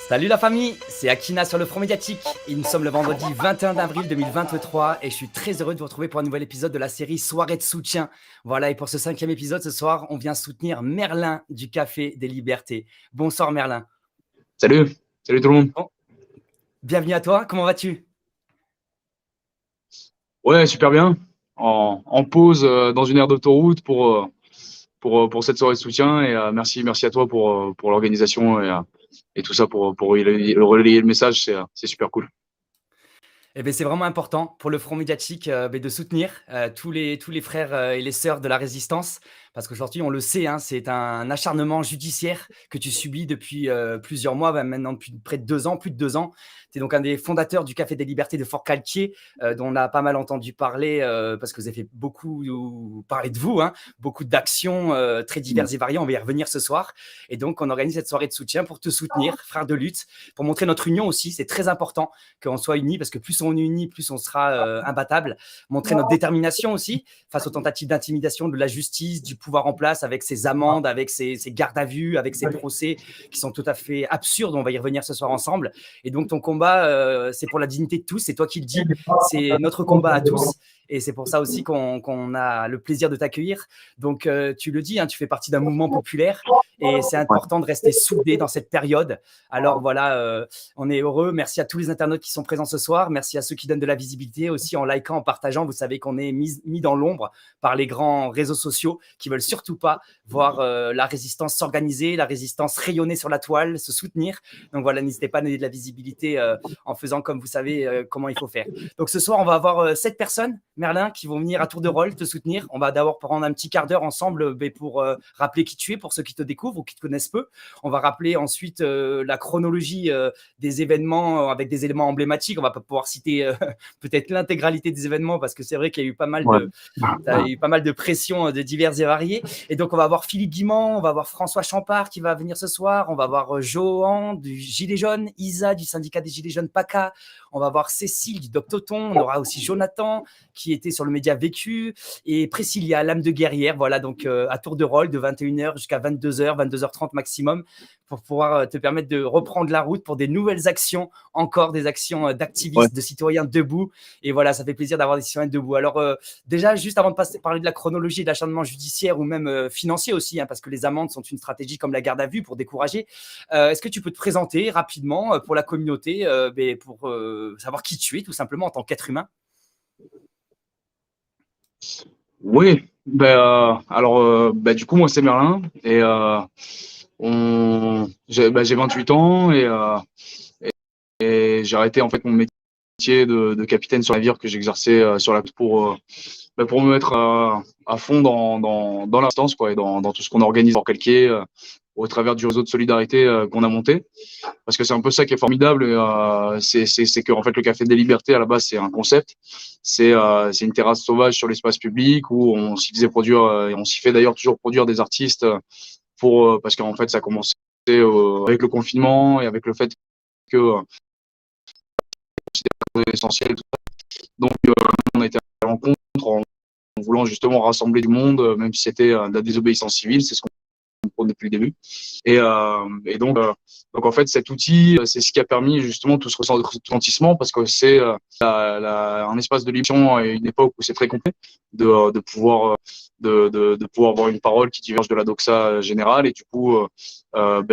Salut la famille, c'est Akina sur le Front Médiatique. Et nous sommes le vendredi 21 avril 2023 et je suis très heureux de vous retrouver pour un nouvel épisode de la série Soirée de soutien. Voilà, et pour ce 5e épisode ce soir, on vient soutenir Merlin du Café des Libertés. Bonsoir Merlin. Salut, salut tout le monde. Bon, bienvenue à toi, comment vas-tu? Ouais, super bien. En pause dans une aire d'autoroute pour cette soirée de soutien et merci à toi pour l'organisation et tout ça pour relayer le message, c'est super cool. Eh bien, c'est vraiment important pour le Front Médiatique de soutenir tous les frères et les sœurs de la résistance. Parce qu'aujourd'hui, on le sait, hein, c'est un acharnement judiciaire que tu subis depuis plusieurs mois, maintenant depuis près de 2 ans, plus de 2 ans. Tu es donc un des fondateurs du Café des Libertés de Fort-Calquier, dont on a pas mal entendu parler, parce que vous avez fait beaucoup parler de vous, hein, beaucoup d'actions très diverses et variées. On va y revenir ce soir. Et donc, on organise cette soirée de soutien pour te soutenir, frère de lutte, pour montrer notre union aussi. C'est très important qu'on soit unis, parce que plus on est unis, plus on sera imbattable. Montrer notre détermination aussi face aux tentatives d'intimidation de la justice, du pouvoir en place, avec ses amendes, avec ses gardes à vue, avec ses procès qui sont tout à fait absurdes. On va y revenir ce soir ensemble. Et donc ton combat, c'est pour la dignité de tous, c'est toi qui le dis, c'est notre combat à tous. Et c'est pour ça aussi qu'on a le plaisir de t'accueillir. Donc, tu le dis, hein, tu fais partie d'un mouvement populaire et c'est important de rester soudé dans cette période. Alors voilà, on est heureux. Merci à tous les internautes qui sont présents ce soir. Merci à ceux qui donnent de la visibilité aussi en likant, en partageant. Vous savez qu'on est mis dans l'ombre par les grands réseaux sociaux qui veulent surtout pas voir la résistance s'organiser, la résistance rayonner sur la toile, se soutenir. Donc voilà, n'hésitez pas à donner de la visibilité en faisant comme vous savez comment il faut faire. Donc ce soir, on va avoir 7 personnes, Merlin, qui vont venir à tour de rôle te soutenir. On va d'abord prendre un petit quart d'heure ensemble pour rappeler qui tu es pour ceux qui te découvrent ou qui te connaissent peu. On va rappeler ensuite la chronologie des événements avec des éléments emblématiques. On va pas pouvoir citer peut-être l'intégralité des événements parce que c'est vrai qu'il y a eu pas mal de pressions de diverses et variées. Et donc, on va avoir Philippe Guimand, on va avoir François Champard qui va venir ce soir, on va avoir Johan du Gilet Jaune, Isa du syndicat des Gilets Jaunes PACA, on va avoir Cécile du Doc Toton, on aura aussi Jonathan qui était sur le média Vécu et Priscilla, l'âme de guerrière. Voilà, donc à tour de rôle de 21h jusqu'à 22h, 22h30 maximum pour pouvoir te permettre de reprendre la route pour des nouvelles actions, encore des actions d'activistes, de citoyens debout. Et voilà, ça fait plaisir d'avoir des citoyens debout. Alors déjà, juste avant de parler de la chronologie de l'acharnement judiciaire ou même financier aussi, hein, parce que les amendes sont une stratégie comme la garde à vue pour décourager. Est-ce que tu peux te présenter rapidement pour la communauté, pour savoir qui tu es tout simplement en tant qu'être humain? Oui, du coup moi c'est Merlin et j'ai 28 ans et j'ai arrêté en fait mon métier de capitaine sur navire que j'exerçais sur la pour me mettre à fond dans l'instance quoi et dans tout ce qu'on organise pour Calquier au travers du réseau de solidarité qu'on a monté. Parce que c'est un peu ça qui est formidable, c'est que en fait le Café des Libertés à la base c'est un concept, c'est une terrasse sauvage sur l'espace public où on s'y faisait produire et on s'y fait d'ailleurs toujours produire des artistes parce qu'en fait ça a commencé avec le confinement et avec le fait que c'était essentiel. Donc on a été à la rencontre en voulant justement rassembler du monde, même si c'était de la désobéissance civile, c'est ce qu'on depuis le début. Et donc en fait cet outil, c'est ce qui a permis justement tout ce retentissement parce que c'est un espace de libération à une époque où c'est très complet de pouvoir avoir une parole qui diverge de la doxa générale et du coup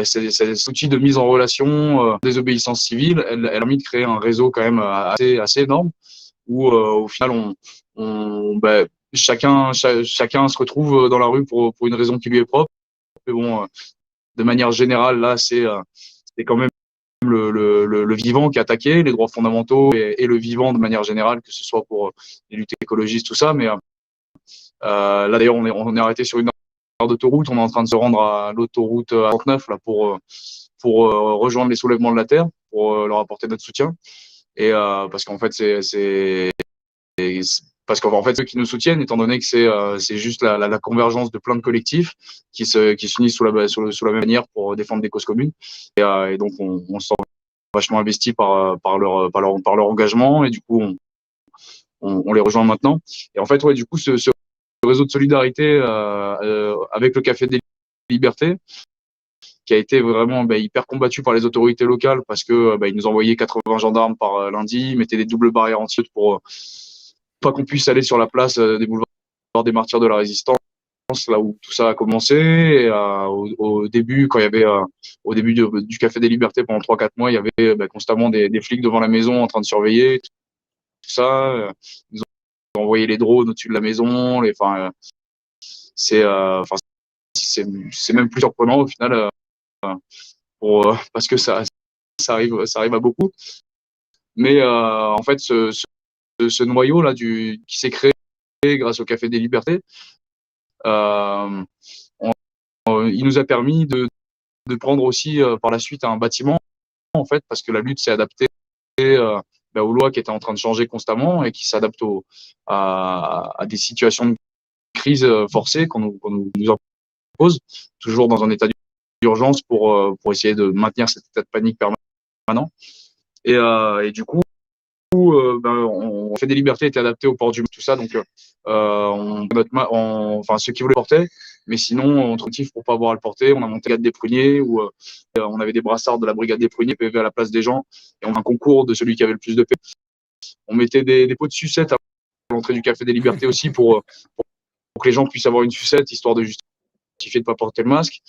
cet outil de mise en relation désobéissance civile, elle a permis de créer un réseau quand même assez énorme où au final chacun se retrouve dans la rue pour une raison qui lui est propre. Mais bon, de manière générale, là, c'est quand même le vivant qui est attaqué, les droits fondamentaux et le vivant de manière générale, que ce soit pour les luttes écologistes, tout ça. Mais là, d'ailleurs, on est arrêté sur une aire d'autoroute. On est en train de se rendre à l'autoroute A39 là, pour rejoindre les soulèvements de la Terre, pour leur apporter notre soutien. Et parce qu'en fait, parce qu'en fait, ceux qui nous soutiennent, étant donné que c'est juste la convergence de plein de collectifs qui s'unissent sous la même manière pour défendre des causes communes. Et donc, on se sent vachement investi par leur engagement et du coup, on les rejoint maintenant. Et en fait, ouais, du coup, ce réseau de solidarité avec le Café des Libertés, qui a été vraiment hyper combattu par les autorités locales parce que ils nous envoyaient 80 gendarmes par lundi, ils mettaient des doubles barrières anti pour pas qu'on puisse aller sur la place des boulevards des martyrs de la résistance, là où tout ça a commencé. Et, au début, quand il y avait au début du Café des Libertés pendant 3-4 mois, il y avait constamment des flics devant la maison en train de surveiller tout ça. Ils ont envoyé les drones au-dessus de la maison. C'est c'est même plus surprenant au final parce que ça arrive à beaucoup. Mais en fait, ce noyau là qui s'est créé grâce au Café des Libertés, euh, il nous a permis de prendre aussi par la suite un bâtiment en fait, parce que la lutte s'est adaptée aux lois qui étaient en train de changer constamment et qui s'adaptent à des situations de crise forcée qu'on nous impose, toujours dans un état d'urgence pour essayer de maintenir cet état de panique permanent. Et du coup, on fait des libertés étaient adaptés au port du tout ça, donc enfin ceux qui voulaient le porter, mais sinon on motif pour pas avoir à le porter, on a monté la brigade des pruniers où on avait des brassards de la brigade des pruniers PV à la place des gens et on a un concours de celui qui avait le plus de paix. On mettait des pots de sucettes à l'entrée du Café des Libertés aussi pour que les gens puissent avoir une sucette histoire de justifier de pas porter le masque.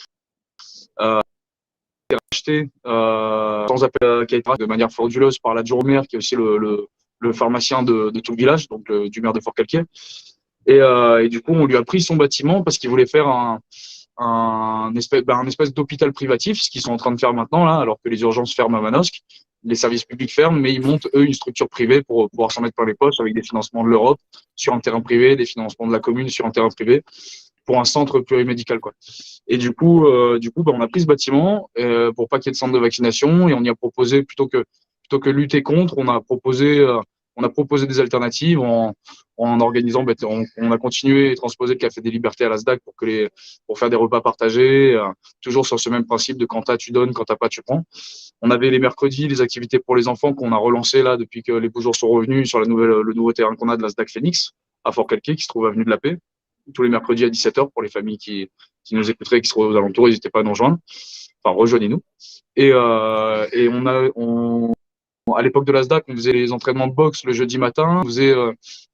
Acheté sans appel qui a été de manière frauduleuse par l'adjoint au maire qui est aussi le pharmacien de tout le village, donc du maire de Fort-Calquier. Et du coup, on lui a pris son bâtiment parce qu'il voulait faire un espèce d'hôpital privatif, ce qu'ils sont en train de faire maintenant, là, alors que les urgences ferment à Manosque, les services publics ferment, mais ils montent, eux, une structure privée pour pouvoir s'en mettre par les poches avec des financements de l'Europe sur un terrain privé, des financements de la commune sur un terrain privé, pour un centre plurimédical, quoi. Et du coup, on a pris ce bâtiment pour pas qu'il y ait de centre de vaccination et on y a proposé plutôt que lutter contre, on a proposé des alternatives en organisant. On a continué et transposé le Café des Libertés à la SDAC pour faire des repas partagés, toujours sur ce même principe de quand t'as tu donnes, quand t'as pas tu prends. On avait les mercredis les activités pour les enfants qu'on a relancé là depuis que les beaux jours sont revenus sur le nouveau terrain qu'on a de la SDAC Phoenix à Fort-Calquier qui se trouve avenue de la Paix. Tous les mercredis à 17h pour les familles qui nous écouteraient, qui seraient aux alentours, n'hésitez pas à nous rejoindre. Enfin, rejoignez-nous. Et à l'époque de la SDAC, on faisait les entraînements de boxe le jeudi matin, on faisait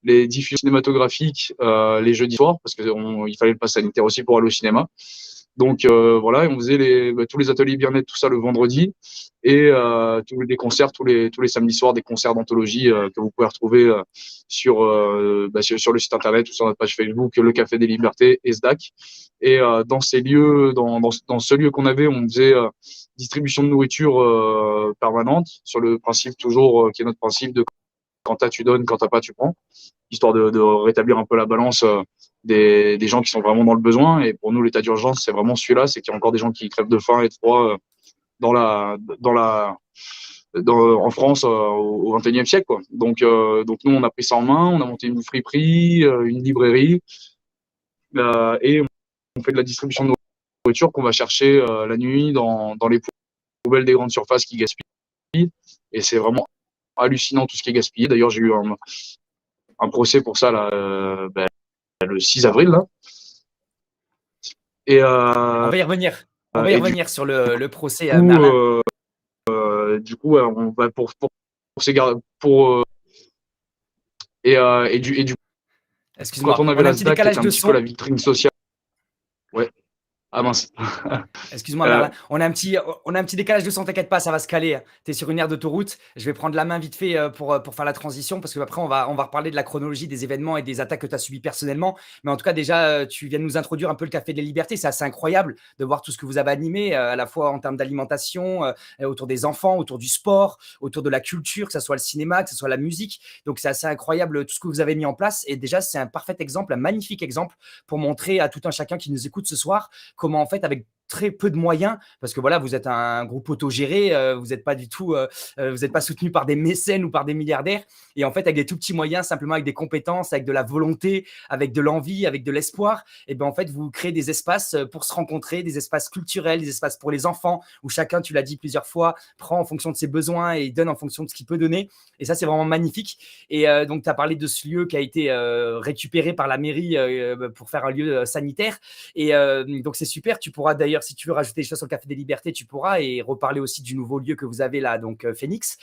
les diffusions cinématographiques les jeudis soirs, parce qu'il fallait le pass sanitaire aussi pour aller au cinéma. Donc voilà, on faisait tous les ateliers bien-être, tout ça le vendredi, et tous les concerts tous les samedis soirs, des concerts d'anthologie que vous pouvez retrouver sur le site internet ou sur notre page Facebook, le Café des Libertés et SDAC. Et dans ces lieux, dans ce lieu qu'on avait, on faisait distribution de nourriture permanente sur le principe toujours qui est notre principe de quand t'as tu donnes, quand t'as pas tu prends, histoire de rétablir un peu la balance des gens qui sont vraiment dans le besoin. Et pour nous, l'état d'urgence, c'est vraiment celui-là, c'est qu'il y a encore des gens qui crèvent de faim et de froid en France au XXIe siècle, quoi. Donc nous, on a pris ça en main, on a monté une friperie, une librairie, et on fait de la distribution de nourriture qu'on va chercher la nuit dans les poubelles des grandes surfaces qui gaspillent. Et c'est vraiment hallucinant tout ce qui est gaspillé. D'ailleurs, j'ai eu un procès pour ça là, le 6 avril. Là. Et, On va y revenir. On va y revenir sur le procès coup, Merlin. Du coup, on va pour ces gars pour et du quand Excuse-moi, on avait on a la un petit SDAC qui décalage était un de petit peu la son. vitrine sociale. Ouais. Ah mince. Excuse-moi, Merlin. On a un petit décalage de son, t'inquiète pas, ça va se caler. Tu es sur une aire d'autoroute. Je vais prendre la main vite fait pour faire la transition parce qu'après, on va reparler de la chronologie des événements et des attaques que tu as subies personnellement. Mais en tout cas, déjà, tu viens de nous introduire un peu le Café des Libertés. C'est assez incroyable de voir tout ce que vous avez animé, à la fois en termes d'alimentation, autour des enfants, autour du sport, autour de la culture, que ce soit le cinéma, que ce soit la musique. Donc, c'est assez incroyable tout ce que vous avez mis en place. Et déjà, c'est un parfait exemple, un magnifique exemple pour montrer à tout un chacun qui nous écoute ce soir comment, en fait, avec très peu de moyens, parce que voilà, vous êtes un groupe autogéré, vous n'êtes pas du tout, vous n'êtes pas soutenu par des mécènes ou par des milliardaires, et en fait, avec des tout petits moyens, simplement avec des compétences, avec de la volonté, avec de l'envie, avec de l'espoir, et ben en fait, vous créez des espaces pour se rencontrer, des espaces culturels, des espaces pour les enfants, où chacun, tu l'as dit plusieurs fois, prend en fonction de ses besoins et donne en fonction de ce qu'il peut donner, et ça, c'est vraiment magnifique. Et donc, tu as parlé de ce lieu qui a été récupéré par la mairie pour faire un lieu sanitaire, et donc c'est super. Tu pourras d'ailleurs d'ailleurs, si tu veux rajouter des choses sur le Café des Libertés, tu pourras, et reparler aussi du nouveau lieu que vous avez là, donc Phoenix.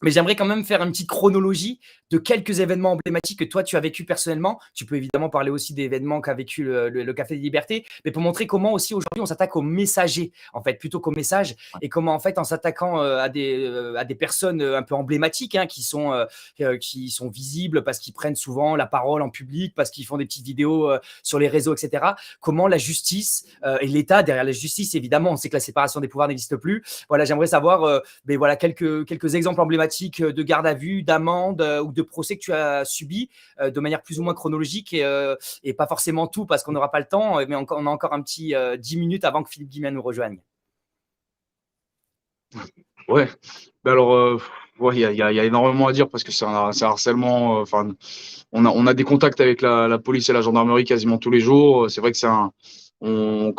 Mais j'aimerais quand même faire une petite chronologie de quelques événements emblématiques que toi, tu as vécu personnellement. Tu peux évidemment parler aussi d'événements qu'a vécu le Café des Libertés, mais pour montrer comment aussi aujourd'hui on s'attaque aux messagers, en fait, plutôt qu'aux messages, et comment en fait en s'attaquant à des personnes un peu emblématiques, hein, qui sont visibles parce qu'ils prennent souvent la parole en public, parce qu'ils font des petites vidéos sur les réseaux, etc. Comment la justice et l'État, derrière la justice, évidemment, on sait que la séparation des pouvoirs n'existe plus. Voilà, j'aimerais savoir mais voilà, quelques exemples emblématiques de garde à vue, d'amende ou de procès que tu as subi de manière plus ou moins chronologique, et pas forcément tout parce qu'on n'aura pas le temps, mais on a encore un petit 10 minutes avant que Philippe Guillemin nous rejoigne. Ouais, ben alors, ouais, il y a énormément à dire parce que c'est un harcèlement. Enfin, on a des contacts avec la police et la gendarmerie quasiment tous les jours. C'est vrai que on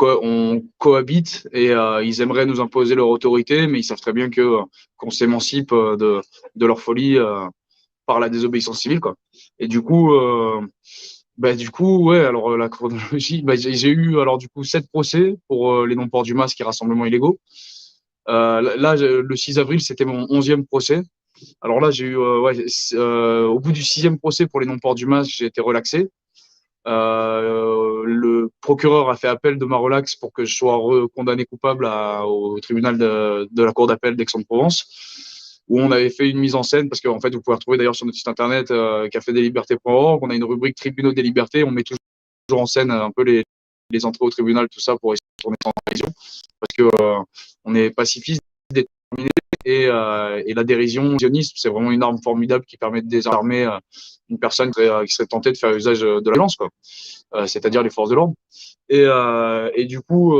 cohabite et ils aimeraient nous imposer leur autorité, mais ils savent très bien qu'on s'émancipe de leur folie par la désobéissance civile, quoi. Et du coup, ouais, alors la chronologie, j'ai eu alors du coup 7 procès pour les non-ports du masque et rassemblements illégaux. Là, le 6 avril, c'était mon 11e procès. Alors là, j'ai eu, ouais, au bout du 6e procès pour les non-ports du masque, j'ai été relaxé. Le procureur a fait appel de ma relaxe pour que je sois condamné coupable au tribunal de la Cour d'appel d'Aix-en-Provence, où on avait fait une mise en scène, parce qu'en fait, vous pouvez retrouver d'ailleurs sur notre site internet cafedeslibertés.org, on a une rubrique Tribunaux des libertés, on met toujours en scène un peu les entrées au tribunal, tout ça, pour essayer de tourner sans dérision, parce que on est pacifiste, déterminé, et la dérision sionisme, c'est vraiment une arme formidable qui permet de désarmer une personne qui serait tentée de faire usage de la violence, quoi. C'est-à-dire les forces de l'ordre. Et du coup,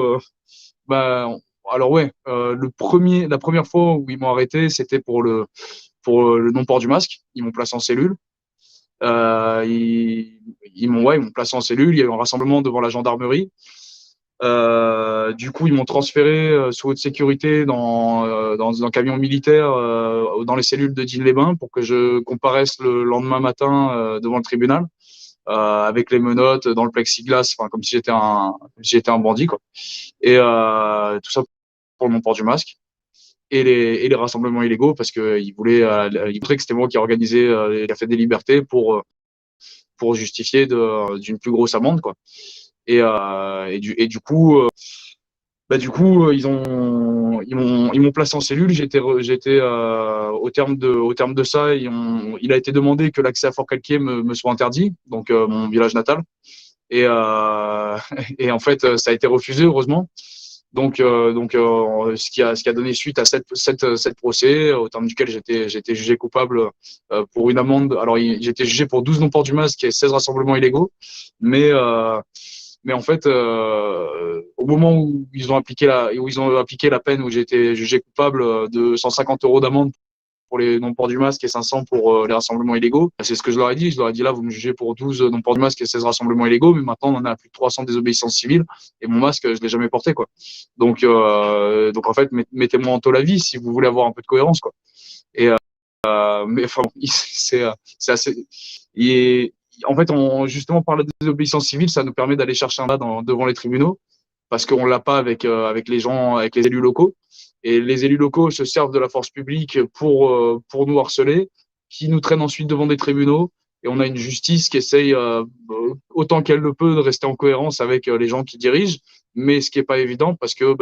bah, alors ouais, la première fois où ils m'ont arrêté, c'était pour le non-port du masque. Ils m'ont placé en cellule. Ils m'ont placé en cellule. Il y a eu un rassemblement devant la gendarmerie. Du coup, ils m'ont transféré sous haute sécurité dans un camion militaire dans les cellules de Digne-les-Bains pour que je comparaisse le lendemain matin devant le tribunal avec les menottes dans le plexiglas, enfin comme si j'étais un bandit, quoi. Et tout ça pour le non-port du masque et les rassemblements illégaux parce que ils montraient que c'était moi qui organisais les cafés des libertés pour justifier d'une plus grosse amende, quoi. Et du coup, ils m'ont placé en cellule. J'étais au terme de ça, il a été demandé que l'accès à Fort-Calquier me soit interdit, donc mon village natal. Et, et en fait, ça a été refusé, heureusement. Ce qui a donné suite à sept procès, au terme duquel j'étais jugé coupable pour une amende. Alors, j'étais jugé pour 12 non-ports du masque et 16 rassemblements illégaux. Mais en fait, au moment où ils ont appliqué la peine, où j'ai été jugé coupable de 150 € d'amende pour les non-ports du masque et 500 pour les rassemblements illégaux, c'est ce que je leur ai dit. Je leur ai dit, là, vous me jugez pour 12 non-ports du masque et 16 rassemblements illégaux, mais maintenant, on en a à plus de 300 désobéissances civiles et mon masque, je ne l'ai jamais porté, quoi. Donc en fait, mettez-moi en taule à vie si vous voulez avoir un peu de cohérence, quoi. Et, mais enfin, c'est assez. Et, en fait, justement, par la désobéissance civile, ça nous permet d'aller chercher un mandat devant les tribunaux parce qu'on ne l'a pas avec les gens, avec les élus locaux. Et les élus locaux se servent de la force publique pour nous harceler, qui nous traînent ensuite devant des tribunaux. Et on a une justice qui essaye, autant qu'elle le peut, de rester en cohérence avec les gens qui dirigent. Mais ce qui n'est pas évident parce que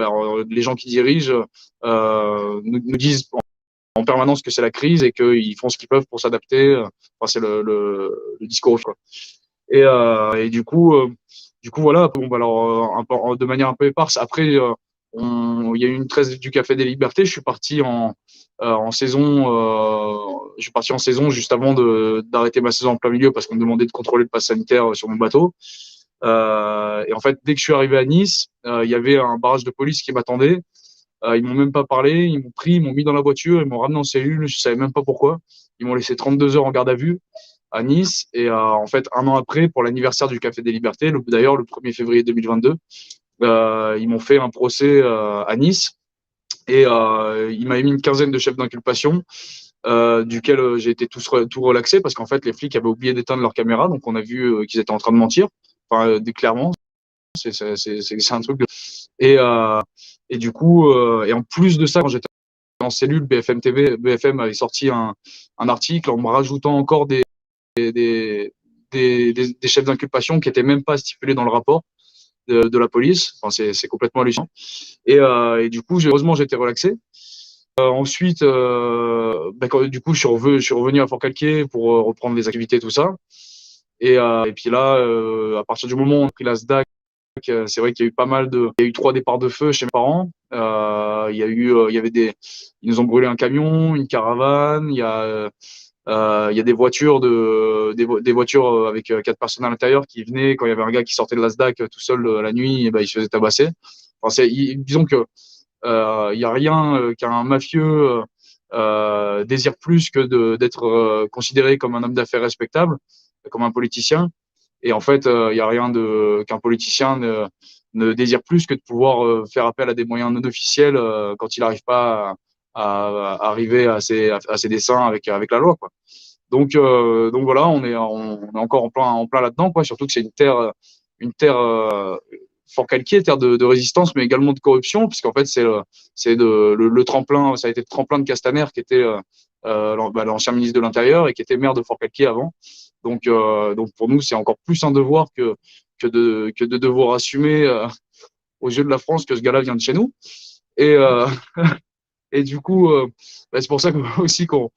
les gens qui dirigent nous disent en permanence que c'est la crise et qu'ils font ce qu'ils peuvent pour s'adapter. Enfin, c'est le discours, quoi. Et du coup, voilà. Bon, alors, de manière un peu éparse. Après, il y a eu une trêve du Café des Libertés. Je suis parti en saison. Je suis parti en saison juste avant d'arrêter ma saison en plein milieu parce qu'on me demandait de contrôler le pass sanitaire sur mon bateau. Et en fait, dès que je suis arrivé à Nice, il y avait un barrage de police qui m'attendait. Ils m'ont même pas parlé, ils m'ont pris, ils m'ont mis dans la voiture, ils m'ont ramené en cellule, je savais même pas pourquoi. Ils m'ont laissé 32 heures en garde à vue à Nice. Et en fait, un an après, pour l'anniversaire du Café des Libertés, d'ailleurs le 1er février 2022, ils m'ont fait un procès à Nice. Et ils m'avaient mis une quinzaine de chefs d'inculpation, duquel j'ai été tout relaxé parce qu'en fait, les flics avaient oublié d'éteindre leur caméra. Donc, on a vu qu'ils étaient en train de mentir. Enfin, clairement, c'est un truc Et, et du coup, et en plus de ça, quand j'étais en cellule, BFM avait sorti un article en me rajoutant encore des, des chefs d'inculpation qui n'étaient même pas stipulés dans le rapport de la police. Enfin, c'est complètement hallucinant. Et du coup, heureusement, j'étais relaxé. Ensuite, du coup, je suis revenu à Fort-Calquier pour reprendre les activités, tout ça. Et puis là, à partir du moment où on a pris la SDAC, c'est vrai qu'il y a eu pas mal de, il y a eu 3 départs de feu chez mes parents. Il y avait ils nous ont brûlé un camion, une caravane. Il y a des voitures des voitures avec 4 personnes à l'intérieur qui venaient quand il y avait un gars qui sortait de la SDAC tout seul la nuit, et ben il se faisait tabasser. Enfin, disons que il y a rien qu'un mafieux désire plus que d'être considéré comme un homme d'affaires respectable, comme un politicien. Et en fait, il y a rien qu'un politicien ne désire plus que de pouvoir faire appel à des moyens non officiels quand il n'arrive pas à arriver à ses desseins avec la loi, quoi. Donc voilà, on est encore en plein là-dedans, quoi. Surtout que c'est une terre Fort-Calquier, terre de résistance, mais également de corruption, puisqu'en fait le tremplin, ça a été le tremplin de Castaner, qui était l'ancien ministre de l'Intérieur et qui était maire de Fort-Calquier avant. Donc pour nous, c'est encore plus un devoir que de devoir assumer aux yeux de la France que ce gars-là vient de chez nous. Et, et du coup, c'est pour ça aussi qu'on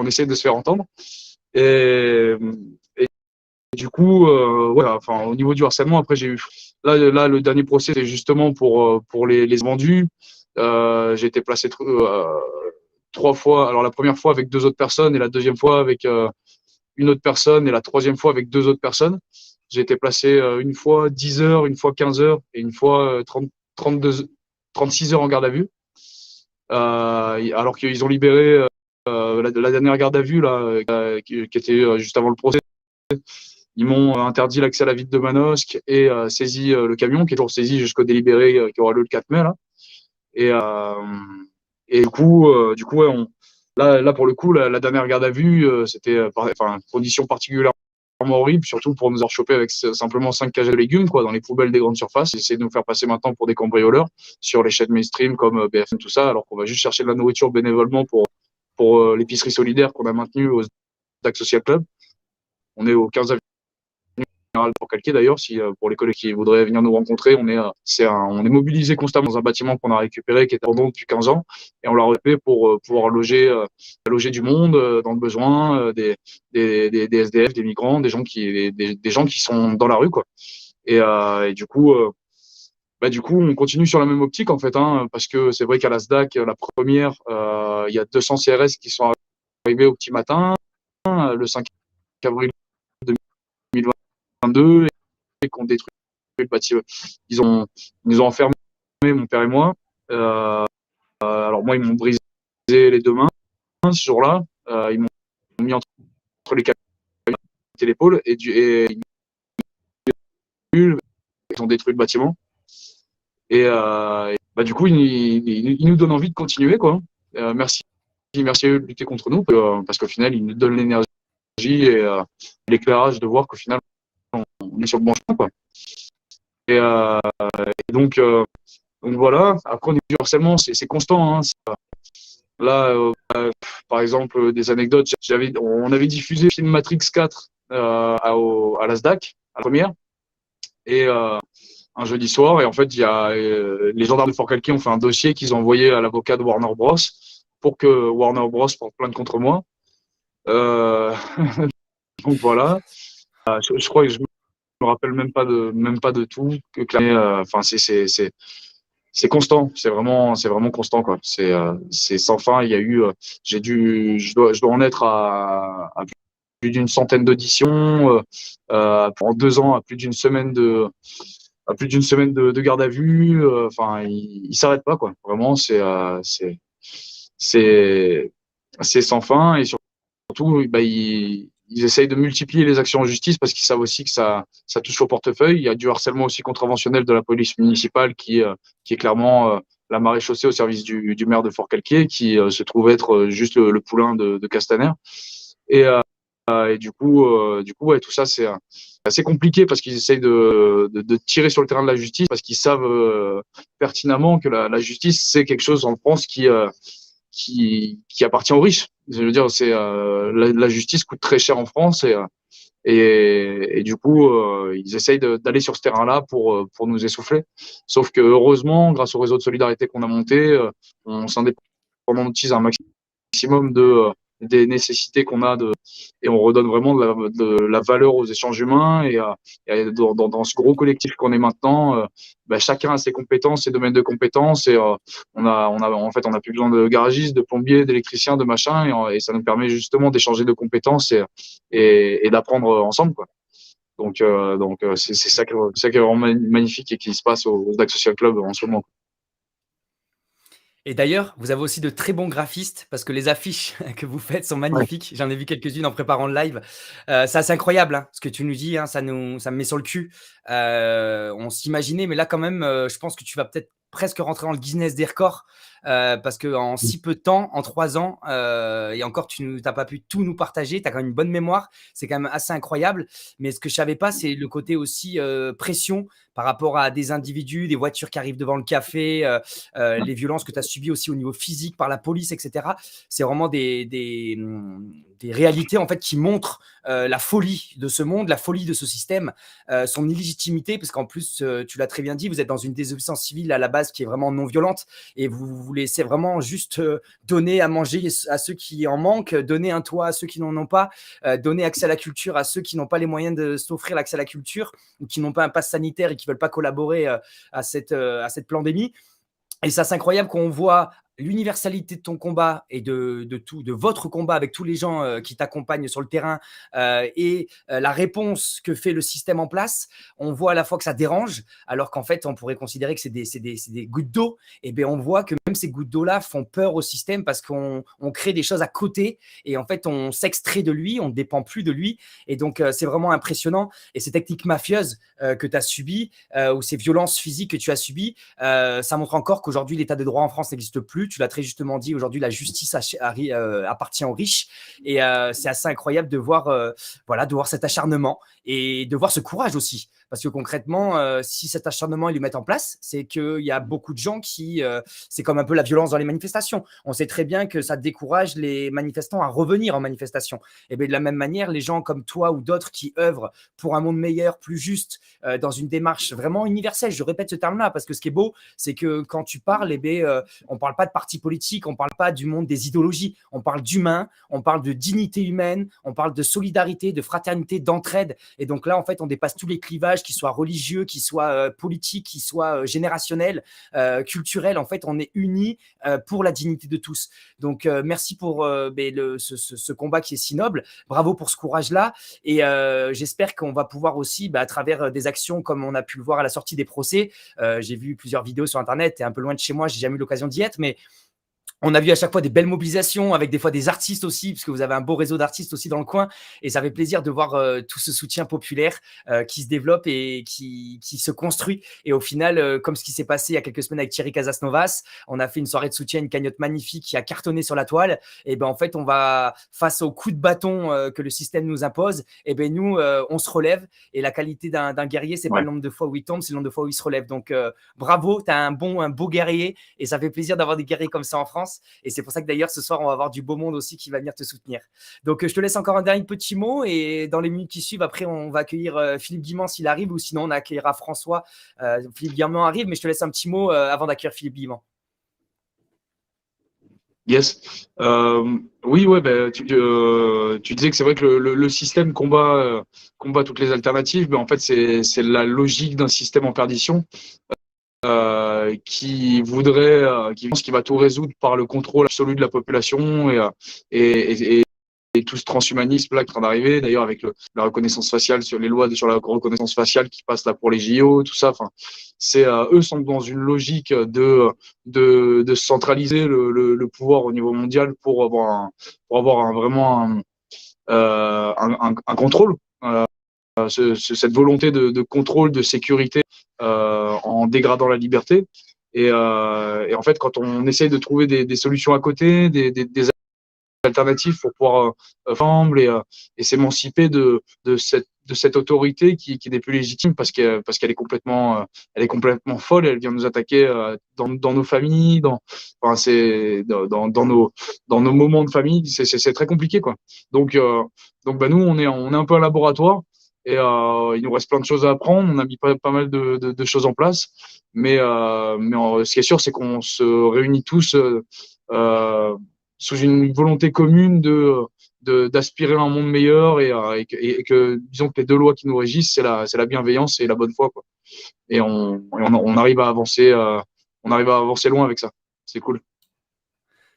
essaie de se faire entendre. Et, et du coup, voilà, enfin, au niveau du harcèlement, après, j'ai eu. Là, le dernier procès, c'est justement pour les vendus. J'ai été placé 3 fois. Alors, la première fois avec 2 autres personnes et la deuxième fois avec une autre personne et la troisième fois avec 2 autres personnes. J'ai été placé une fois 10 heures, une fois 15 heures et une fois 32, 36 heures en garde à vue. Alors qu'ils ont libéré la dernière garde à vue là, qui était juste avant le procès. Ils m'ont interdit l'accès à la ville de Manosque et saisi le camion, qui est toujours saisi jusqu'au délibéré qui aura lieu le 4 mai. Là. Et, du coup ouais, là, pour le coup, la dernière garde à vue, c'était condition particulièrement horrible, surtout pour nous avoir chopé avec simplement 5 cages de légumes quoi, dans les poubelles des grandes surfaces. Ils essaient de nous faire passer maintenant pour des cambrioleurs sur les chaînes mainstream comme BFM, tout ça, alors qu'on va juste chercher de la nourriture bénévolement pour l'épicerie solidaire qu'on a maintenue au DAC Social Club. On est au 15 pour Calquier d'ailleurs, si pour les collègues qui voudraient venir nous rencontrer, on est mobilisé constamment dans un bâtiment qu'on a récupéré, qui est abandonné depuis 15 ans, et on l'a refait pour pouvoir loger du monde dans le besoin, des SDF, des migrants, des gens qui sont dans la rue, quoi. Et du coup, on continue sur la même optique en fait, hein, parce que c'est vrai qu'à la SDAC, la première, il y a 200 CRS qui sont arrivés au petit matin, le 5 avril 2022, et qu'on détruit le bâtiment. Ils nous ont enfermés, mon père et moi. Alors moi, ils m'ont brisé les 2 mains ce jour-là. Ils m'ont mis entre les cannes et l'épaule et ils ont détruit le bâtiment. Du coup, ils nous donnent envie de continuer, quoi. Merci à eux de lutter contre nous, parce qu'au final, ils nous donnent l'énergie et l'éclairage de voir qu'au final, on est sur le bon chemin, quoi. Et donc voilà. Après, au niveau du harcèlement, c'est constant, hein. Là, par exemple, des anecdotes. On avait diffusé le film Matrix 4 à la SDAC, à la première, et un jeudi soir. Et en fait, il y a les gendarmes de Fort-Calquier ont fait un dossier qu'ils ont envoyé à l'avocat de Warner Bros. Pour que Warner Bros. Porte plainte contre moi. Donc voilà. Je crois que je me rappelle même pas de tout. Enfin, c'est constant. C'est vraiment constant, quoi. C'est sans fin. Il y a eu, je dois en être à plus d'une centaine d'auditions, en 2 ans, à plus d'une semaine de garde à vue. Enfin, il s'arrête pas, quoi. Vraiment, c'est sans fin. Et surtout, bah, ils essayent de multiplier les actions en justice parce qu'ils savent aussi que ça touche au portefeuille. Il y a du harcèlement aussi contraventionnel de la police municipale qui est clairement la maréchaussée au service du maire de Fort-Calquier, qui se trouve être juste le poulain de Castaner. Et du coup, ouais, tout ça, assez compliqué parce qu'ils essayent de tirer sur le terrain de la justice parce qu'ils savent pertinemment que la justice, c'est quelque chose en France qui appartient aux riches. Je veux dire, la justice coûte très cher en France et du coup, ils essayent d'aller sur ce terrain-là pour nous essouffler. Sauf que heureusement, grâce au réseau de solidarité qu'on a monté, on s'indépendantise un maximum des nécessités qu'on a et on redonne vraiment de la valeur aux échanges humains et dans ce gros collectif qu'on est maintenant, chacun a ses compétences, ses domaines de compétences et on a plus besoin de garagistes, de plombiers, d'électriciens, de machins et ça nous permet justement d'échanger de compétences et d'apprendre ensemble, quoi. Donc c'est ça qui est vraiment magnifique et qui se passe au DAC Social Club en ce moment. Et d'ailleurs, vous avez aussi de très bons graphistes parce que les affiches que vous faites sont Ouais. magnifiques. J'en ai vu quelques-unes en préparant le live. C'est assez incroyable, hein, ce que tu nous dis, hein, ça me met sur le cul. On s'imaginait, mais là quand même, je pense que tu vas peut-être presque rentrer dans le Guinness des records, parce qu'en si peu de temps, en 3 ans, et encore tu n'as pas pu tout nous partager, tu as quand même une bonne mémoire, c'est quand même assez incroyable. Mais ce que je savais pas, c'est le côté aussi, pression par rapport à des individus, des voitures qui arrivent devant le café, les violences que tu as subies aussi au niveau physique par la police, etc. C'est vraiment des réalités en fait qui montrent la folie de ce monde, la folie de ce système, son illégitimité, parce qu'en plus, tu l'as très bien dit, vous êtes dans une désobéissance civile à la base qui est vraiment non violente et vous laissez vraiment juste donner à manger à ceux qui en manquent, donner un toit à ceux qui n'en ont pas, donner accès à la culture à ceux qui n'ont pas les moyens de s'offrir l'accès à la culture ou qui n'ont pas un pass sanitaire et qui ne veulent pas collaborer à cette pandémie. Et ça, c'est incroyable qu'on voit l'universalité de ton combat et de votre combat avec tous les gens qui t'accompagnent sur le terrain et la réponse que fait le système en place. On voit à la fois que ça dérange, alors qu'en fait, on pourrait considérer que c'est des gouttes d'eau. Et bien, on voit que même ces gouttes d'eau-là font peur au système parce qu'on crée des choses à côté et en fait, on s'extrait de lui, on ne dépend plus de lui. Et donc, c'est vraiment impressionnant. Et ces techniques mafieuses que tu as subies ou ces violences physiques que tu as subies, ça montre encore qu'aujourd'hui, l'état de droit en France n'existe plus. Tu l'as très justement dit, aujourd'hui, la justice appartient aux riches. Et c'est assez incroyable de voir, de voir cet acharnement et de voir ce courage aussi. Parce que concrètement, si cet acharnement, ils le mettent en place, c'est qu'il y a beaucoup de gens qui… c'est comme un peu la violence dans les manifestations. On sait très bien que ça décourage les manifestants à revenir en manifestation. Et bien de la même manière, les gens comme toi ou d'autres qui œuvrent pour un monde meilleur, plus juste, dans une démarche vraiment universelle, je répète ce terme-là, parce que ce qui est beau, c'est que quand tu parles, on ne parle pas de parti politique, on ne parle pas du monde des idéologies, on parle d'humain, on parle de dignité humaine, on parle de solidarité, de fraternité, d'entraide. Et donc là, en fait, on dépasse tous les clivages, qu'ils soient religieux, qu'ils soient politiques, qu'ils soient générationnels, culturels. En fait, on est unis pour la dignité de tous. Donc, merci pour ce combat qui est si noble. Bravo pour ce courage-là. Et j'espère qu'on va pouvoir aussi, à travers des actions comme on a pu le voir à la sortie des procès, j'ai vu plusieurs vidéos sur Internet, c'est un peu loin de chez moi, j'ai jamais eu l'occasion d'y être, mais on a vu à chaque fois des belles mobilisations avec des fois des artistes aussi, parce que vous avez un beau réseau d'artistes aussi dans le coin. Et ça fait plaisir de voir tout ce soutien populaire qui se développe et qui se construit. Et au final, comme ce qui s'est passé il y a quelques semaines avec Thierry Casasnovas, on a fait une soirée de soutien, une cagnotte magnifique qui a cartonné sur la toile. Et ben en fait, on va, face aux coups de bâton que le système nous impose, et ben nous, on se relève. Et la qualité d'un guerrier, c'est pas le nombre de fois où il tombe, c'est le nombre de fois où il se relève. Donc bravo, tu as un beau guerrier. Et ça fait plaisir d'avoir des guerriers comme ça en France. Et c'est pour ça que d'ailleurs ce soir on va avoir du beau monde aussi qui va venir te soutenir. Donc je te laisse encore un dernier petit mot et dans les minutes qui suivent, après on va accueillir Philippe Guimand s'il arrive, ou sinon on accueillera François. Philippe Guimand arrive, mais je te laisse un petit mot avant d'accueillir Philippe Guimand. Yes. Oui, ouais, tu disais que c'est vrai que le système combat toutes les alternatives, mais en fait c'est la logique d'un système en perdition. Qui pense qu'il va tout résoudre par le contrôle absolu de la population et tout ce transhumanisme là qui est en train d'arriver, d'ailleurs avec la reconnaissance faciale, sur les lois sur la reconnaissance faciale qui passent là pour les JO, tout ça. Enfin, eux sont dans une logique de centraliser le pouvoir au niveau mondial pour avoir vraiment un contrôle. Cette volonté de contrôle, de sécurité en dégradant la liberté. Et en fait, quand on essaye de trouver des solutions à côté, des alternatives pour pouvoir ensemble et s'émanciper de de cette autorité qui n'est plus légitime parce qu'elle elle est complètement folle. Elle vient nous attaquer dans nos familles, enfin, dans nos moments de famille. C'est très compliqué, quoi. Donc bah, nous, on est un peu un laboratoire. Et il nous reste plein de choses à apprendre. On a mis pas mal de choses en place. Mais ce qui est sûr, c'est qu'on se réunit tous sous une volonté commune d'aspirer à un monde meilleur et que, disons que les deux lois qui nous régissent, c'est la bienveillance et la bonne foi, quoi. Et on arrive à avancer, loin avec ça. C'est cool.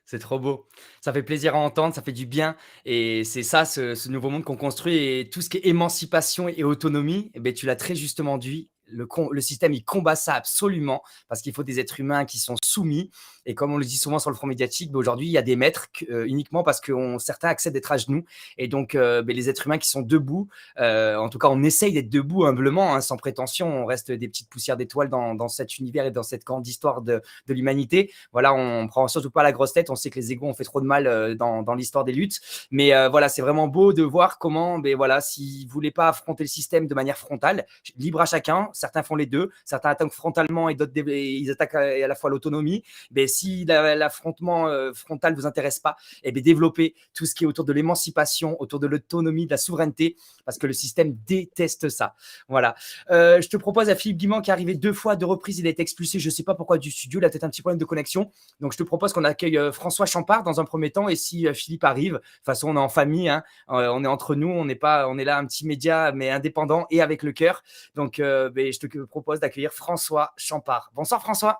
C'est trop beau. Ça fait plaisir à entendre, ça fait du bien et c'est ça ce nouveau monde qu'on construit et tout ce qui est émancipation et autonomie, eh beh, tu l'as très justement dit, le système, il combat ça absolument parce qu'il faut des êtres humains qui sont soumis et comme on le dit souvent sur le front médiatique, bah, aujourd'hui, il y a des maîtres uniquement parce que certains acceptent d'être à genoux et donc les êtres humains qui sont debout, en tout cas, on essaye d'être debout humblement, hein, sans prétention, on reste des petites poussières d'étoiles dans cet univers et dans cette grande histoire de l'humanité. Voilà, on prend surtout pas la grosse tête, on sait que les égos ont fait trop de mal dans l'histoire des luttes, mais voilà, c'est vraiment beau de voir comment, ben voilà, s'ils ne voulaient pas affronter le système de manière frontale, libre à chacun, certains font les deux, certains attaquent frontalement et d'autres ils attaquent à la fois l'autonomie, mais si l'affrontement frontal ne vous intéresse pas, et bien développez tout ce qui est autour de l'émancipation, autour de l'autonomie, de la souveraineté, parce que le système déteste ça. Voilà. Je te propose à Philippe Guimand qui est arrivé 2 fois, 2 reprises, il a été expulsé, je ne sais pas pourquoi du studio, il a peut-être un petit problème de connexion. Donc je te propose qu'on accueille François Champard dans un premier temps et si Philippe arrive, de toute façon on est en famille, hein, on est entre nous, on est là un petit média mais indépendant et avec le cœur. Donc je te propose d'accueillir François Champard. Bonsoir François.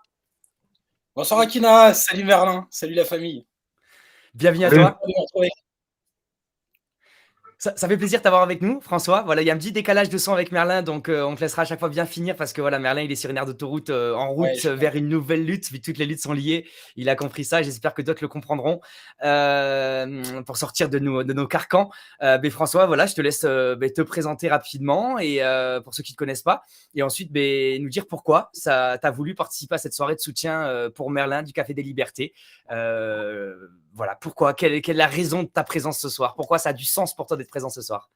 Bonsoir Akina, salut Merlin, salut la famille. Bienvenue à toi. Ça fait plaisir de t'avoir avec nous, François. Voilà, il y a un petit décalage de son avec Merlin, donc on te laissera à chaque fois bien finir parce que voilà, Merlin, il est sur une aire d'autoroute en route vers une nouvelle lutte, vu que toutes les luttes sont liées. Il a compris ça, j'espère que d'autres le comprendront pour sortir de nos carcans. Mais François, voilà, je te laisse te présenter rapidement et pour ceux qui ne te connaissent pas, et ensuite nous dire pourquoi tu as voulu participer à cette soirée de soutien pour Merlin du Café des Libertés. Voilà, pourquoi, quelle est la raison de ta présence ce soir? Pourquoi ça a du sens pour toi d'être présent ce soir?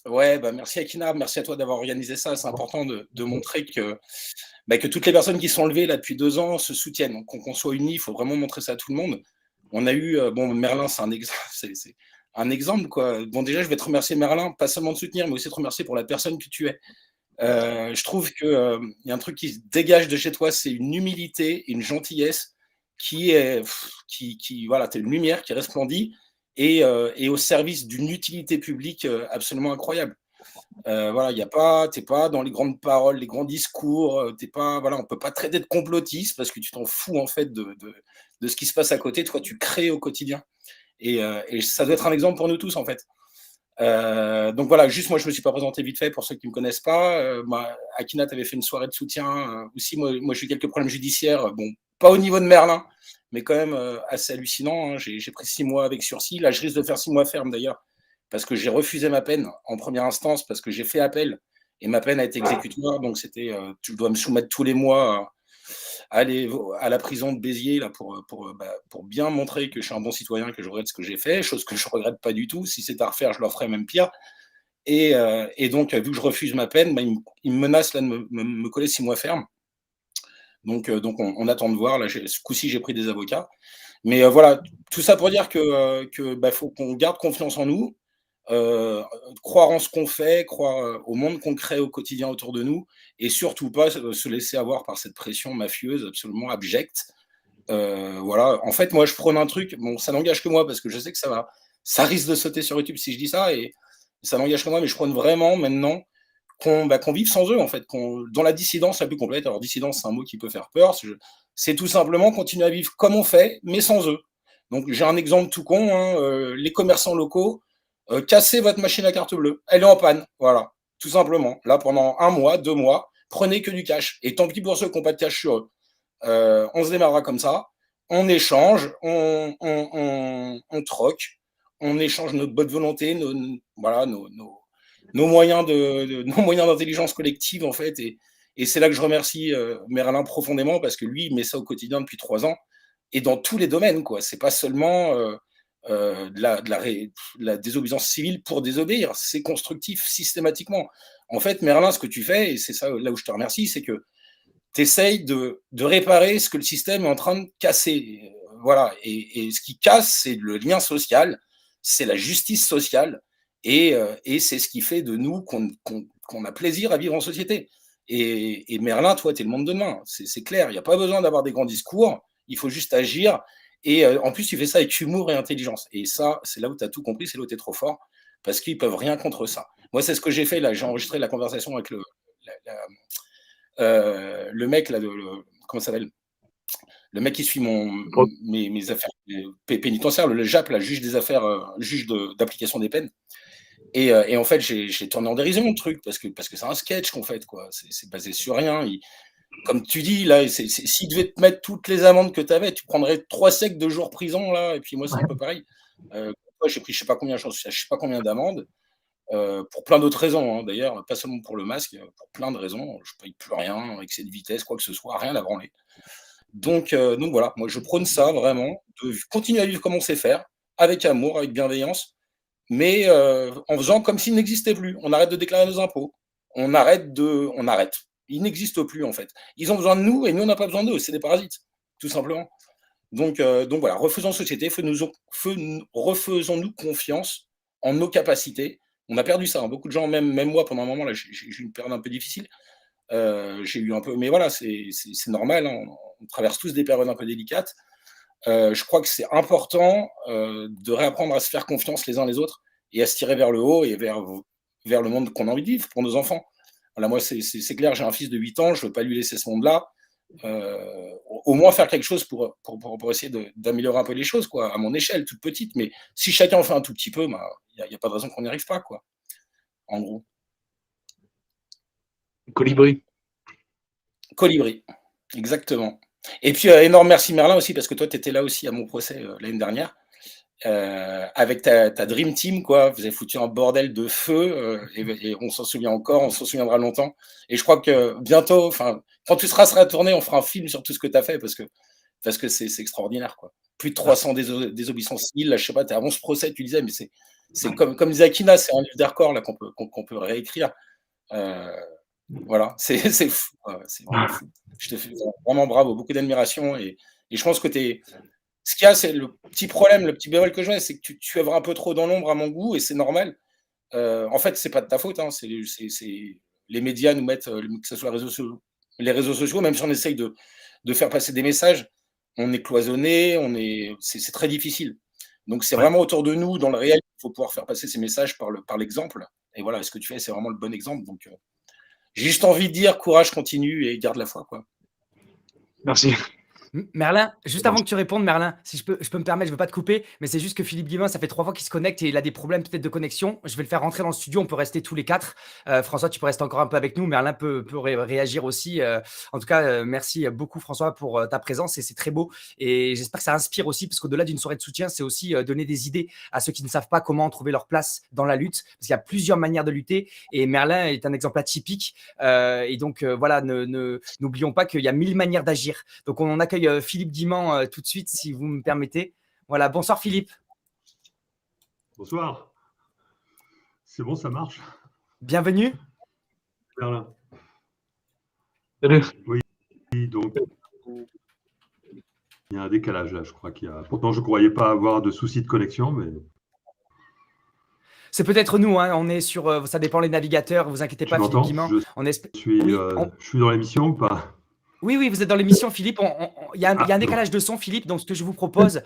Ouais, merci Akina, merci à toi d'avoir organisé ça. C'est important de montrer que toutes les personnes qui sont levées là depuis 2 ans se soutiennent. Donc, qu'on soit unis, il faut vraiment montrer ça à tout le monde. On a eu, Merlin, c'est un exemple, quoi. Bon, déjà, je vais te remercier Merlin, pas seulement de soutenir, mais aussi de te remercier pour la personne que tu es. Je trouve qu'il y a un truc qui se dégage de chez toi, c'est une humilité, une gentillesse voilà, t'es une lumière qui resplendit et au service d'une utilité publique absolument incroyable. Voilà, t'es pas dans les grandes paroles, les grands discours, voilà, on peut pas te traiter de complotiste parce que tu t'en fous en fait de ce qui se passe à côté. Toi, tu crées au quotidien et ça doit être un exemple pour nous tous en fait. Donc voilà, juste moi je me suis pas présenté vite fait pour ceux qui me connaissent pas. Akina avait fait une soirée de soutien aussi. Moi j'ai eu quelques problèmes judiciaires, bon pas au niveau de Merlin, mais quand même assez hallucinant. Hein. J'ai pris 6 mois avec sursis. Là je risque de faire 6 mois ferme d'ailleurs parce que j'ai refusé ma peine en première instance parce que j'ai fait appel et ma peine a été exécutoire. Donc c'était, tu dois me soumettre tous les mois aller à la prison de Béziers là, pour bien montrer que je suis un bon citoyen, que je regrette ce que j'ai fait, chose que je ne regrette pas du tout. Si c'est à refaire, je le ferais même pire. Et donc, vu que je refuse ma peine, il me menace là, de me coller 6 mois ferme. Donc on attend de voir. Là, ce coup-ci, j'ai pris des avocats. Mais voilà, tout ça pour dire que faut qu'on garde confiance en nous, croire en ce qu'on fait, croire au monde qu'on crée au quotidien autour de nous, et surtout pas se laisser avoir par cette pression mafieuse absolument abjecte. Voilà. En fait, moi, je prône un truc. Bon, ça n'engage que moi parce que je sais que ça risque de sauter sur YouTube si je dis ça, et ça n'engage que moi, mais je prône vraiment maintenant qu'on vive sans eux, en fait, dans la dissidence la plus complète. Alors, dissidence, c'est un mot qui peut faire peur. C'est tout simplement continuer à vivre comme on fait, mais sans eux. Donc, j'ai un exemple tout con. Hein, les commerçants locaux, cassez votre machine à carte bleue. Elle est en panne. Voilà. Tout simplement. Là, pendant 1 mois, 2 mois, prenez que du cash. Et tant pis pour ceux qui n'ont pas de cash sur eux. On se démarrera comme ça. On échange, on troque, on échange notre bonne volonté, nos moyens d'intelligence collective, en fait. Et c'est là que je remercie Merlin profondément parce que lui, il met ça au quotidien depuis 3 ans et dans tous les domaines, quoi. C'est pas seulement la désobéissance civile pour désobéir. C'est constructif systématiquement. En fait, Merlin, ce que tu fais, et c'est ça là où je te remercie, c'est que tu essayes de réparer ce que le système est en train de casser. Voilà. Et ce qui casse, c'est le lien social, c'est la justice sociale, et c'est ce qui fait de nous qu'on a plaisir à vivre en société. Et Merlin, toi, tu es le monde de demain. C'est clair. Il n'y a pas besoin d'avoir des grands discours. Il faut juste agir. Et en plus, tu fais ça avec humour et intelligence. Et ça, c'est là où tu as tout compris, c'est là où tu es trop fort, parce qu'ils peuvent rien contre ça. Moi, c'est ce que j'ai fait là. J'ai enregistré la conversation avec le mec là, comment ça s'appelle, le mec qui suit mes affaires pénitentiaires, le JAP, le juge des affaires, juge d'application des peines. Et en fait, j'ai tourné en dérision le truc, parce que c'est un sketch qu'on fait, quoi. C'est basé sur rien. Comme tu dis, là, s'il devait te mettre toutes les amendes que tu avais, tu prendrais 3 siècles de jours prison, là, et puis moi, c'est un peu pareil. Moi, j'ai pris je sais pas combien d'amendes, pour plein d'autres raisons, hein, d'ailleurs, pas seulement pour le masque, pour plein de raisons. Je paye plus rien, excès de vitesse, quoi que ce soit, rien à branler. Donc voilà, moi, je prône ça vraiment, de continuer à vivre comme on sait faire, avec amour, avec bienveillance, mais en faisant comme s'il n'existait plus. On arrête de déclarer nos impôts. On arrête. Ils n'existent plus, en fait. Ils ont besoin de nous et nous, on n'a pas besoin d'eux. C'est des parasites, tout simplement. Donc voilà, refaisons société, refaisons-nous confiance en nos capacités. On a perdu ça, hein. Beaucoup de gens, même moi, pendant un moment, là, j'ai eu une période un peu difficile. J'ai eu un peu, mais voilà, c'est normal, hein. On traverse tous des périodes un peu délicates. Je crois que c'est important de réapprendre à se faire confiance les uns les autres et à se tirer vers le haut et vers le monde qu'on a envie de vivre pour nos enfants. Voilà, moi, c'est clair, j'ai un fils de 8 ans, je ne veux pas lui laisser ce monde-là. Au moins faire quelque chose pour essayer d'améliorer un peu les choses, quoi, à mon échelle, toute petite. Mais si chacun en fait un tout petit peu, il n'y a pas de raison qu'on n'y arrive pas, quoi. En gros. Colibri. Colibri, exactement. Et puis, énorme merci Merlin aussi, parce que toi, tu étais là aussi à mon procès l'année dernière. Avec ta Dream Team, quoi. Vous avez foutu un bordel de feu, et on s'en souvient encore, on s'en souviendra longtemps. Et je crois que bientôt, quand tu sera tourné, on fera un film sur tout ce que tu as fait, parce que c'est extraordinaire, quoi. Plus de 300 désobéissances civiles, là, je sais pas, tu es à 11 procès, tu disais, mais c'est comme disait Akina, c'est un livre des records là, qu'on peut réécrire. Voilà, c'est fou, c'est vraiment fou. Je te fais vraiment bravo, beaucoup d'admiration, et je pense que ce qu'il y a, c'est le petit problème, le petit bémol que je vois, c'est que tu œuvres un peu trop dans l'ombre à mon goût, et c'est normal. En fait, c'est pas de ta faute, hein, c'est les médias nous mettent, que ce soit les réseaux sociaux, même si on essaye de faire passer des messages, on est cloisonné, c'est très difficile. Donc c'est vraiment autour de nous, dans le réel, il faut pouvoir faire passer ces messages par l'exemple. Et voilà, ce que tu fais, c'est vraiment le bon exemple. Donc j'ai juste envie de dire courage, continue et garde la foi, quoi. Merci. Merlin, juste avant que tu répondes, Merlin, si je peux me permettre, je ne veux pas te couper, mais c'est juste que Philippe Guimard, ça fait 3 fois qu'il se connecte et il a des problèmes peut-être de connexion. Je vais le faire rentrer dans le studio, on peut rester tous les 4. François, tu peux rester encore un peu avec nous. Merlin peut réagir aussi. En tout cas, merci beaucoup François pour ta présence, et c'est très beau. Et j'espère que ça inspire aussi, parce qu'au-delà d'une soirée de soutien, c'est aussi donner des idées à ceux qui ne savent pas comment trouver leur place dans la lutte, parce qu'il y a plusieurs manières de lutter, et Merlin est un exemple atypique. Et donc voilà, n'oublions pas qu'il y a 1000 manières d'agir. Donc on accueille Philippe Guimand tout de suite, si vous me permettez. Voilà, bonsoir Philippe. Bonsoir. C'est bon, ça marche. Bienvenue. Merlin. Salut. Oui, donc il y a un décalage là, je crois qu'il y a. Pourtant, je ne croyais pas avoir de soucis de connexion, mais. C'est peut-être nous, hein, on est sur. Ça dépend les navigateurs, vous inquiétez pas, Philippe Guimand. Je suis dans l'émission ou pas? Oui, vous êtes dans l'émission, Philippe. Il y a un décalage de son, Philippe. Donc, ce que je vous propose,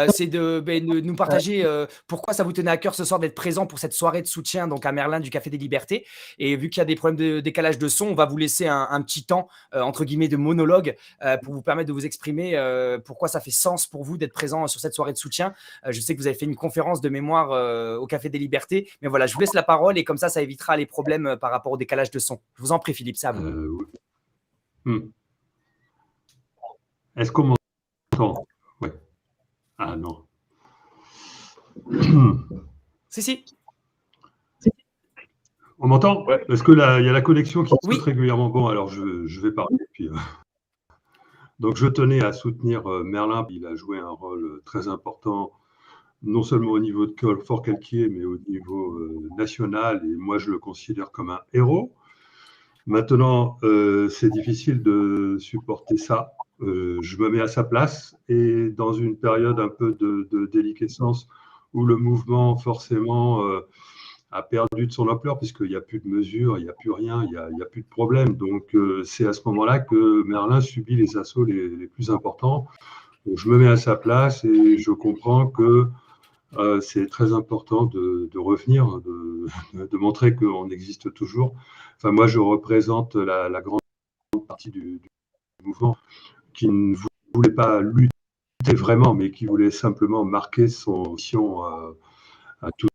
c'est de nous partager pourquoi ça vous tenait à cœur ce soir d'être présent pour cette soirée de soutien donc à Merlin du Café des Libertés. Et vu qu'il y a des problèmes de décalage de son, on va vous laisser un petit temps, entre guillemets, de monologue pour vous permettre de vous exprimer pourquoi ça fait sens pour vous d'être présent sur cette soirée de soutien. Je sais que vous avez fait une conférence de mémoire au Café des Libertés. Mais voilà, je vous laisse la parole et comme ça évitera les problèmes par rapport au décalage de son. Je vous en prie, Philippe, c'est à vous. Est-ce qu'on m'entend? Ouais. Ah non. Si. On m'entend? Ouais. Parce que là, il y a la connexion qui Oui. saute régulièrement. Bon, alors je vais parler. Puis, donc, je tenais à soutenir Merlin. Il a joué un rôle très important non seulement au niveau de Forcalquier, mais au niveau national, et moi je le considère comme un héros. Maintenant, c'est difficile de supporter ça. Je me mets à sa place, et dans une période un peu de déliquescence où le mouvement forcément a perdu de son ampleur, puisqu'il n'y a plus de mesures, il n'y a plus rien, il n'y a plus de problème. Donc c'est à ce moment-là que Merlin subit les assauts les plus importants. Donc, je me mets à sa place et je comprends que c'est très important de revenir, de montrer qu'on existe toujours. Enfin, moi, je représente la grande partie du mouvement qui ne voulait pas lutter vraiment, mais qui voulait simplement marquer son mission à toutes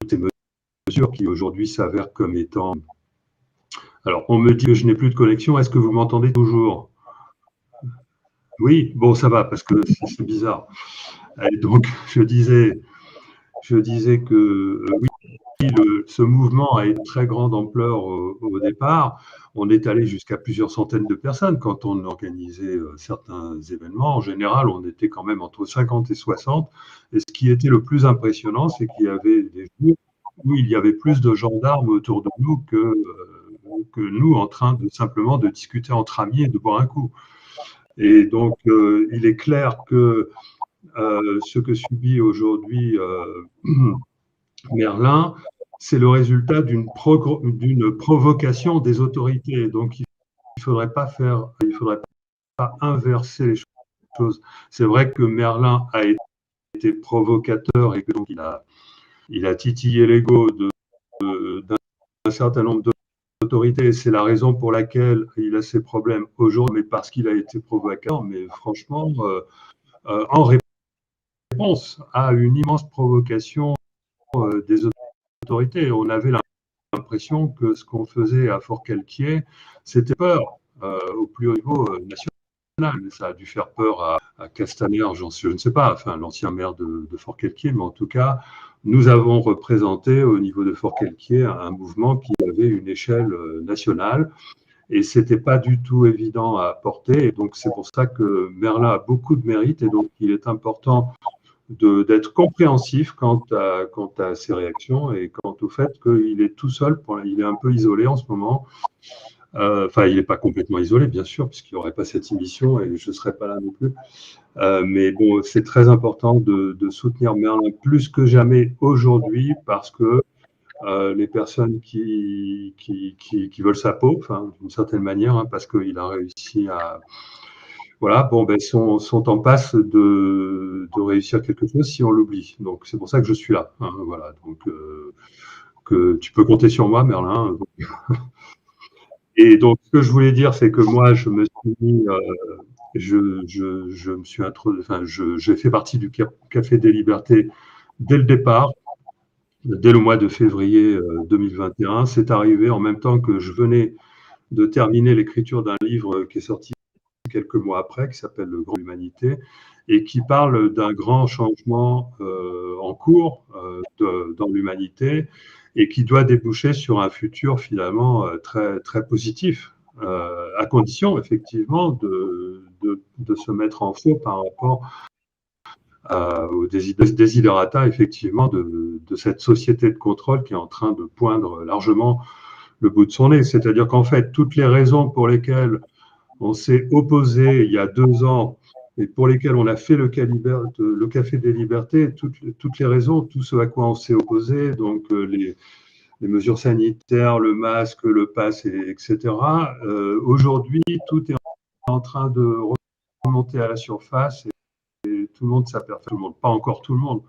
ces mesures qui aujourd'hui s'avèrent comme étant... Alors, on me dit que je n'ai plus de connexion. Est-ce que vous m'entendez toujours? Oui, bon, ça va, parce que c'est bizarre. Et donc, je disais que oui, ce mouvement a une très grande ampleur au départ. On est allé jusqu'à plusieurs centaines de personnes quand on organisait certains événements. En général, on était quand même entre 50 et 60. Et ce qui était le plus impressionnant, c'est qu'il y avait des jours où il y avait plus de gendarmes autour de nous que nous en train de simplement de discuter entre amis et de boire un coup. Et donc, il est clair que ce que subit aujourd'hui Merlin, c'est le résultat d'une provocation des autorités. Donc, il ne faudrait pas inverser les choses. C'est vrai que Merlin a été provocateur et que donc il a titillé l'ego d'un certain nombre d'autorités. Et c'est la raison pour laquelle il a ses problèmes aujourd'hui, mais parce qu'il a été provocateur. Mais franchement, en réponse à une immense provocation des autorités, on avait l'impression que ce qu'on faisait à Forcalquier, c'était peur au plus haut niveau national. Ça a dû faire peur à Castaner, je ne sais pas, enfin l'ancien maire de Forcalquier, mais en tout cas, nous avons représenté au niveau de Forcalquier un mouvement qui avait une échelle nationale, et c'était pas du tout évident à porter. Et donc c'est pour ça que Merlin a beaucoup de mérite, et donc il est important d'être compréhensif quant à ses réactions et quant au fait qu'il est tout seul, il est un peu isolé en ce moment. Enfin, il n'est pas complètement isolé, bien sûr, puisqu'il n'y aurait pas cette émission et je ne serais pas là non plus. Mais bon, c'est très important de soutenir Merlin plus que jamais aujourd'hui, parce que les personnes qui veulent sa peau, enfin, d'une certaine manière, hein, parce qu'il a réussi à... Voilà, bon, ben, sont en passe de réussir quelque chose si on l'oublie. Donc, c'est pour ça que je suis là. Hein, voilà, donc que tu peux compter sur moi, Merlin. Et donc, ce que je voulais dire, c'est que moi, je me suis mis, je me suis introduit, enfin, j'ai fait partie du Café des Libertés dès le départ, dès le mois de février 2021. C'est arrivé en même temps que je venais de terminer l'écriture d'un livre qui est sorti quelques mois après, qui s'appelle Le Grand Humanité, et qui parle d'un grand changement en cours dans l'humanité, et qui doit déboucher sur un futur finalement très, très positif, à condition effectivement de se mettre en faux par rapport aux desiderata effectivement de cette société de contrôle qui est en train de poindre largement le bout de son nez. C'est-à-dire qu'en fait, toutes les raisons pour lesquelles on s'est opposé il y a 2 ans et pour lesquelles on a fait le Café des Libertés, toutes les raisons, tout ce à quoi on s'est opposé, donc les mesures sanitaires, le masque, le pass, etc. Aujourd'hui, tout est en train de remonter à la surface et tout le monde s'aperçoit, tout le monde, pas encore tout le monde,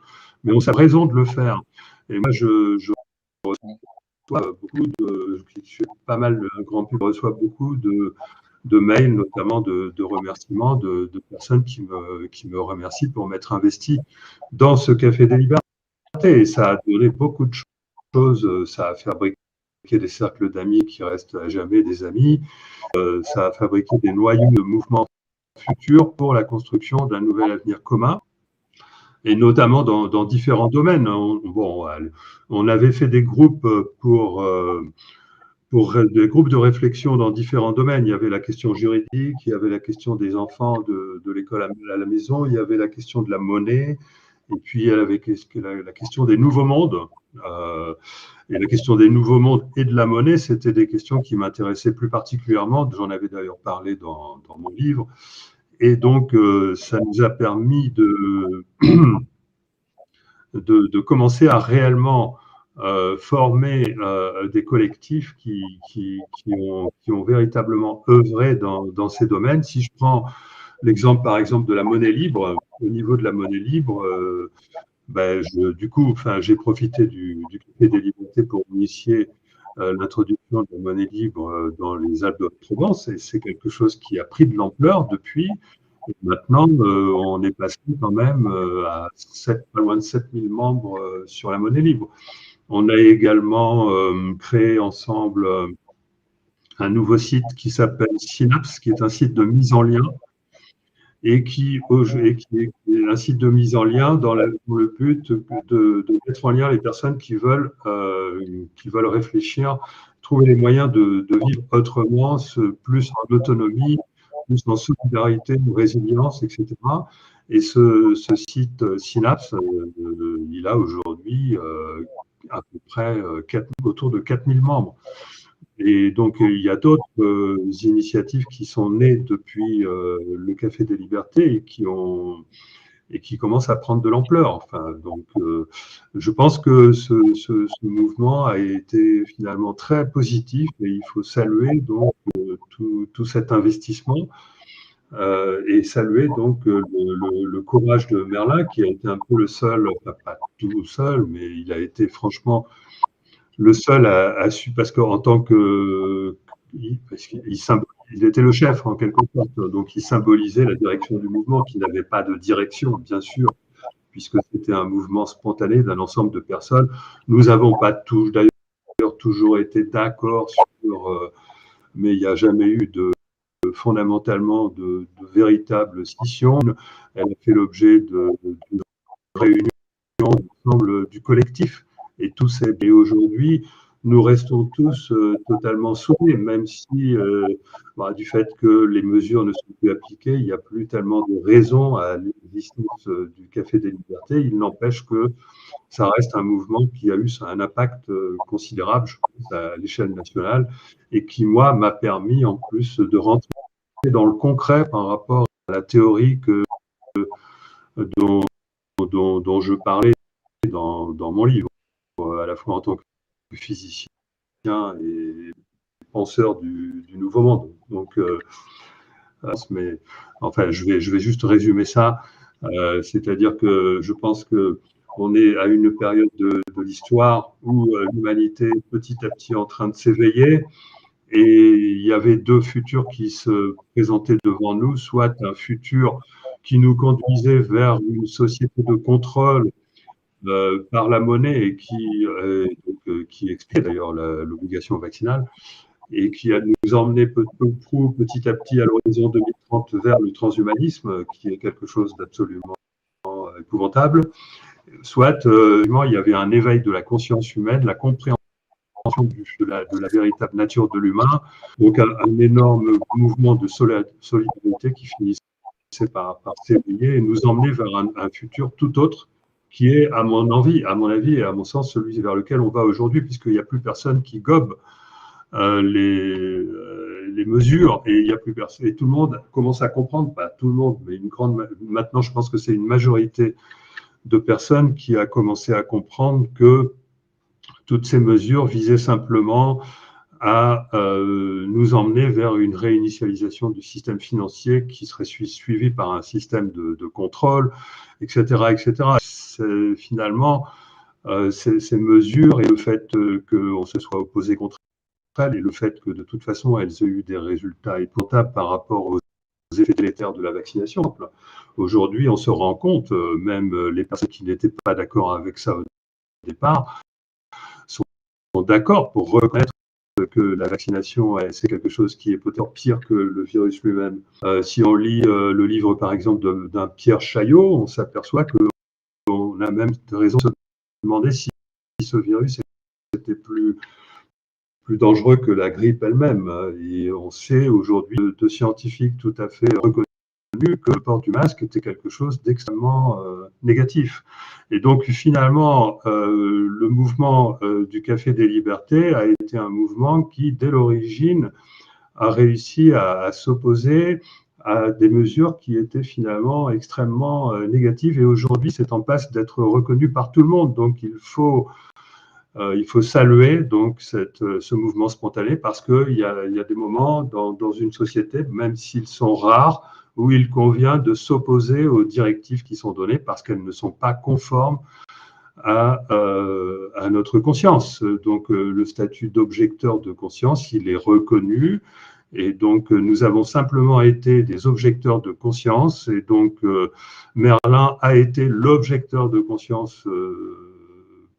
mais on a raison de le faire. Et moi, je reçois beaucoup je fais pas mal de grand public, je reçois beaucoup de mails, notamment de remerciements de personnes qui me remercient pour m'être investi dans ce Café des Libertés. Et ça a donné beaucoup de choses. Ça a fabriqué des cercles d'amis qui restent à jamais des amis. Ça a fabriqué des noyaux de mouvements futurs pour la construction d'un nouvel avenir commun, et notamment dans différents domaines. On avait fait des groupes pour des groupes de réflexion dans différents domaines. Il y avait la question juridique, il y avait la question des enfants de l'école à la maison, il y avait la question de la monnaie, Et puis, elle avait la question des nouveaux mondes. Et la question des nouveaux mondes et de la monnaie, c'était des questions qui m'intéressaient plus particulièrement. J'en avais d'ailleurs parlé dans mon livre. Et donc, ça nous a permis de commencer à réellement former des collectifs qui ont véritablement œuvré dans ces domaines. Si je prends l'exemple, par exemple, de la monnaie libre, au niveau de la monnaie libre, j'ai profité du Café des Libertés pour initier l'introduction de la monnaie libre dans les Alpes de Haute-Provence, et c'est quelque chose qui a pris de l'ampleur depuis. Et maintenant, on est passé quand même à pas loin de 7000 membres sur la monnaie libre. On a également créé ensemble un nouveau site qui s'appelle Synapse, qui est un site de mise en lien et qui est un site de mise en lien dans le but de mettre en lien les personnes qui veulent réfléchir, trouver les moyens de vivre autrement, plus en autonomie, plus en solidarité, résilience, etc. Et ce site Synapse, il a aujourd'hui à peu près autour de 4000 membres. Et donc, il y a d'autres initiatives qui sont nées depuis le Café des Libertés et qui commencent à prendre de l'ampleur. Enfin, donc, je pense que ce mouvement a été finalement très positif et il faut saluer donc tout cet investissement et saluer donc le courage de Merlin, qui a été un peu le seul, enfin, pas tout seul, mais il a été franchement le seul a su, parce qu'en tant que. Il était le chef en quelque sorte, donc il symbolisait la direction du mouvement qui n'avait pas de direction, bien sûr, puisque c'était un mouvement spontané d'un ensemble de personnes. Nous n'avons pas d'ailleurs toujours été d'accord sur. Mais il n'y a jamais eu fondamentalement de véritable scission. Elle a fait l'objet d'une réunion ensemble du collectif. Et aujourd'hui, nous restons tous totalement soudés, même si du fait que les mesures ne sont plus appliquées, il n'y a plus tellement de raisons à l'existence du Café des Libertés. Il n'empêche que ça reste un mouvement qui a eu un impact considérable, je pense, à l'échelle nationale, et qui, moi, m'a permis en plus de rentrer dans le concret par rapport à la théorie dont je parlais dans mon livre, à la fois en tant que physicien et penseur du Nouveau Monde. Donc, mais enfin, je vais juste résumer ça. C'est-à-dire que je pense qu'on est à une période de l'histoire où l'humanité est petit à petit en train de s'éveiller. Et il y avait deux futurs qui se présentaient devant nous, soit un futur qui nous conduisait vers une société de contrôle par la monnaie et qui explique d'ailleurs l'obligation vaccinale et qui nous emmené petit à petit à l'horizon 2030 vers le transhumanisme, qui est quelque chose d'absolument épouvantable. Soit il y avait un éveil de la conscience humaine, la compréhension de la véritable nature de l'humain, donc un énorme mouvement de solidarité qui finissait par s'éveiller et nous emmener vers un futur tout autre, qui est, à mon avis et à mon sens, celui vers lequel on va aujourd'hui, puisqu'il n'y a plus personne qui gobe les mesures et il y a plus personne. Et tout le monde commence à comprendre, pas tout le monde, mais maintenant je pense que c'est une majorité de personnes qui a commencé à comprendre que toutes ces mesures visaient simplement à nous emmener vers une réinitialisation du système financier qui serait suivi par un système de contrôle, etc., etc. Finalement, ces mesures et le fait qu'on se soit opposé contre elles et le fait que de toute façon elles aient eu des résultats épouvantables par rapport aux effets délétères de la vaccination. Aujourd'hui, on se rend compte, même les personnes qui n'étaient pas d'accord avec ça au départ, sont d'accord pour reconnaître que la vaccination, c'est quelque chose qui est peut-être pire que le virus lui-même. Si on lit le livre, par exemple, d'un Pierre Chaillot, on s'aperçoit qu'on a même raison de se demander si ce virus était plus dangereux que la grippe elle-même. Et on sait aujourd'hui de scientifiques tout à fait reconnus que le port du masque était quelque chose d'extrêmement négatif. Et donc finalement, le mouvement du Café des Libertés a été un mouvement qui, dès l'origine, a réussi à s'opposer à des mesures qui étaient finalement extrêmement négatives. Et aujourd'hui, c'est en passe d'être reconnu par tout le monde. Donc il faut saluer donc ce mouvement spontané parce qu'il y a des moments dans une société, même s'ils sont rares, où il convient de s'opposer aux directives qui sont données parce qu'elles ne sont pas conformes à notre conscience. Donc le statut d'objecteur de conscience, il est reconnu. Et donc nous avons simplement été des objecteurs de conscience. Et donc Merlin a été l'objecteur de conscience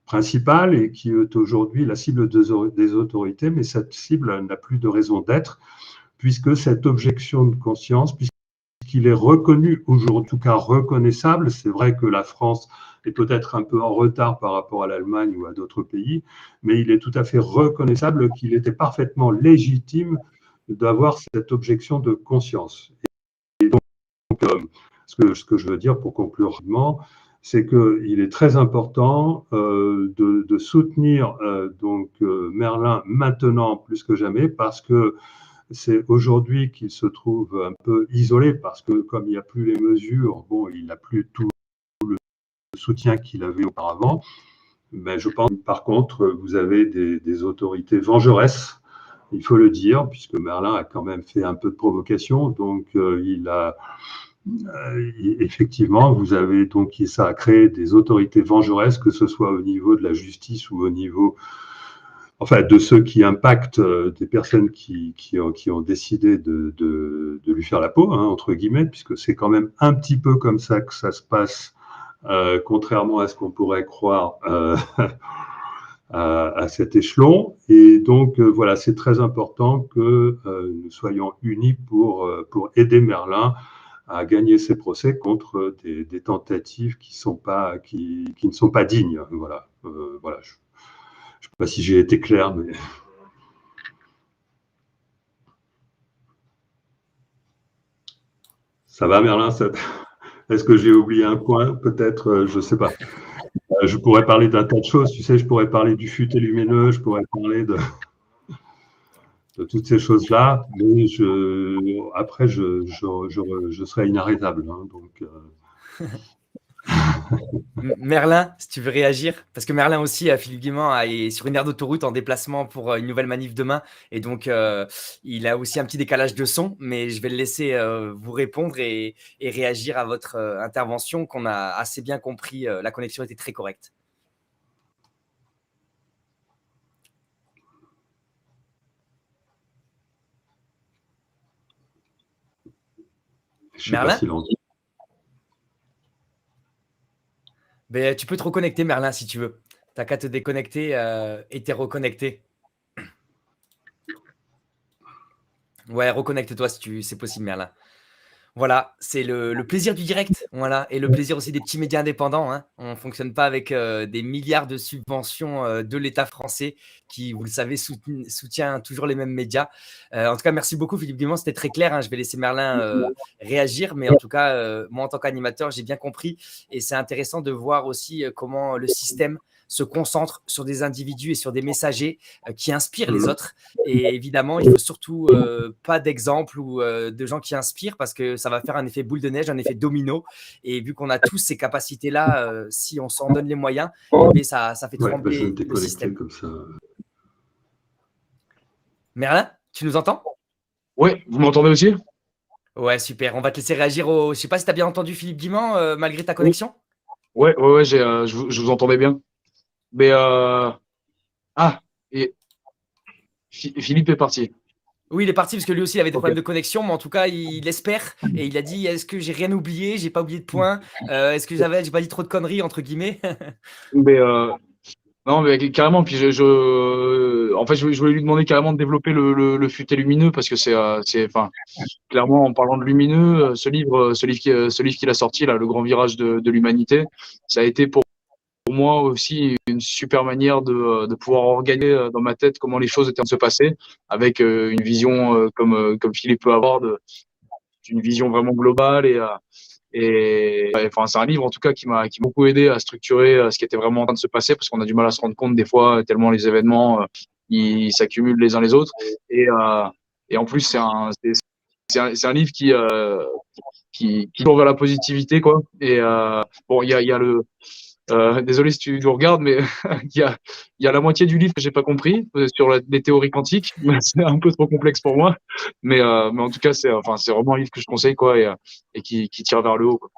principal et qui est aujourd'hui la cible des autorités, mais cette cible n'a plus de raison d'être puisque cette objection de conscience, puisqu'il est reconnu aujourd'hui, en tout cas reconnaissable, c'est vrai que la France est peut-être un peu en retard par rapport à l'Allemagne ou à d'autres pays, mais il est tout à fait reconnaissable qu'il était parfaitement légitime d'avoir cette objection de conscience. Et donc, ce que je veux dire pour conclure rapidement, c'est qu'il est très important de soutenir Merlin maintenant plus que jamais parce que c'est aujourd'hui qu'il se trouve un peu isolé parce que comme il n'y a plus les mesures, bon, il n'a plus tout le soutien qu'il avait auparavant. Mais je pense par contre, vous avez des autorités vengeresses, il faut le dire, puisque Merlin a quand même fait un peu de provocation, donc effectivement, vous avez donc ça a créé des autorités vengeresses, que ce soit au niveau de la justice ou au niveau, enfin, de ceux qui impactent des personnes qui ont décidé de lui faire la peau, hein, entre guillemets, puisque c'est quand même un petit peu comme ça que ça se passe, contrairement à ce qu'on pourrait croire à cet échelon. Et donc, voilà, c'est très important que nous soyons unis pour aider Merlin à gagner ses procès contre des tentatives qui ne sont pas dignes. Voilà. Voilà. Je ne sais pas si j'ai été clair, mais... Ça va, Merlin? Est-ce que j'ai oublié un point? Peut-être, je ne sais pas. Je pourrais parler d'un tas de choses, tu sais, je pourrais parler du futé lumineux, je pourrais parler de toutes ces choses-là, mais après, je serais inarrêtable. Hein, donc, Merlin, si tu veux réagir, parce que Merlin aussi, Philippe Guimand, est sur une aire d'autoroute en déplacement pour une nouvelle manif demain, et donc il a aussi un petit décalage de son, mais je vais le laisser vous répondre et réagir à votre intervention, qu'on a assez bien compris, la connexion était très correcte. Merlin, ben, tu peux te reconnecter, Merlin, si tu veux. T'as qu'à te déconnecter et t'es reconnecté. Ouais, reconnecte-toi si c'est possible, Merlin. Voilà, c'est le plaisir du direct, voilà, et le plaisir aussi des petits médias indépendants. Hein. On ne fonctionne pas avec des milliards de subventions de l'État français qui, vous le savez, soutient toujours les mêmes médias. En tout cas, merci beaucoup, Philippe Guimond, c'était très clair. Hein. Je vais laisser Merlin réagir, mais en tout cas, moi, en tant qu'animateur, j'ai bien compris. Et c'est intéressant de voir aussi comment le système se concentre sur des individus et sur des messagers qui inspirent les autres. Et évidemment, il ne faut surtout pas d'exemple ou de gens qui inspirent parce que ça va faire un effet boule de neige, un effet domino. Et vu qu'on a tous ces capacités-là, si on s'en donne les moyens, mais ça fait trembler le système. Comme ça. Merlin, tu nous entends? Oui, vous m'entendez aussi? Ouais, super. On va te laisser réagir Je ne sais pas si tu as bien entendu Philippe Guimand, malgré ta connexion? Ouais, je vous entendais bien. Mais et Philippe est parti. Oui, il est parti parce que lui aussi il avait des problèmes de connexion, mais en tout cas il espère et il a dit est-ce que j'ai rien oublié, j'ai pas oublié de point, est-ce que j'ai pas dit trop de conneries entre guillemets? Mais non, mais carrément. Puis en fait, je voulais lui demander carrément de développer le futé lumineux parce que enfin, clairement en parlant de lumineux, ce livre qu'il a sorti là, Le Grand Virage de l'Humanité, ça a été pour moi aussi une super manière de pouvoir organiser dans ma tête comment les choses étaient en train de se passer avec une vision comme Philippe peut avoir, une vision vraiment globale enfin, c'est un livre en tout cas qui m'a beaucoup aidé à structurer ce qui était vraiment en train de se passer, parce qu'on a du mal à se rendre compte des fois tellement les événements ils s'accumulent les uns les autres. Et en plus c'est un livre qui tourne vers la positivité, quoi. Et bon, il y a le désolé si tu le regardes, mais il y a la moitié du livre que j'ai pas compris sur les théories quantiques. C'est un peu trop complexe pour moi, mais en tout cas c'est vraiment un livre que je conseille, quoi, et qui tire vers le haut, quoi.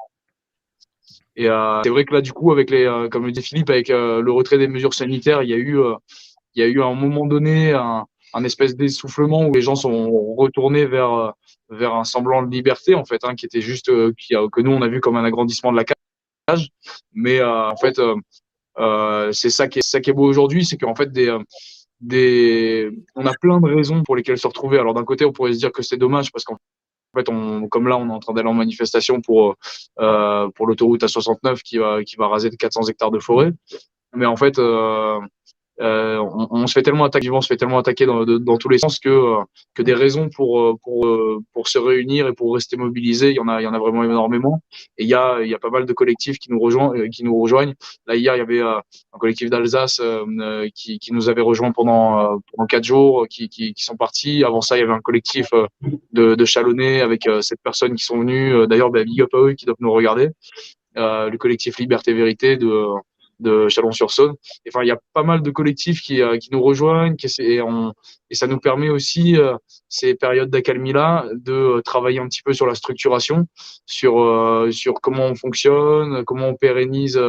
Et c'est vrai que là, du coup, avec comme le dit Philippe, avec le retrait des mesures sanitaires, il y a eu à un moment donné un espèce d'essoufflement où les gens sont retournés vers un semblant de liberté, en fait, hein, qui était juste que nous on a vu comme un agrandissement de la cage. Mais en fait, c'est ça qui est beau aujourd'hui, c'est qu'en fait on a plein de raisons pour lesquelles se retrouver. Alors d'un côté, on pourrait se dire que c'est dommage parce qu'en fait, comme là, on est en train d'aller en manifestation pour l'autoroute A69 qui va raser de 400 hectares de forêt. Mais en fait, on se fait tellement attaquer, on se fait tellement attaquer dans tous les sens que des raisons pour se réunir et pour rester mobilisés, il y en a vraiment énormément. Et il y a pas mal de collectifs qui nous rejoignent. Là, hier, il y avait un collectif d'Alsace qui nous avait rejoint pendant 4 jours, qui sont partis. Avant ça, il y avait un collectif de Chalonnais avec 7 personnes qui sont venues. D'ailleurs, big up à eux qui doivent nous regarder. Le collectif Liberté Vérité de Chalon-sur-Saône. Enfin, il y a pas mal de collectifs qui nous rejoignent, et ça nous permet aussi, ces périodes d'accalmie-là, de travailler un petit peu sur la structuration, sur comment on fonctionne, comment on pérennise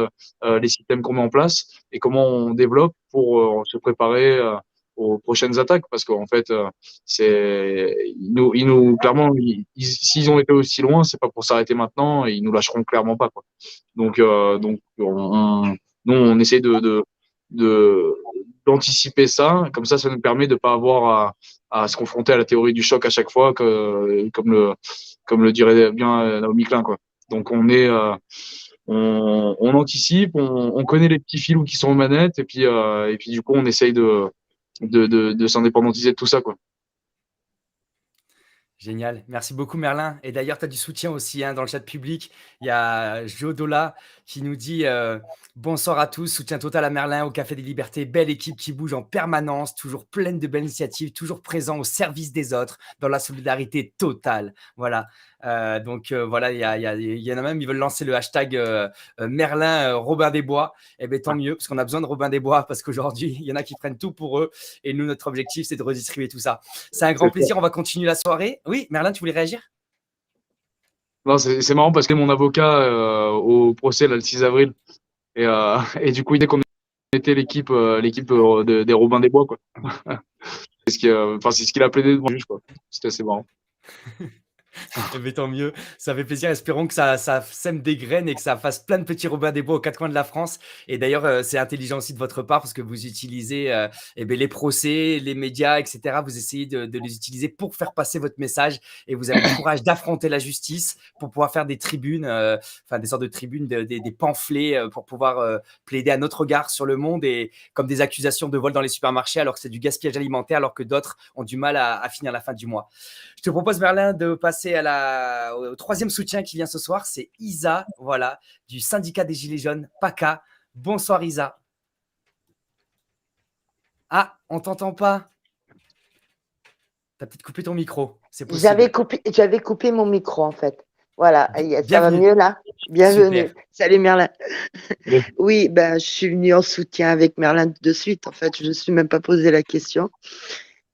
les systèmes qu'on met en place et comment on développe pour se préparer aux prochaines attaques. Parce qu'en fait, clairement, s'ils ont été aussi loin, c'est pas pour s'arrêter maintenant, et ils nous lâcheront clairement pas, quoi. Donc nous, on essaie d'anticiper ça. Comme ça nous permet de pas avoir à se confronter à la théorie du choc à chaque fois, comme le dirait bien Naomi Klein, quoi. Donc on anticipe, on connaît les petits filous qui sont aux manettes, et puis du coup, on essaye de s'indépendantiser de tout ça, quoi. Génial. Merci beaucoup, Merlin. Et d'ailleurs, tu as du soutien aussi, hein, dans le chat public. Il y a Jodola qui nous dit bonsoir à tous, soutien total à Merlin, au Café des Libertés. Belle équipe qui bouge en permanence, toujours pleine de belles initiatives, toujours présent au service des autres, dans la solidarité totale. Voilà. Donc voilà, il y en a même, ils veulent lancer le hashtag Merlin Robin des Bois. Eh bien, tant mieux, parce qu'on a besoin de Robin des Bois, parce qu'aujourd'hui, il y en a qui prennent tout pour eux. Et nous, notre objectif, c'est de redistribuer tout ça. C'est un grand plaisir. On va continuer la soirée. Oui, Merlin, tu voulais réagir? Non, c'est marrant parce que mon avocat au procès là, le 6 avril, et du coup, dès qu'on était l'équipe des Robins des Bois, quoi. C'est ce qu'il a plaidé devant le juge, quoi. C'était assez marrant. Mais tant mieux, ça fait plaisir. Espérons que ça sème des graines et que ça fasse plein de petits Robins des Bois aux quatre coins de la France. Et d'ailleurs, c'est intelligent aussi de votre part parce que vous utilisez les procès, les médias, etc. Vous essayez de les utiliser pour faire passer votre message et vous avez le courage d'affronter la justice pour pouvoir faire des tribunes, des sortes de tribunes, des pamphlets pour pouvoir plaider à notre regard sur le monde, et comme des accusations de vol dans les supermarchés alors que c'est du gaspillage alimentaire, alors que d'autres ont du mal à finir la fin du mois. Je te propose, Merlin, de passer au troisième soutien qui vient ce soir. C'est Isa, voilà, du syndicat des Gilets jaunes, PACA. Bonsoir, Isa. Ah, on t'entend pas. Tu as peut-être coupé ton micro, c'est possible. J'avais coupé mon micro, en fait. Voilà, ça va Bienvenue. mieux là? Bienvenue. Super. Salut Merlin. Oui. Oui, je suis venue en soutien avec Merlin de suite. En fait, je ne me suis même pas posé la question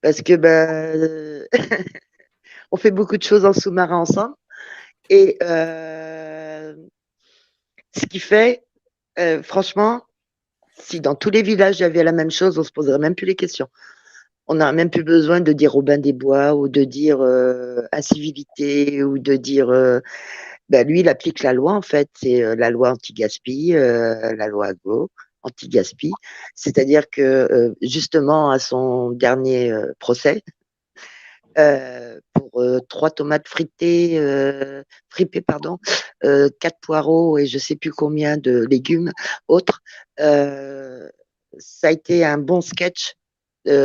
parce que on fait beaucoup de choses en sous-marin ensemble. Et ce qui fait, franchement, si dans tous les villages il y avait la même chose, on ne se poserait même plus les questions. On n'a même plus besoin de dire Robin des Bois ou de dire incivilité ou de dire. Lui, il applique la loi, en fait. C'est la loi anti-gaspi, la loi agro, anti-gaspi. C'est-à-dire que, justement, à son dernier procès, pour 3 tomates fripées, 4 poireaux et je ne sais plus combien de légumes autres, ça a été un bon sketch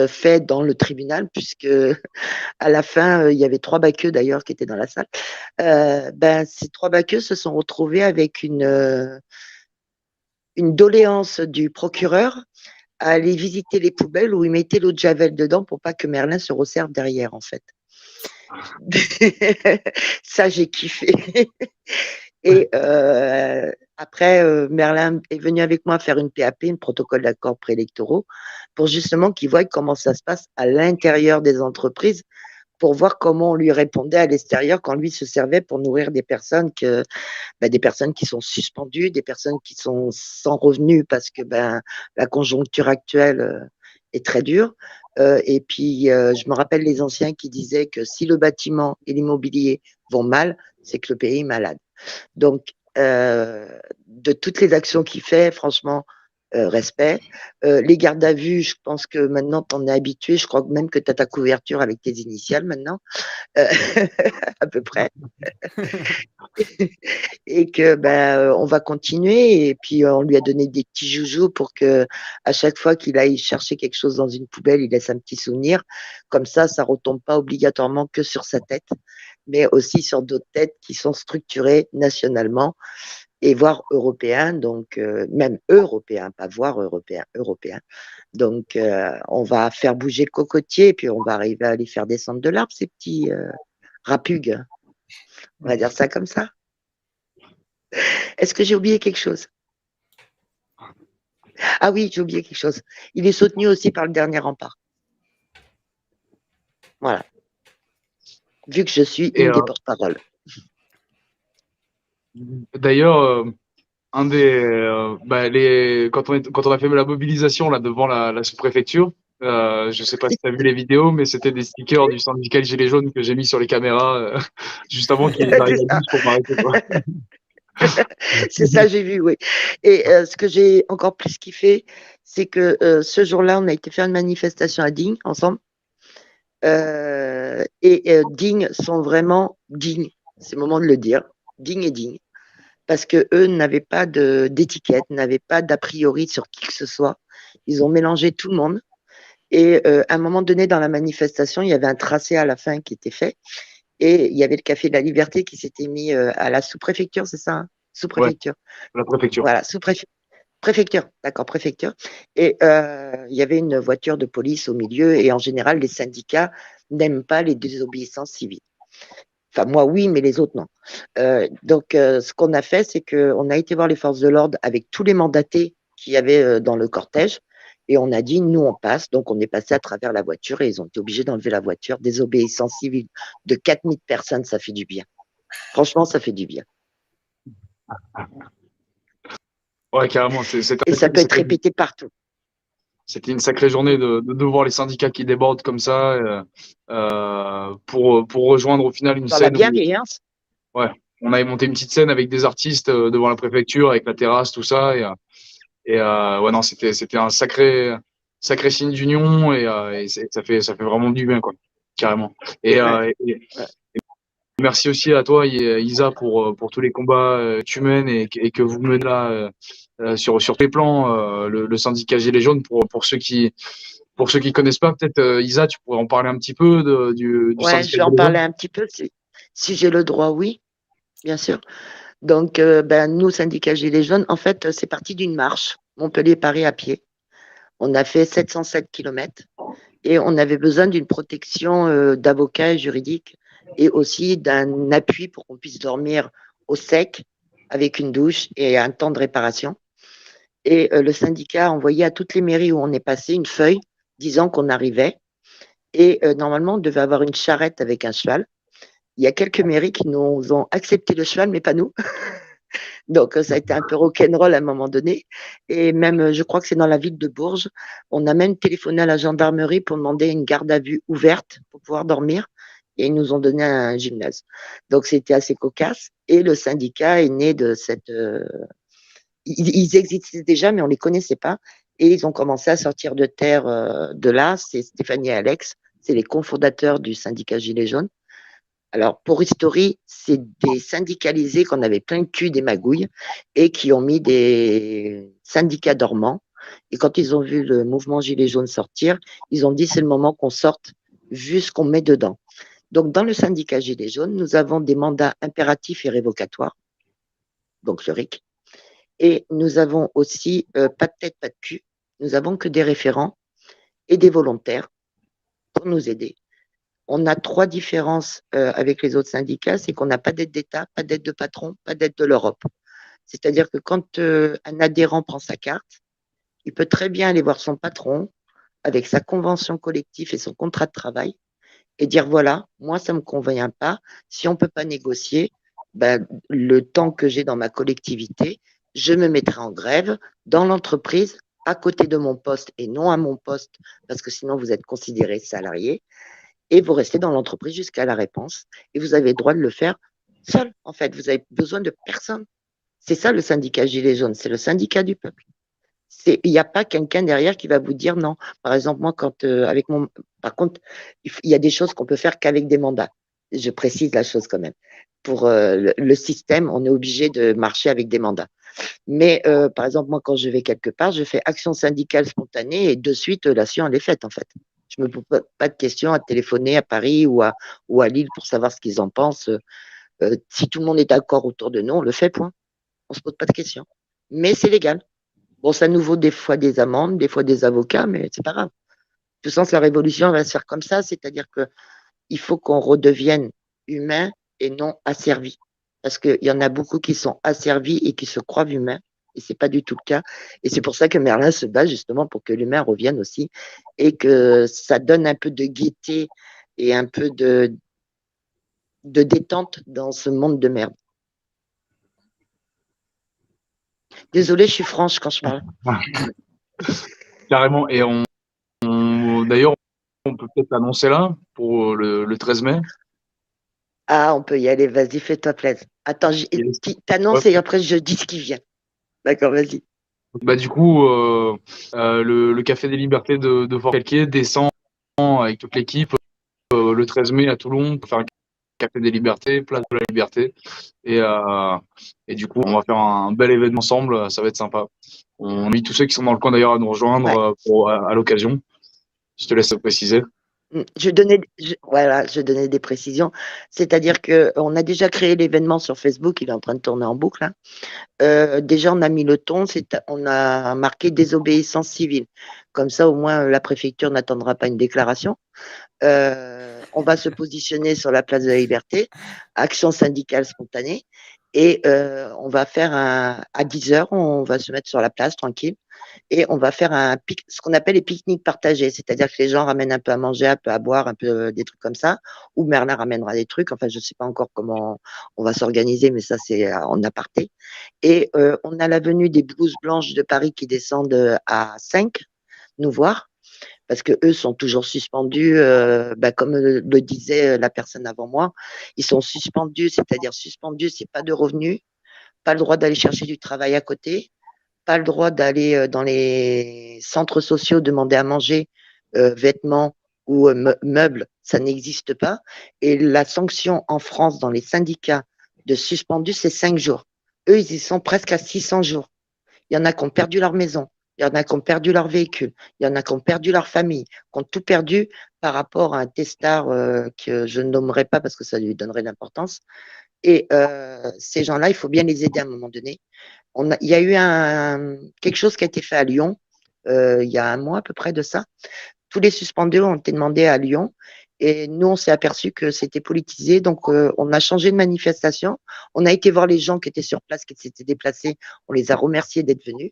fait dans le tribunal, puisque à la fin, il y avait 3 baqueux d'ailleurs qui étaient dans la salle. Ces 3 baqueux se sont retrouvés avec une doléance du procureur à aller visiter les poubelles où ils mettaient l'eau de Javel dedans pour pas que Merlin se resserve derrière, en fait. Ça, j'ai kiffé. Et après, Merlin est venu avec moi faire une PAP, une protocole d'accords préélectoraux, pour justement qu'il voie comment ça se passe à l'intérieur des entreprises, pour voir comment on lui répondait à l'extérieur quand lui se servait pour nourrir des personnes des personnes qui sont suspendues, des personnes qui sont sans revenus parce que la conjoncture actuelle est très dure. Et puis, je me rappelle les anciens qui disaient que si le bâtiment et l'immobilier vont mal, c'est que le pays est malade. Donc, de toutes les actions qu'il fait, franchement, respect. Les gardes à vue, je pense que maintenant, tu en es habitué. Je crois même que tu as ta couverture avec tes initiales maintenant, à peu près. Et que on va continuer. Et puis, on lui a donné des petits joujoux pour que à chaque fois qu'il aille chercher quelque chose dans une poubelle, il laisse un petit souvenir. Comme ça retombe pas obligatoirement que sur sa tête, mais aussi sur d'autres têtes qui sont structurées nationalement et voire européens, donc même européens, pas voire européens, européens. Donc, on va faire bouger le cocotier et puis on va arriver à les faire descendre de l'arbre, ces petits rapugues. On va dire ça comme ça. Est-ce que j'ai oublié quelque chose? Ah oui, j'ai oublié quelque chose. Il est soutenu aussi par le dernier rempart. Voilà. Vu que je suis une des porte-paroles. D'ailleurs, quand on a fait la mobilisation là devant la sous-préfecture, je sais pas si tu as vu les vidéos, mais c'était des stickers du syndicat Gilets jaunes que j'ai mis sur les caméras juste avant qu'ils arrivent à 12 pour m'arrêter. C'est ça, j'ai vu, oui. Et ce que j'ai encore plus kiffé, c'est que ce jour-là, on a été faire une manifestation à Digne ensemble. Digne sont vraiment dignes, c'est le moment de le dire, digne et digne, parce que eux n'avaient pas d'étiquette, n'avaient pas d'a priori sur qui que ce soit. Ils ont mélangé tout le monde. Et à un moment donné, dans la manifestation, il y avait un tracé à la fin qui était fait. Et il y avait le Café de la Liberté qui s'était mis à la sous-préfecture, c'est ça, hein? Sous-préfecture. Ouais, la préfecture. Voilà, préfecture, d'accord, préfecture. Et il y avait une voiture de police au milieu. Et en général, les syndicats n'aiment pas les désobéissances civiles. Enfin, moi, oui, mais les autres, non. Donc, ce qu'on a fait, c'est qu'on a été voir les forces de l'ordre avec tous les mandatés qu'il y avait dans le cortège. Et on a dit, nous, on passe. Donc, on est passé à travers la voiture et ils ont été obligés d'enlever la voiture. Désobéissance civile de 4000 personnes, ça fait du bien. Franchement, ça fait du bien. Ouais, carrément. Et ça peut être répété partout. C'était une sacrée journée de voir les syndicats qui débordent comme ça pour rejoindre au final une Dans scène. la bienveillance. Ouais, on avait monté une petite scène avec des artistes devant la préfecture, avec la terrasse, tout ça. Ouais, non, c'était un sacré signe d'union et ça fait vraiment du bien, quoi, carrément. Et merci aussi à toi, Isa, pour tous les combats que tu mènes et que vous menez là sur tous les plans, le syndicat Gilets jaunes, pour ceux qui connaissent pas, peut-être, Isa, tu pourrais en parler un petit peu du Ouais, syndicat je vais en Gilets parler jaunes. un petit peu si j'ai le droit, oui, bien sûr. Donc, nous, syndicat Gilets jaunes, en fait, c'est parti d'une marche, Montpellier-Paris à pied. On a fait 707 km et on avait besoin d'une protection d'avocats juridiques et aussi d'un appui pour qu'on puisse dormir au sec avec une douche et un temps de réparation. Et le syndicat a envoyé à toutes les mairies où on est passé une feuille disant qu'on arrivait. Et normalement, on devait avoir une charrette avec un cheval. Il y a quelques mairies qui nous ont accepté le cheval, mais pas nous. Donc, ça a été un peu rock'n'roll à un moment donné. Et même, je crois que c'est dans la ville de Bourges, on a même téléphoné à la gendarmerie pour demander une garde à vue ouverte pour pouvoir dormir. Et ils nous ont donné un gymnase. Donc, c'était assez cocasse. Et le syndicat est né de cette... Ils existaient déjà, mais on ne les connaissait pas. Et ils ont commencé à sortir de terre de là. C'est Stéphanie et Alex. C'est les cofondateurs du syndicat Gilets jaunes. Alors, pour History, c'est des syndicalisés qu'on avait plein le cul des magouilles et qui ont mis des syndicats dormants Et quand ils ont vu le mouvement Gilets jaunes sortir, ils ont dit c'est le moment qu'on sorte vu ce qu'on met dedans. Donc, dans le syndicat Gilets jaunes, nous avons des mandats impératifs et révocatoires, donc le RIC. Et nous avons aussi pas de tête, pas de cul. Nous avons que des référents et des volontaires pour nous aider. On a 3 différences avec les autres syndicats, c'est qu'on n'a pas d'aide d'État, pas d'aide de patron, pas d'aide de l'Europe. C'est-à-dire que quand un adhérent prend sa carte, il peut très bien aller voir son patron avec sa convention collective et son contrat de travail et dire voilà, moi ça me convient pas. Si on peut pas négocier, ben, le temps que j'ai dans ma collectivité, je me mettrai en grève dans l'entreprise à côté de mon poste et non à mon poste parce que sinon vous êtes considéré salarié et vous restez dans l'entreprise jusqu'à la réponse et vous avez le droit de le faire seul. En fait, vous avez besoin de personne. C'est ça le syndicat Gilets jaunes, c'est le syndicat du peuple. Il n'y a pas quelqu'un derrière qui va vous dire non. Par exemple, moi, par contre, il y a des choses qu'on peut faire qu'avec des mandats. Je précise la chose quand même. Pour le système, on est obligé de marcher avec des mandats. Mais par exemple, moi, quand je vais quelque part, je fais action syndicale spontanée et de suite, l'action, elle est faite en fait. Je me pose pas de questions à téléphoner à Paris ou à Lille pour savoir ce qu'ils en pensent. Si tout le monde est d'accord autour de nous, on le fait, point. On se pose pas de questions. Mais c'est légal. Bon, ça nous vaut des fois des amendes, des fois des avocats, mais c'est pas grave. De toute façon, la révolution va se faire comme ça, c'est-à-dire qu'il faut qu'on redevienne humain et non asservi. Parce qu'il y en a beaucoup qui sont asservis et qui se croient humains, et c'est pas du tout le cas. Et c'est pour ça que Merlin se bat justement pour que l'humain revienne aussi, et que ça donne un peu de gaieté et un peu de détente dans ce monde de merde. Désolée, je suis franche quand je parle. Carrément. Et d'ailleurs, on peut peut-être annoncer là pour le 13 mai. Ah, on peut y aller, vas-y, fais-toi plaisir. Attends, t'annonces et après je dis ce qui vient. D'accord, vas-y. Bah, du coup, le Café des Libertés de Fort-Calquier descend avec toute l'équipe le 13 mai à Toulon pour faire un Café des Libertés, place de la Liberté. Et du coup, on va faire un bel événement ensemble, ça va être sympa. On invite tous ceux qui sont dans le coin d'ailleurs à nous rejoindre à l'occasion. Je te laisse préciser. Je donnais des précisions. C'est-à-dire qu'on a déjà créé l'événement sur Facebook, il est en train de tourner en boucle. Hein. Déjà, on a mis le ton, on a marqué désobéissance civile. Comme ça, au moins, la préfecture n'attendra pas une déclaration. On va se positionner sur la place de la Liberté, action syndicale spontanée, et on va faire à 10h, on va se mettre sur la place tranquille, et on va faire ce qu'on appelle les pique-niques partagés, c'est-à-dire que les gens ramènent un peu à manger, un peu à boire, un peu des trucs comme ça, ou Merlin ramènera des trucs, enfin je ne sais pas encore comment on va s'organiser, mais ça c'est en aparté. Et on a la venue des blouses blanches de Paris qui descendent à 5 nous voir, parce que eux sont toujours suspendus, comme le disait la personne avant moi, ils sont suspendus, c'est-à-dire suspendus, c'est pas de revenus, pas le droit d'aller chercher du travail à côté, pas le droit d'aller dans les centres sociaux demander à manger, vêtements ou meubles, ça n'existe pas. Et la sanction en France dans les syndicats de suspendus, c'est 5 jours. Eux, ils y sont presque à 600 jours. Il y en a qui ont perdu leur maison. Il y en a qui ont perdu leur véhicule. Il y en a qui ont perdu leur famille, qui ont tout perdu par rapport à un testard que je ne nommerai pas parce que ça lui donnerait l'importance. Et ces gens-là, il faut bien les aider à un moment donné. Il y a eu quelque chose qui a été fait à Lyon, il y a un mois à peu près de ça. Tous les suspendus ont été demandés à Lyon. Et nous, on s'est aperçu que c'était politisé. Donc, on a changé de manifestation. On a été voir les gens qui étaient sur place, qui s'étaient déplacés. On les a remerciés d'être venus.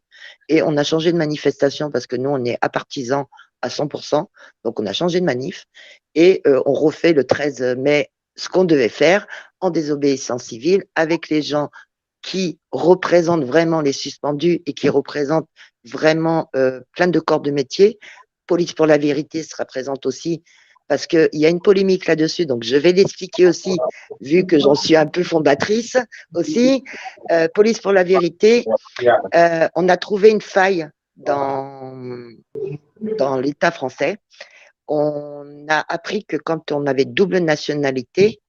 Et on a changé de manifestation parce que nous, on est à partisans à 100%. Donc, on a changé de manif. Et on refait le 13 mai ce qu'on devait faire en désobéissance civile avec les gens qui représentent vraiment les suspendus et qui représentent vraiment plein de corps de métier. Police pour la vérité sera présente aussi parce qu'il y a une polémique là-dessus, donc je vais l'expliquer aussi, vu que j'en suis un peu fondatrice aussi. Police pour la vérité, on a trouvé une faille dans l'État français. On a appris que quand on avait double nationalité,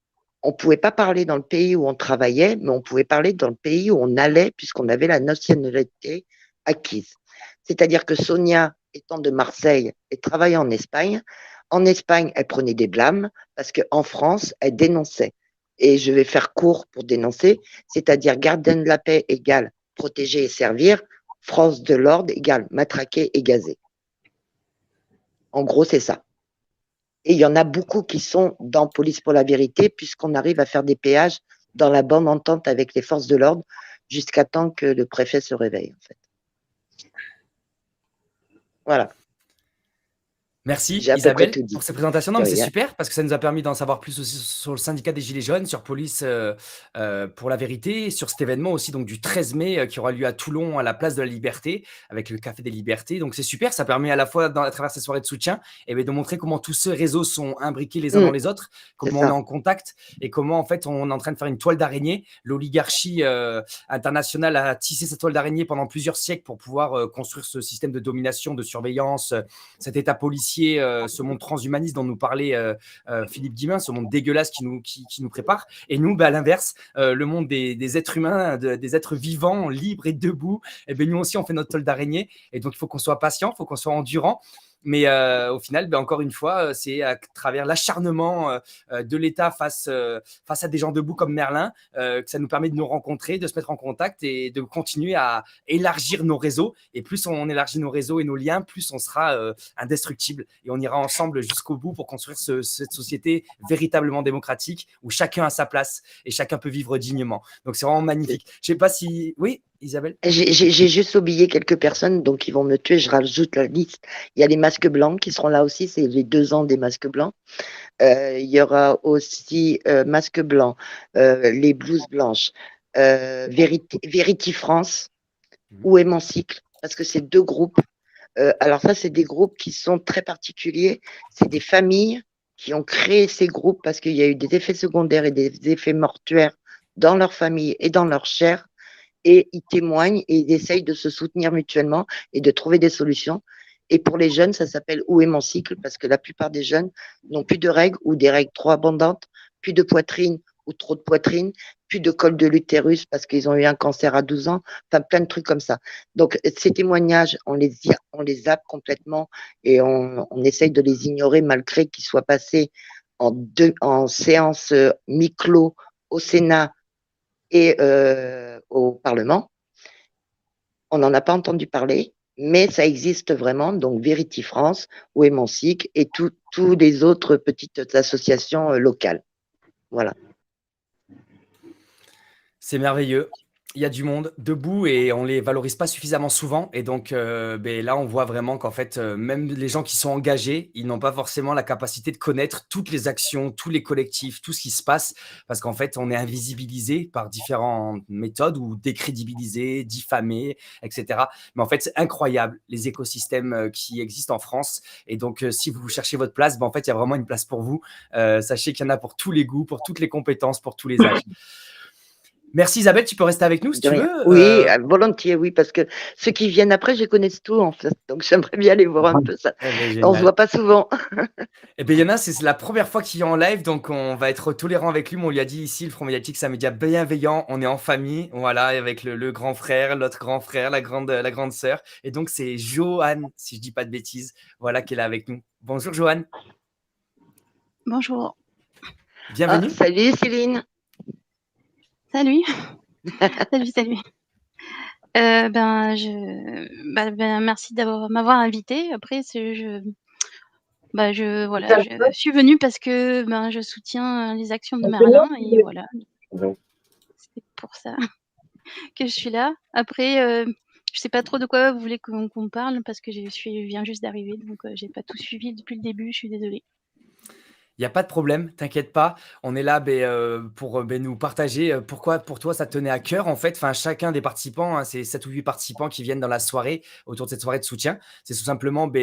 on ne pouvait pas parler dans le pays où on travaillait, mais on pouvait parler dans le pays où on allait, puisqu'on avait la nationalité acquise. C'est-à-dire que Sonia, étant de Marseille, et travaillant en Espagne, elle prenait des blâmes parce qu'en France, elle dénonçait. Et je vais faire court pour dénoncer, c'est-à-dire gardien de la paix égale protéger et servir, France de l'ordre égale matraquer et gazer. En gros, c'est ça. Et il y en a beaucoup qui sont dans Police pour la vérité, puisqu'on arrive à faire des péages dans la bande entente avec les forces de l'ordre jusqu'à temps que le préfet se réveille, en fait. Voilà. Merci J'ai à peu près Isabelle tout dit. pour cette présentation. Non, mais c'est Oui, hein. super parce que ça nous a permis d'en savoir plus aussi sur le syndicat des Gilets jaunes, sur Police pour la vérité, et sur cet événement aussi donc du 13 mai qui aura lieu à Toulon à la place de la Liberté avec le Café des Libertés. Donc c'est super, ça permet à la fois à travers ces soirées de soutien de montrer comment tous ces réseaux sont imbriqués les uns dans les autres, comment on est en contact et comment en fait on est en train de faire une toile d'araignée. L'oligarchie internationale a tissé cette toile d'araignée pendant plusieurs siècles pour pouvoir construire ce système de domination, de surveillance, cet état policier, ce monde transhumaniste dont nous parlait Philippe Guimin, ce monde dégueulasse qui nous prépare. Et nous, à l'inverse, le monde des êtres humains, des êtres vivants, libres et debout, nous aussi, on fait notre toile d'araignée. Et donc, il faut qu'on soit patient, il faut qu'on soit endurant. Mais au final, encore une fois, c'est à travers l'acharnement de l'État face à des gens debout comme Merlin que ça nous permet de nous rencontrer, de se mettre en contact et de continuer à élargir nos réseaux. Et plus on élargit nos réseaux et nos liens, plus on sera indestructible. Et on ira ensemble jusqu'au bout pour construire cette société véritablement démocratique où chacun a sa place et chacun peut vivre dignement. Donc, c'est vraiment magnifique. Je ne sais pas si… Oui, Isabelle? J'ai juste oublié quelques personnes, donc ils vont me tuer, je rajoute la liste. Il y a les masques blancs qui seront là aussi, c'est les 2 ans des masques blancs. Il y aura aussi masques blancs, les blouses blanches, Vérity France ou Émancicle, parce que c'est 2 groupes. Alors ça, c'est des groupes qui sont très particuliers. C'est des familles qui ont créé ces groupes parce qu'il y a eu des effets secondaires et des effets mortuaires dans leur famille et dans leur chair. Et ils témoignent et ils essayent de se soutenir mutuellement et de trouver des solutions. Et pour les jeunes, ça s'appelle Où est mon cycle parce que la plupart des jeunes n'ont plus de règles ou des règles trop abondantes, plus de poitrine ou trop de poitrine, plus de col de l'utérus parce qu'ils ont eu un cancer à 12 ans, enfin plein de trucs comme ça. Donc ces témoignages, on les zappe complètement et on essaye de les ignorer malgré qu'ils soient passés en séance mi-clos au Sénat et au Parlement. On n'en a pas entendu parler, mais ça existe vraiment. Donc, Vérity France ou Émancique et tous les autres petites associations locales. Voilà. C'est merveilleux. Il y a du monde debout et on les valorise pas suffisamment souvent. Et donc, là, on voit vraiment qu'en fait, même les gens qui sont engagés, ils n'ont pas forcément la capacité de connaître toutes les actions, tous les collectifs, tout ce qui se passe, parce qu'en fait, on est invisibilisé par différentes méthodes ou décrédibilisé, diffamé, etc. Mais en fait, c'est incroyable les écosystèmes qui existent en France. Et donc, si vous cherchez votre place, en fait, il y a vraiment une place pour vous. Sachez qu'il y en a pour tous les goûts, pour toutes les compétences, pour tous les âges. Merci Isabelle, tu peux rester avec nous si tu veux. Oui, volontiers, oui, parce que ceux qui viennent après, je connais tout en fait, donc j'aimerais bien aller voir un peu ça. On se voit pas souvent. Eh bien, Yana, c'est la première fois qu'il est en live, donc on va être tolérant avec lui. Mais on lui a dit ici, le Front Médiatique, c'est un média bienveillant. On est en famille, voilà, avec le grand frère, l'autre grand frère, la grande sœur. Et donc, c'est Joanne, si je dis pas de bêtises, voilà, qui est là avec nous. Bonjour Joanne. Bonjour. Bienvenue. Salut Céline. Salut. Salut. Merci m'avoir invité. Après, je suis venue parce que je soutiens les actions de Merlin et voilà. C'est pour ça que je suis là. Après, je sais pas trop de quoi vous voulez qu'on parle parce que je viens juste d'arriver, donc j'ai pas tout suivi depuis le début. Je suis désolée. Il n'y a pas de problème, t'inquiète pas. On est là pour nous partager pourquoi pour toi ça tenait à cœur en fait. Enfin, chacun des participants, hein, c'est 7 ou 8 participants qui viennent dans la soirée, autour de cette soirée de soutien. C'est tout simplement, on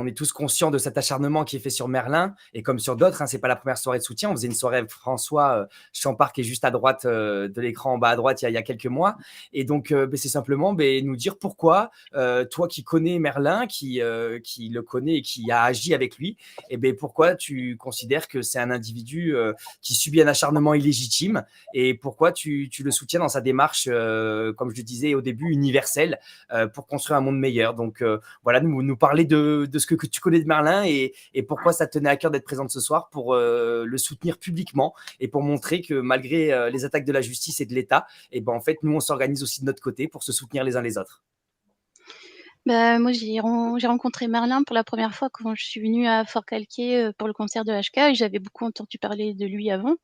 est tous conscients de cet acharnement qui est fait sur Merlin et comme sur d'autres. Hein, c'est pas la première soirée de soutien. On faisait une soirée avec François Champard qui est juste à droite de l'écran, en bas à droite, il y a quelques mois. Et donc, c'est simplement nous dire pourquoi, toi qui connais Merlin, qui le connais et qui a agi avec lui, pourquoi tu considères considères que c'est un individu qui subit un acharnement illégitime et pourquoi tu le soutiens dans sa démarche, comme je le disais au début, universelle pour construire un monde meilleur. Donc voilà, nous parler de ce que tu connais de Merlin et pourquoi ça te tenait à cœur d'être présente ce soir pour le soutenir publiquement et pour montrer que malgré les attaques de la justice et de l'État, et ben en fait, nous, on s'organise aussi de notre côté pour se soutenir les uns les autres. Bah, moi, j'ai rencontré Merlin pour la première fois quand je suis venue à Fort-Calquier pour le concert de HK et j'avais beaucoup entendu parler de lui avant,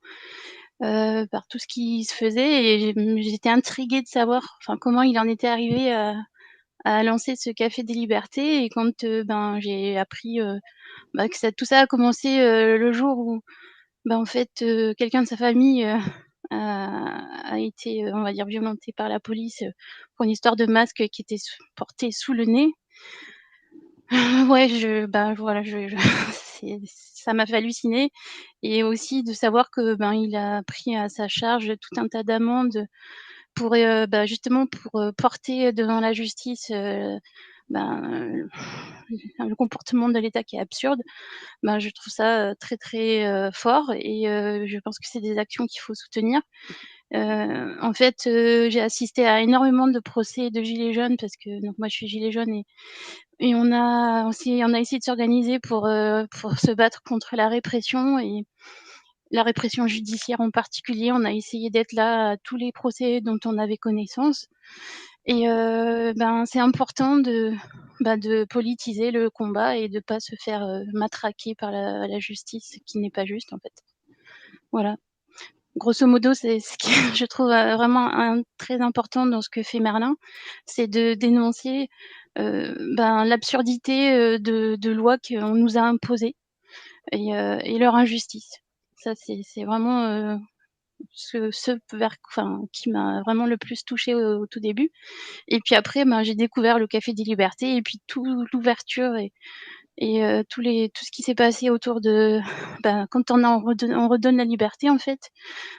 par tout ce qui se faisait et j'étais intriguée de savoir comment il en était arrivé à lancer ce Café des Libertés. Et quand j'ai appris que tout ça a commencé le jour où en fait quelqu'un de sa famille a été, on va dire, violenté par la police pour une histoire de masque qui était porté sous le nez. Ouais, voilà, ça m'a fait halluciner et aussi de savoir que il a pris à sa charge tout un tas d'amendes pour justement pour porter devant la justice le comportement de l'État qui est absurde. Je trouve ça très très fort et je pense que c'est des actions qu'il faut soutenir. En fait, j'ai assisté à énormément de procès de gilets jaunes parce que donc moi je suis gilet jaune et on a essayé de s'organiser pour se battre contre la répression et la répression judiciaire en particulier. On a essayé d'être là à tous les procès dont on avait connaissance et c'est important de politiser le combat et de pas se faire matraquer par la justice qui n'est pas juste en fait. Voilà. Grosso modo, c'est ce qui je trouve vraiment très important dans ce que fait Merlin, c'est de dénoncer l'absurdité de lois qu'on nous a imposées et leur injustice. Ça, c'est vraiment ce qui m'a vraiment le plus touchée au tout début. Et puis après, j'ai découvert le Café des Libertés et puis toute l'ouverture et tout ce qui s'est passé autour de quand on redonne la liberté, en fait,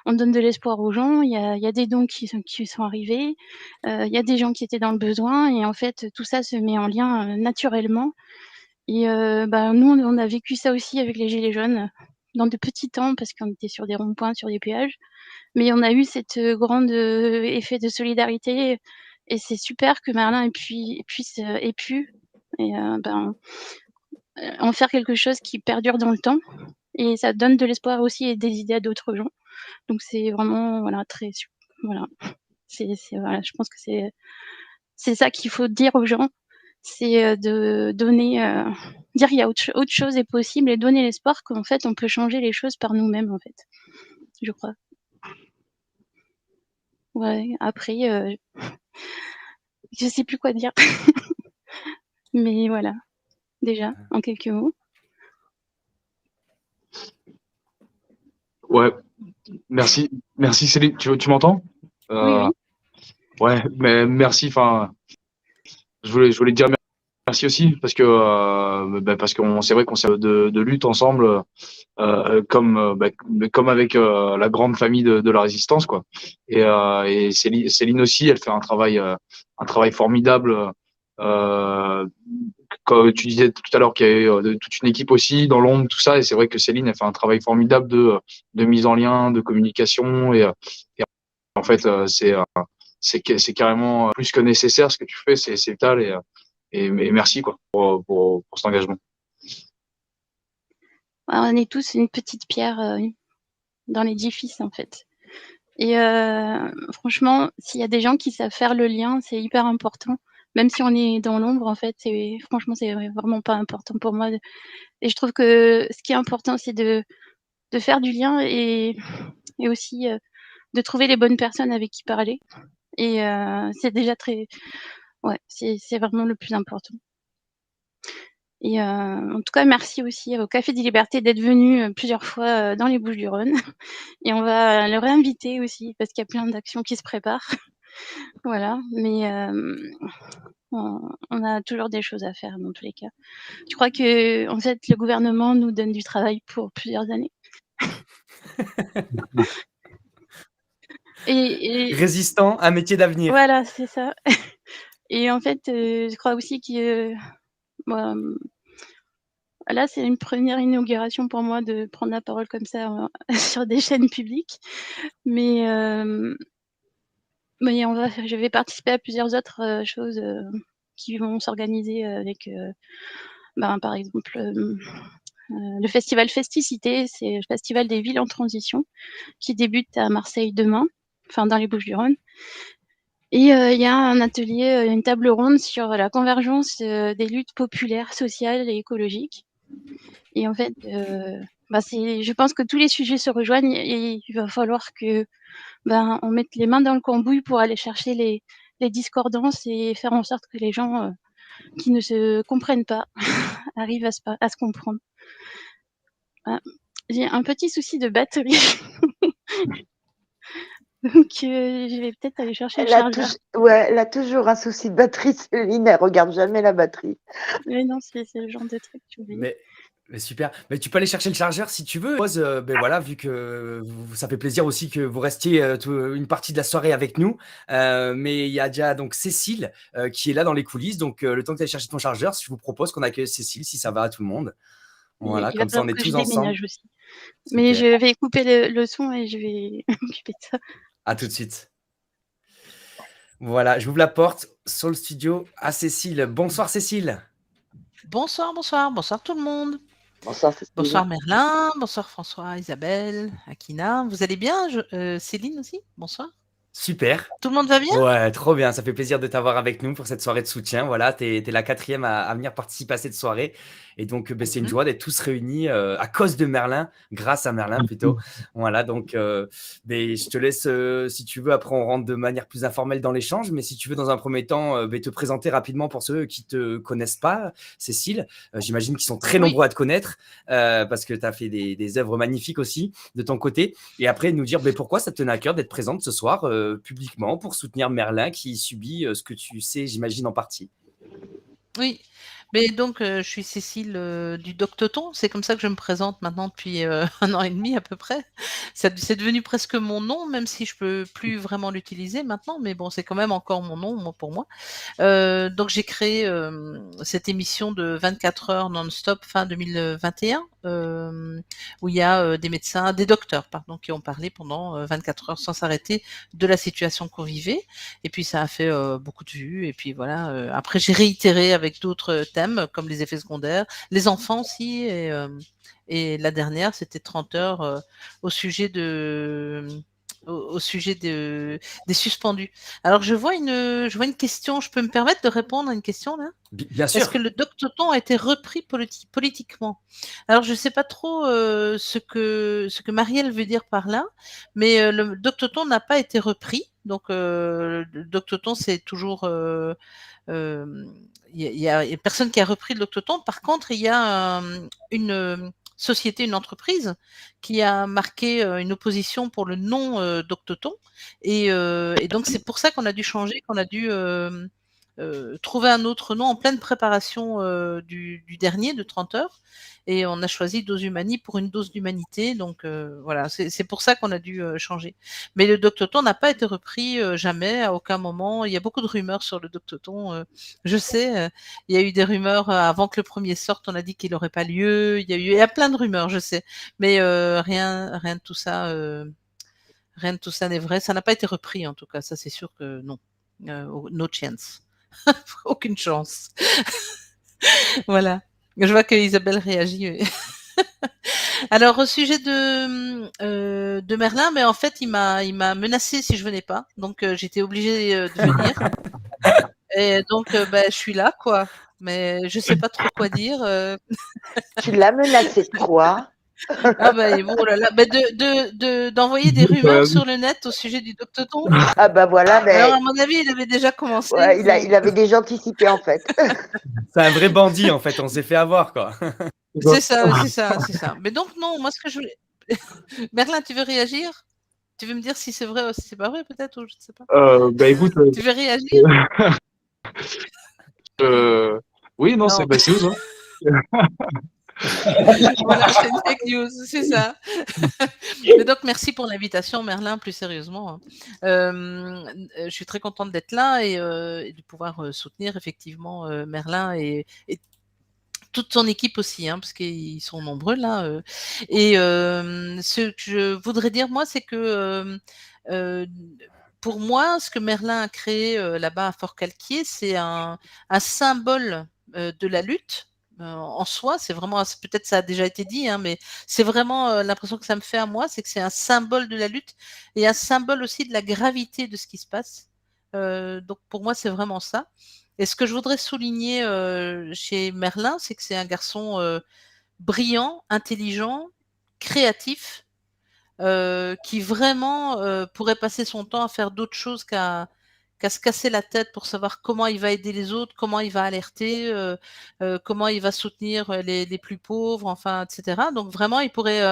on donne de l'espoir aux gens. Il y a des dons qui sont arrivés, il y a des gens qui étaient dans le besoin et en fait, tout ça se met en lien naturellement et nous, on a vécu ça aussi avec les gilets jaunes, dans de petits temps parce qu'on était sur des ronds-points, sur des péages. Mais on a eu cette grande effet de solidarité et c'est super que Merlin ait pu et en faire quelque chose qui perdure dans le temps et ça donne de l'espoir aussi et des idées à d'autres gens. Donc c'est vraiment voilà voilà. Voilà, je pense que c'est ça qu'il faut dire aux gens, c'est de donner dire il y a autre chose est possible et donner l'espoir qu'en fait on peut changer les choses par nous-mêmes en fait. Je crois. Ouais, après je sais plus quoi dire. Mais voilà, déjà en quelques mots. Ouais, merci Céline. Tu m'entends? Oui. Ouais, mais merci. Enfin, je voulais te dire merci aussi parce que c'est vrai qu'on sert de lutte ensemble, comme avec la grande famille de la résistance, quoi. Et Céline aussi, elle fait un travail formidable. Comme tu disais tout à l'heure qu'il y avait toute une équipe aussi dans l'ombre, tout ça. Et c'est vrai que Céline, elle fait un travail formidable de mise en lien, de communication. Et en fait, c'est carrément plus que nécessaire ce que tu fais, c'est vital. Et merci quoi pour cet engagement. On est tous une petite pierre dans l'édifice en fait. Et franchement, s'il y a des gens qui savent faire le lien, c'est hyper important. Même si on est dans l'ombre, en fait, franchement, c'est vraiment pas important pour moi. Et je trouve que ce qui est important, c'est de faire du lien et aussi de trouver les bonnes personnes avec qui parler. Et c'est déjà c'est vraiment le plus important. Et en tout cas, merci aussi au Café des Libertés d'être venu plusieurs fois dans les Bouches-du-Rhône. Et on va le réinviter aussi parce qu'il y a plein d'actions qui se préparent. Voilà, mais on a toujours des choses à faire dans tous les cas. Je crois que en fait, le gouvernement nous donne du travail pour plusieurs années. Et Résistant, un métier d'avenir. voilà, c'est ça. Et en fait, je crois aussi que là, c'est une première inauguration pour moi de prendre la parole comme ça sur des chaînes publiques. Mais je vais participer à plusieurs autres choses qui vont s'organiser avec, par exemple, le festival Festicité, c'est le festival des villes en transition qui débute à Marseille demain, enfin dans les Bouches-du-Rhône. Et il y a un atelier, une table ronde sur la convergence des luttes populaires, sociales et écologiques. Et en fait, je pense que tous les sujets se rejoignent et il va falloir que on mette les mains dans le cambouis pour aller chercher les discordances et faire en sorte que les gens qui ne se comprennent pas arrivent à se comprendre. Ah, j'ai un petit souci de batterie. Donc, je vais peut-être aller chercher le chargeur. Elle a toujours un souci de batterie, Céline. Elle regarde jamais la batterie. Mais non, c'est le genre de truc, tu oublies. Mais super. Mais tu peux aller chercher le chargeur si tu veux. Voilà, vu que ça fait plaisir aussi que vous restiez une partie de la soirée avec nous. Mais il y a déjà donc Cécile qui est là dans les coulisses. Donc le temps que tu ailles chercher ton chargeur, je vous propose qu'on accueille Cécile si ça va à tout le monde. Voilà, comme ça on est tous ensemble. Aussi. Mais je vais couper le son et je vais m'occuper de ça. À tout de suite. Voilà, j'ouvre la porte sur le studio à Cécile. Bonsoir Cécile. Bonsoir tout le monde. Bonsoir Cécile. Bonsoir Merlin, bonsoir François, Isabelle, Akina. Vous allez bien Céline aussi, bonsoir. Super. Tout le monde va bien? Ouais, trop bien. Ça fait plaisir de t'avoir avec nous pour cette soirée de soutien. Voilà, t'es la 4e à venir participer à cette soirée. Et donc, c'est une joie d'être tous réunis à cause de Merlin, grâce à Merlin plutôt. Voilà, donc je te laisse, si tu veux, après on rentre de manière plus informelle dans l'échange. Mais si tu veux, dans un premier temps, te présenter rapidement pour ceux qui ne te connaissent pas, Cécile. J'imagine qu'ils sont très nombreux à te connaître parce que tu as fait des œuvres magnifiques aussi de ton côté. Et après, nous dire pourquoi ça te tenait à cœur d'être présente ce soir publiquement pour soutenir Merlin qui subit ce que tu sais, j'imagine, en partie. Oui, mais donc je suis Cécile du Doctoton, c'est comme ça que je me présente maintenant depuis 1 an et demi à peu près. C'est devenu presque mon nom, même si je peux plus vraiment l'utiliser maintenant, mais bon, c'est quand même encore mon nom pour moi. Donc j'ai créé cette émission de 24 heures non-stop fin 2021, où il y a des médecins, des docteurs, pardon, qui ont parlé pendant 24 heures sans s'arrêter de la situation qu'on vivait. Et puis ça a fait beaucoup de vues. Et puis voilà. Après j'ai réitéré avec d'autres thèmes comme les effets secondaires, les enfants aussi. Et la dernière, c'était 30 heures au sujet des suspendus. Alors je vois une question. Je peux me permettre de répondre à une question là? Bien sûr. Est-ce que le Doctoton a été repris politiquement? Alors je ne sais pas trop ce que Marielle veut dire par là, mais le Doctoton n'a pas été repris. Donc le Doctoton, c'est toujours il y a personne qui a repris le Doctoton. Par contre, il y a une société, une entreprise qui a marqué une opposition pour le nom Doctoton. Et donc, c'est pour ça qu'on a dû changer, qu'on a dû trouver un autre nom en pleine préparation du dernier, de 30 heures. Et on a choisi Dose Humani pour une dose d'humanité. Donc voilà, c'est pour ça qu'on a dû changer. Mais le Doctoton n'a pas été repris jamais, à aucun moment. Il y a beaucoup de rumeurs sur le Doctoton. Je sais, il y a eu des rumeurs avant que le premier sorte. On a dit qu'il n'aurait pas lieu. Il y a plein de rumeurs, je sais. Mais rien de tout ça. Rien de tout ça n'est vrai. Ça n'a pas été repris, en tout cas. Ça, c'est sûr que non. No chance. Aucune chance. Voilà. Je vois que Isabelle réagit. Alors au sujet de Merlin, mais en fait il m'a menacé si je venais pas, donc j'étais obligée de venir. Et donc je suis là quoi, mais je sais pas trop quoi dire. Tu l'as menacé de quoi? Ah oh là là, d'envoyer des rumeurs sur le net au sujet du Doctoton. Ah voilà. Mais... Alors à mon avis, il avait déjà commencé. Ouais, il avait déjà anticipé en fait. C'est un vrai bandit en fait, on s'est fait avoir quoi. C'est ça. Mais donc non, moi ce que je voulais... Merlin, tu veux réagir? Tu veux me dire si c'est vrai ou si c'est pas vrai peut-être, ou je ne sais pas. Écoute, tu veux réagir? Oui, non. C'est vous. Voilà, c'est une fake news, c'est ça. Mais donc, merci pour l'invitation, Merlin, plus sérieusement. Je suis très contente d'être là et de pouvoir soutenir effectivement Merlin et toute son équipe aussi, hein, parce qu'ils sont nombreux là. Et ce que je voudrais dire, moi, c'est que pour moi, ce que Merlin a créé là-bas à Fort-Calquier, c'est un symbole de la lutte. En soi, c'est vraiment, peut-être ça a déjà été dit, hein, mais c'est vraiment l'impression que ça me fait à moi, c'est que c'est un symbole de la lutte et un symbole aussi de la gravité de ce qui se passe. Donc pour moi, c'est vraiment ça. Et ce que je voudrais souligner chez Merlin, c'est que c'est un garçon brillant, intelligent, créatif, qui vraiment pourrait passer son temps à faire d'autres choses qu'à se casser la tête pour savoir comment il va aider les autres, comment il va alerter, comment il va soutenir les plus pauvres, enfin, etc. Donc vraiment, il pourrait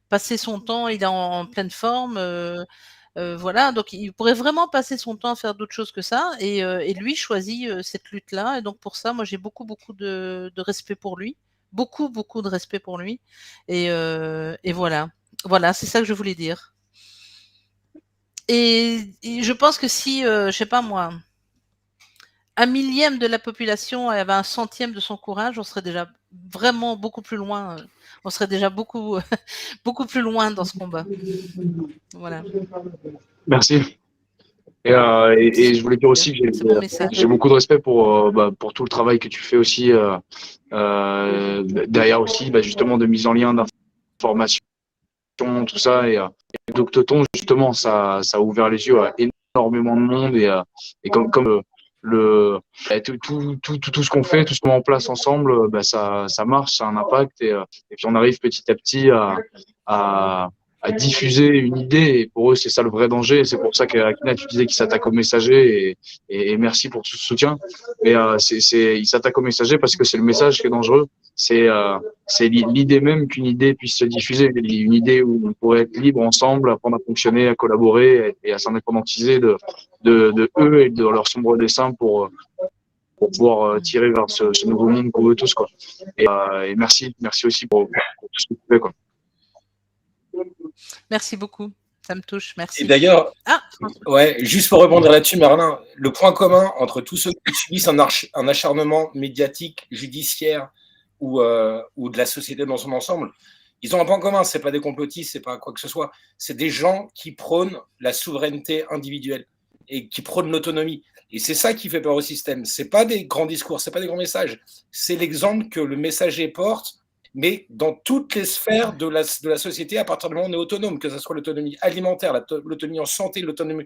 passer son temps, il est en pleine forme. Voilà, donc il pourrait vraiment passer son temps à faire d'autres choses que ça, et lui choisit cette lutte-là. Et donc pour ça, moi j'ai beaucoup de respect pour lui, beaucoup de respect pour lui. Et voilà, c'est ça que je voulais dire. Et je pense que si, je sais pas moi, 1/1000e de la population avait 1/100e de son courage, on serait déjà vraiment beaucoup plus loin. On serait déjà beaucoup plus loin dans ce combat. Voilà. Merci. Et je voulais dire aussi que j'ai beaucoup de respect pour tout le travail que tu fais aussi derrière aussi, justement, de mise en lien d'informations, tout ça. Et Doctoton, justement, ça a ouvert les yeux à énormément de monde. Et comme tout ce qu'on fait, tout ce qu'on met en place ensemble, ça marche, ça a un impact. Et puis on arrive petit à petit à diffuser une idée. Et pour eux, c'est ça le vrai danger. Et c'est pour ça qu'Akina, tu disais qu'ils s'attaquent aux messagers. Et merci pour tout ce soutien. Mais ils s'attaquent aux messagers parce que c'est le message qui est dangereux. C'est l'idée même qu'une idée puisse se diffuser. Une idée où on pourrait être libre ensemble, apprendre à fonctionner, à collaborer et à s'indépendantiser de eux et de leur sombre dessein pour pouvoir tirer vers ce nouveau monde pour eux tous, quoi. Et merci aussi pour tout ce que tu fais, quoi. Merci beaucoup, ça me touche, merci. Et d'ailleurs, ouais, juste pour rebondir là-dessus, Merlin, le point commun entre tous ceux qui subissent un acharnement médiatique, judiciaire ou de la société dans son ensemble, ils ont un point commun, c'est pas des complotistes, c'est pas quoi que ce soit, c'est des gens qui prônent la souveraineté individuelle et qui prônent l'autonomie. Et c'est ça qui fait peur au système. C'est pas des grands discours, c'est pas des grands messages, c'est l'exemple que le messager porte, mais dans toutes les sphères de la société, à partir du moment où on est autonome, que ce soit l'autonomie alimentaire, l'autonomie en santé, l'autonomie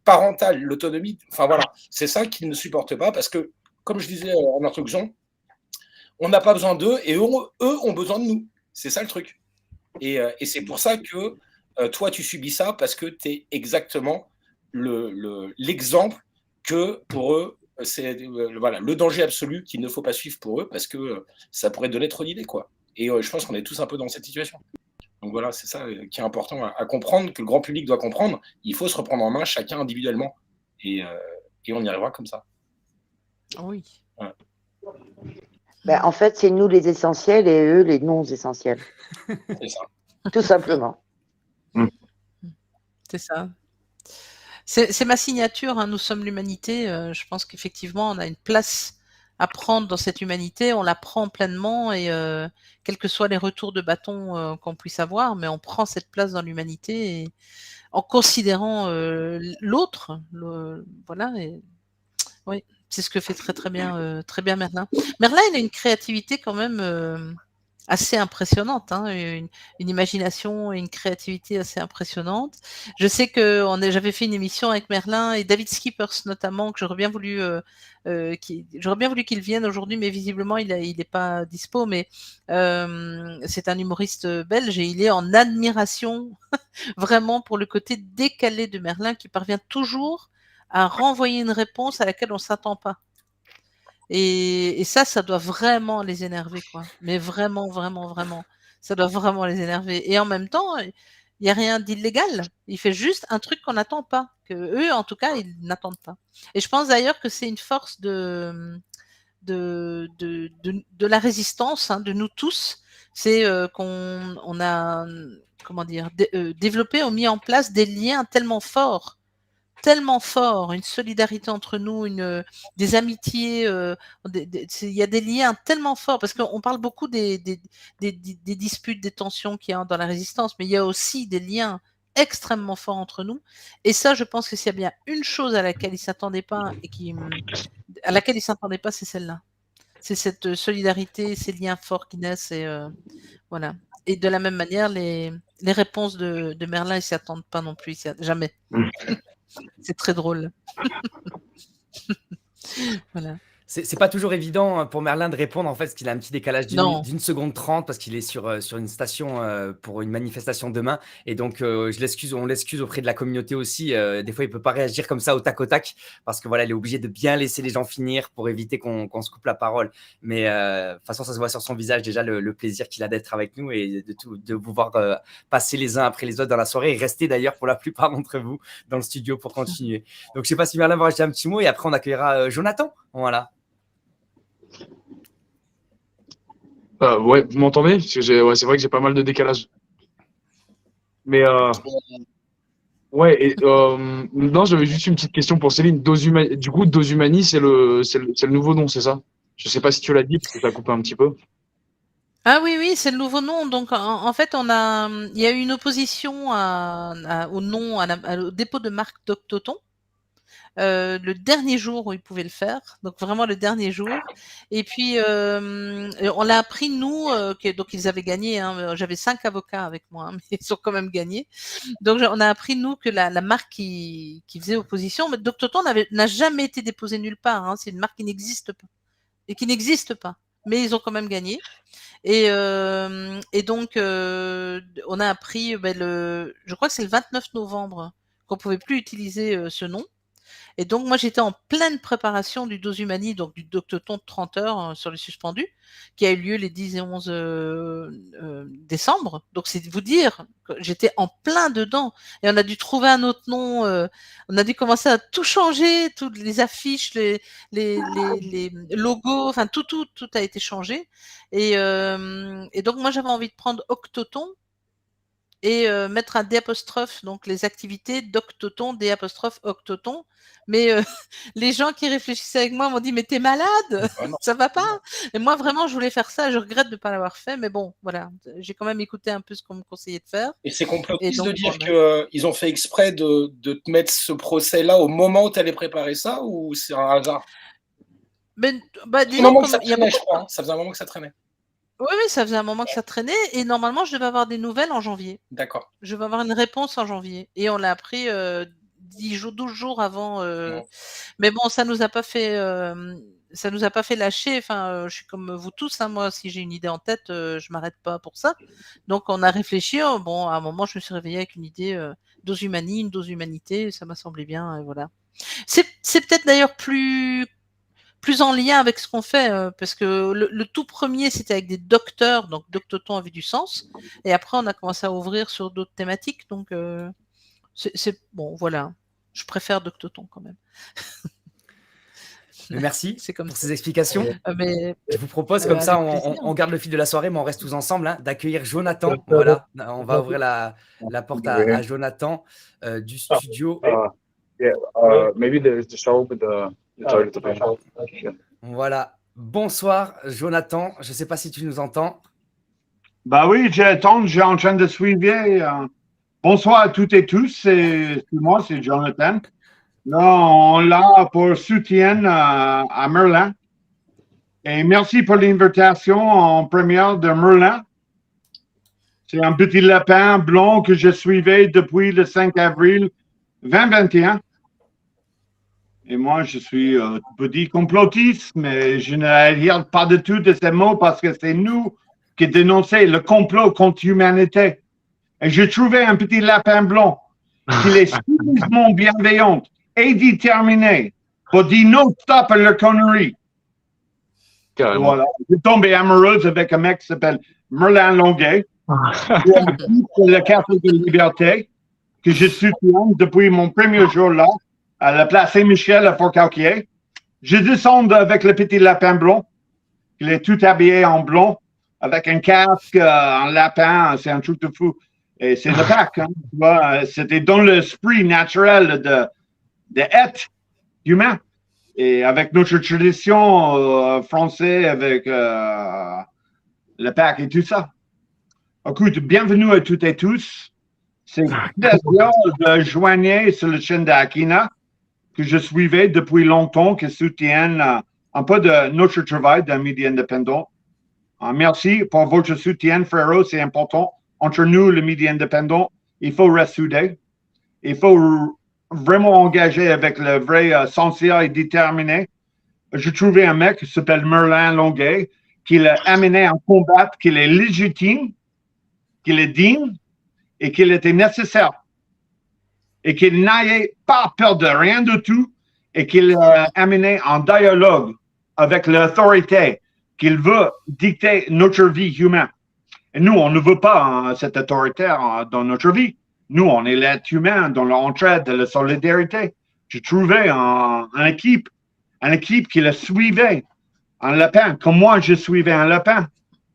parentale, l'autonomie, enfin voilà, c'est ça qu'ils ne supportent pas, parce que, comme je disais en introduction, on n'a pas besoin d'eux, et eux ont besoin de nous. C'est ça le truc. Et c'est pour ça que toi, tu subis ça, parce que tu es exactement l'exemple que pour eux, c'est le danger absolu qu'il ne faut pas suivre pour eux, parce que ça pourrait donner trop d'idées, quoi. Et je pense qu'on est tous un peu dans cette situation. Donc voilà, c'est ça qui est important à comprendre, que le grand public doit comprendre. Il faut se reprendre en main, chacun individuellement. Et on y arrivera comme ça. Oui. Ouais. En fait, c'est nous les essentiels et eux les non-essentiels. C'est ça. Tout simplement. C'est ça. C'est ma signature, hein. Nous sommes l'humanité. Je pense qu'effectivement, on a une place à prendre dans cette humanité. On la prend pleinement et quels que soient les retours de bâton qu'on puisse avoir, mais on prend cette place dans l'humanité en considérant l'autre. Voilà. Et, oui, c'est ce que fait très bien Merlin. Merlin, il a une créativité quand même assez impressionnante, hein, une imagination et une créativité assez impressionnante. Je sais que j'avais fait une émission avec Merlin et David Skippers notamment, que j'aurais bien voulu qu'il vienne aujourd'hui, mais visiblement il n'est pas dispo. Mais c'est un humoriste belge et il est en admiration vraiment pour le côté décalé de Merlin, qui parvient toujours à renvoyer une réponse à laquelle on s'attend pas. Et ça doit vraiment les énerver, quoi. Mais vraiment, ça doit vraiment les énerver. Et en même temps, il n'y a rien d'illégal. Il fait juste un truc qu'on n'attend pas, que eux, en tout cas, ils n'attendent pas. Et je pense d'ailleurs que c'est une force de la résistance, hein, de nous tous. C'est qu'on a, comment dire, développé ou mis en place des liens tellement forts tellement fort, une solidarité entre nous, des amitiés, il y a des liens tellement forts, parce qu'on parle beaucoup des disputes, des tensions qu'il y a dans la résistance, mais il y a aussi des liens extrêmement forts entre nous. Et ça, je pense que s'il y a bien une chose à laquelle ils s'attendaient pas c'est celle-là. C'est cette solidarité, ces liens forts qui naissent, et voilà. Et de la même manière, les réponses de Merlin, ils s'y attendent pas non plus, jamais. C'est très drôle. Voilà. C'est pas toujours évident pour Merlin de répondre, en fait, parce qu'il a un petit décalage d'une seconde 30, parce qu'il est sur une station pour une manifestation demain. Et donc, on l'excuse auprès de la communauté aussi. Des fois, il peut pas réagir comme ça au tac, parce que voilà, il est obligé de bien laisser les gens finir pour éviter qu'on se coupe la parole. Mais de toute façon, ça se voit sur son visage déjà le plaisir qu'il a d'être avec nous et de vous voir passer les uns après les autres dans la soirée et rester d'ailleurs pour la plupart d'entre vous dans le studio pour continuer. Donc, je sais pas si Merlin va rajouter un petit mot et après, on accueillera Jonathan. Voilà. Ouais, vous m'entendez? Parce que c'est vrai que j'ai pas mal de décalage. Mais ouais, non, j'avais juste une petite question pour Céline. Du coup, Dosumani, c'est le nouveau nom, c'est ça? Je sais pas si tu l'as dit parce que ça a coupé un petit peu. Ah oui, c'est le nouveau nom. Donc en fait, il y a eu une opposition au nom, au dépôt de marque Doctoton. Le dernier jour où ils pouvaient le faire, donc vraiment le dernier jour. Et puis on l'a appris nous, donc ils avaient gagné. Hein, j'avais 5 avocats avec moi, hein, mais ils ont quand même gagné. Donc on a appris nous que la marque qui faisait opposition, mais Doctoton n'a jamais été déposée nulle part. Hein, c'est une marque qui n'existe pas et qui n'existe pas, mais ils ont quand même gagné. Et donc on a appris, je crois que c'est le 29 novembre qu'on pouvait plus utiliser ce nom. Et donc, moi, j'étais en pleine préparation du Dosumani, donc du Doctoton de 30 heures sur les suspendus, qui a eu lieu les 10 et 11 décembre. Donc, c'est de vous dire que j'étais en plein dedans. Et on a dû trouver un autre nom. On a dû commencer à tout changer, toutes les affiches, les logos, enfin, tout a été changé. Et donc, moi, j'avais envie de prendre Octoton et mettre un D', donc les activités d'Octoton, D', Octoton. Mais les gens qui réfléchissaient avec moi m'ont dit « Mais t'es malade, ça va pas ?» Et moi, vraiment, je voulais faire ça. Je regrette de ne pas l'avoir fait. Mais bon, voilà, j'ai quand même écouté un peu ce qu'on me conseillait de faire. Et c'est complotiste de dire qu'ils ont fait exprès de te mettre ce procès-là au moment où tu allais préparer ça, ou c'est un hasard? Disons, ça traînait, je crois. Ça faisait un moment que ça traînait. Oui, ça faisait un moment que ça traînait. Et normalement, je devais avoir des nouvelles en janvier. D'accord. Je vais avoir une réponse en janvier. Et on l'a appris 12 jours avant. Mais bon, ça nous a pas fait lâcher. Enfin, je suis comme vous tous. Hein, moi, si j'ai une idée en tête, je m'arrête pas pour ça. Donc, on a réfléchi. Bon, à un moment, je me suis réveillée avec une idée dose humani, une dose humanité. Ça m'a semblé bien. Et voilà. C'est peut-être d'ailleurs plus en lien avec ce qu'on fait, parce que le tout premier, c'était avec des docteurs, donc Doctoton avait du sens. Et après, on a commencé à ouvrir sur d'autres thématiques. Donc, c'est bon, voilà. Je préfère Doctoton quand même. Merci pour ces explications. Je vous propose, comme ça, on garde le fil de la soirée, mais on reste tous ensemble, hein, d'accueillir Jonathan. Voilà, on va ouvrir la porte à Jonathan du studio. Maybe the show with the toilet paper. Voilà. Bonsoir, Jonathan. Je ne sais pas si tu nous entends. Bah oui, j'attends, j'ai en train de suivre. Bonsoir à toutes et tous. C'est moi, c'est Jonathan. Là, on l'a pour soutien à Merlin. Et merci pour l'invitation en première de Merlin. C'est un petit lapin blond que je suivais depuis le 5 avril 2021. Et moi, je suis petit complotiste, mais je ne regarde pas du tout de ces mots parce que c'est nous qui dénonçons le complot contre l'humanité. Et j'ai trouvé un petit lapin blond qui est suffisamment bienveillant et déterminé pour dire non, stop à leur connerie. Voilà. J'ai tombé amoureuse avec un mec qui s'appelle Merlin Longuet, le Café de Liberté, que je soutiens depuis mon premier jour là, à la place Saint-Michel à Port-Cartier. Je descends avec le petit lapin blond. Il est tout habillé en blond, avec un casque, un lapin, c'est un truc de fou. Et c'est le Pâques, hein, tu vois, c'était dans l'esprit naturel d'être humain. Et avec notre tradition française, avec le Pâques et tout ça. Écoute, bienvenue à toutes et tous. C'est un plaisir de joindre sur la chaîne d'Akina que je suivais depuis longtemps, qui soutiennent un peu de notre travail d'un média indépendant. Merci pour votre soutien, frérot, c'est important. Entre nous, le média indépendant, il faut rester soudé. Il faut vraiment engager avec le vrai sincère et déterminé. J'ai trouvé un mec qui s'appelle Merlin Longuet, qui l'a amené en combat, qu'il est légitime, qu'il est digne et qu'il était nécessaire. Et qu'il n'ayait pas peur de rien du tout et qu'il l'a amené en dialogue avec l'autorité qu'il veut dicter notre vie humaine. Et nous, on ne veut pas cette autorité dans notre vie. Nous, on est l'être humain dans l'entraide, la solidarité. J'ai trouvé une équipe qui le suivait, un lapin, comme moi je suivais un lapin,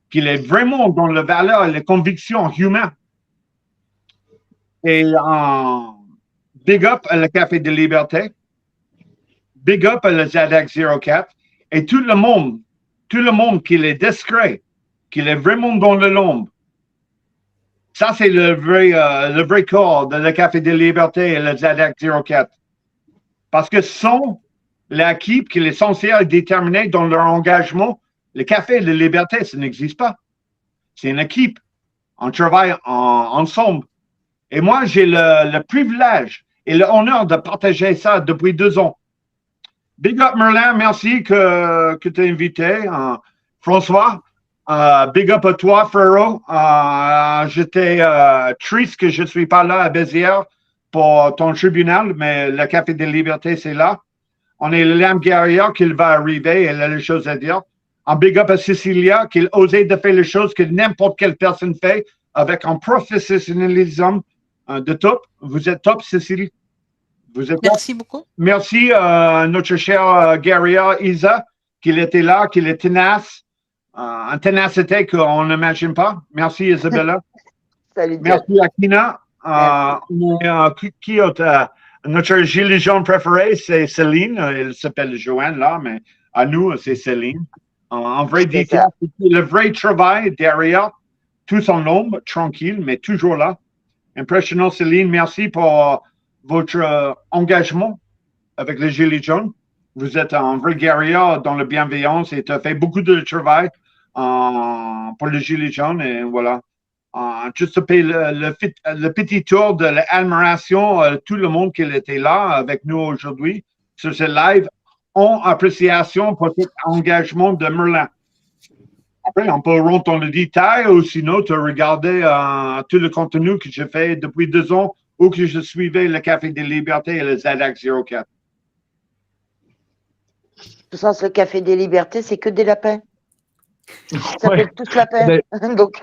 qui est vraiment dans la valeur et les convictions humaines. Et big up à le Café de Liberté, big up à le ZX 04, et tout le monde qui est discret, qui est vraiment dans l'ombre. Ça, c'est le vrai corps de le Café de Liberté et le ZX 04. Parce que sans l'équipe qui est essentielle et déterminée dans leur engagement, le Café de Liberté, ça n'existe pas. C'est une équipe. On travaille ensemble. Et moi, j'ai le privilège et l'honneur de partager ça depuis 2 ans. Big up Merlin, merci que tu as invité. François, big up à toi, frérot. J'étais triste que je ne suis pas là à Béziers pour ton tribunal, mais le Café des Libertés, c'est là. On est l'âme guerrière qu'il va arriver, elle a les choses à dire. Un big up à Cecilia, qui a osé de faire les choses que n'importe quelle personne fait avec un professionnalisme de top. Vous êtes top, Cécilie. Vous êtes Merci beaucoup. Merci à notre chère guerrière Isa, qu'il était là, qu'il est tenace. Un ténacité qu'on n'imagine pas. Merci Isabella. Salut. Merci Akina. Qui a notre gilet jaune préféré, c'est Céline. Elle s'appelle Joanne là, mais à nous, c'est Céline. En vrai détail, le vrai travail derrière, tous en l'ombre, tranquille, mais toujours là. Impressionnant Céline, merci pour votre engagement avec le gilet jaune. Vous êtes un vrai guerrier dans la bienveillance et tu as fait beaucoup de travail pour le gilet jaune et voilà. Juste le petit tour de l'admiration, tout le monde qui était là avec nous aujourd'hui sur ce live ont appréciation pour cet engagement de Merlin. Après, on peut rentrer dans le détail ou sinon tu as regardé tout le contenu que j'ai fait depuis 2 ans ou que je suivais le Café des Libertés et le ZX 04. Tout sens, le Café des Libertés, c'est que des lapins. Ça Ouais. fait tous lapins. Donc,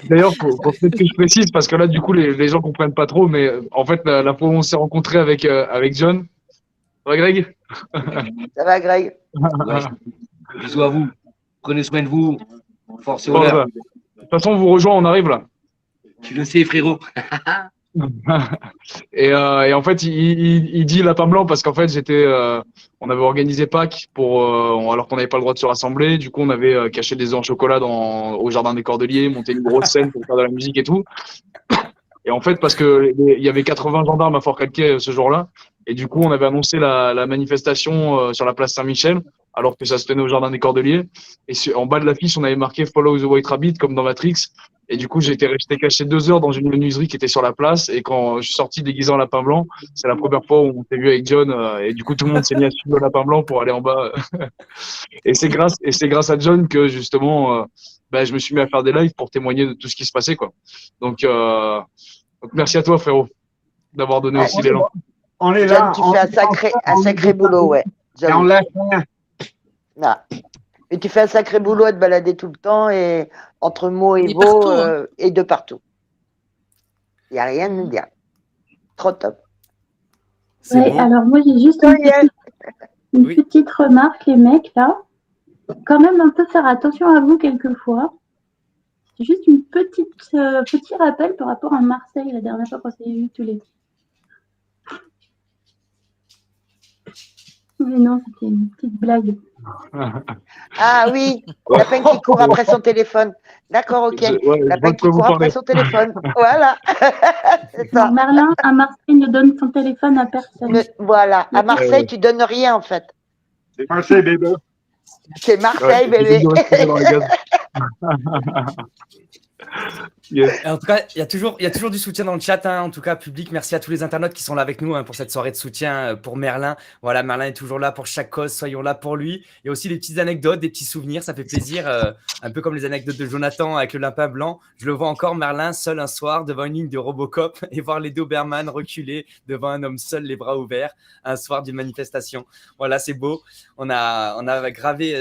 D'ailleurs, faut peut-être que je précise parce que là, du coup, les gens comprennent pas trop, mais en fait, la fois où on s'est rencontré avec John, ça va, Greg? ça va, Greg? Ouais. Bisous à vous. Prenez soin de vous. Force et Bon, honneur. de toute façon, on vous rejoint, on arrive là. Tu le sais, frérot. Et en fait, il dit lapin blanc parce qu'en fait, on avait organisé Pâques alors qu'on n'avait pas le droit de se rassembler. Du coup, on avait caché des œufs en chocolat au jardin des Cordeliers, monté une grosse scène pour faire de la musique et tout. Et en fait, parce que il y avait 80 gendarmes à Fort-Calquier ce jour-là, et du coup, on avait annoncé la manifestation sur la place Saint-Michel, alors que ça se tenait au jardin des Cordeliers. Et en bas de l'affiche, on avait marqué Follow the White Rabbit comme dans Matrix. Et du coup, j'étais resté caché 2 heures dans une menuiserie qui était sur la place. Et quand je suis sorti déguisé en lapin blanc, c'est la première fois où on s'est vu avec John. Et du coup, tout le monde s'est mis à suivre le lapin blanc pour aller en bas. Et c'est grâce à John que justement, je me suis mis à faire des lives pour témoigner de tout ce qui se passait, quoi. Donc merci à toi, frérot, d'avoir donné aussi l'élan. On est John, là. tu fais un sacré boulot, ouais. Et on lâche rien. Non. Et tu fais un sacré boulot à te balader tout le temps et entre mots et mots partout, hein. et de partout. Il n'y a rien à nous dire. Trop top. C'est Ouais, bon. alors moi j'ai juste une Oui. petite remarque, les mecs là. Quand même un peu faire attention à vous quelquefois. C'est juste une petit rappel par rapport à Marseille la dernière fois qu'on s'est vus tous les deux. Mais non, c'était une petite blague. Ah oui, lapin qui court après son téléphone. D'accord, ok. Lapin qui court après son téléphone. Voilà. C'est ça. Non, Merlin, à Marseille, ne donne son téléphone à personne. Voilà. À Marseille, tu donnes rien, en fait. C'est Marseille, bébé. C'est Marseille, bébé. En tout cas, il y a toujours du soutien dans le chat, hein, en tout cas public. Merci à tous les internautes qui sont là avec nous, hein, pour cette soirée de soutien pour Merlin. Voilà, Merlin est toujours là pour chaque cause, soyons là pour lui. Il y a aussi des petites anecdotes, des petits souvenirs, ça fait plaisir, un peu comme les anecdotes de Jonathan avec le lapin blanc. Je le vois encore, Merlin, seul un soir devant une ligne de Robocop et voir les Doberman reculer devant un homme seul, les bras ouverts, un soir d'une manifestation. Voilà, c'est beau. On a gravé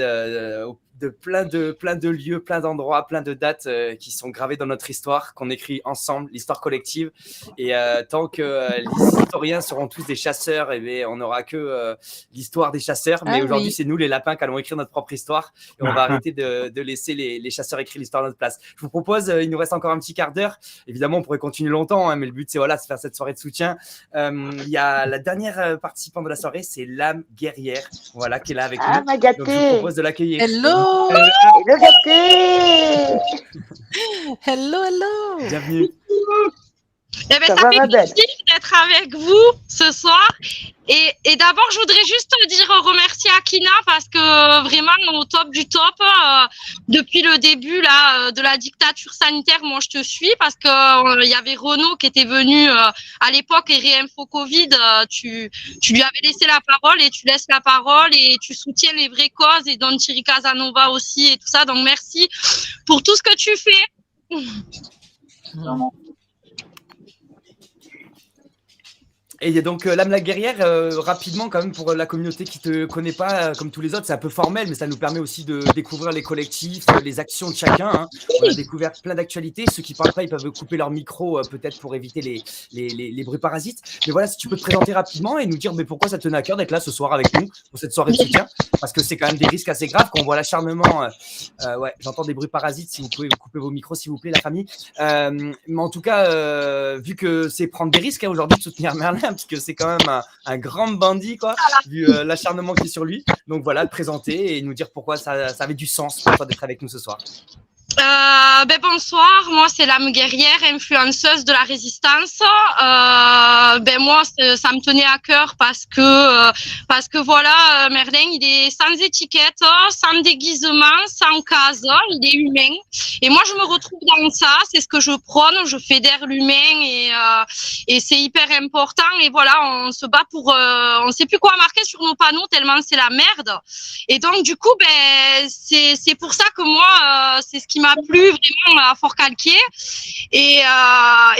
de plein de lieux, plein d'endroits, plein de dates qui sont gravées dans notre histoire, qu'on écrit ensemble, l'histoire collective. Et tant que les historiens seront tous des chasseurs, et bien, on n'aura que l'histoire des chasseurs. Mais aujourd'hui, c'est nous, les lapins, qui allons écrire notre propre histoire. Et on va arrêter de laisser les chasseurs écrire l'histoire à notre place. Je vous propose, il nous reste encore un petit quart d'heure. Évidemment, on pourrait continuer longtemps, hein, mais le but, c'est de faire cette soirée de soutien. Il y a la dernière participante de la soirée, c'est l'âme guerrière, voilà, qui est là avec nous. Ma gâtée. Donc, je vous propose de l'accueillir. Hello. Hello, gâté. Hello. Bienvenue. Eh ben, ça fait plaisir d'être avec vous ce soir. Et d'abord, je voudrais juste remercier Akina parce que vraiment au top du top, depuis le début là de la dictature sanitaire, moi je te suis parce que il y avait Renaud qui était venu à l'époque et Réinfo Covid, tu lui avais laissé la parole et tu laisses la parole et tu soutiens les vraies causes et Don Thierry Casanova aussi et tout ça. Donc merci pour tout ce que tu fais. Et donc, l'âme la guerrière, rapidement, quand même, pour la communauté qui ne te connaît pas, comme tous les autres, c'est un peu formel, mais ça nous permet aussi de découvrir les collectifs, les actions de chacun. Hein. On a découvert plein d'actualités. Ceux qui ne parlent pas, ils peuvent couper leur micro, peut-être pour éviter les bruits parasites. Mais voilà, si tu peux te présenter rapidement et nous dire pourquoi ça te tenait à cœur d'être là ce soir avec nous, pour cette soirée de soutien, parce que c'est quand même des risques assez graves quand on voit l'acharnement. Ouais, j'entends des bruits parasites, si vous pouvez couper vos micros, s'il vous plaît, la famille. Mais en tout cas, vu que c'est prendre des risques, hein, aujourd'hui, de soutenir Merlin, parce que c'est quand même un grand bandit, quoi, vu l'acharnement qui est sur lui. Donc voilà, te présenter et nous dire pourquoi ça avait du sens pour toi d'être avec nous ce soir. Bonsoir, moi c'est l'âme guerrière, influenceuse de la résistance. Moi ça me tenait à cœur parce que voilà, Merlin il est sans étiquette, sans déguisement, sans case, il est humain. Et moi je me retrouve dans ça, c'est ce que je prône, je fédère l'humain et c'est hyper important. Et voilà, on se bat pour, on sait plus quoi marquer sur nos panneaux tellement c'est la merde. Et donc du coup c'est pour ça que moi c'est ce qui m'a plu vraiment à Fort-Calquier et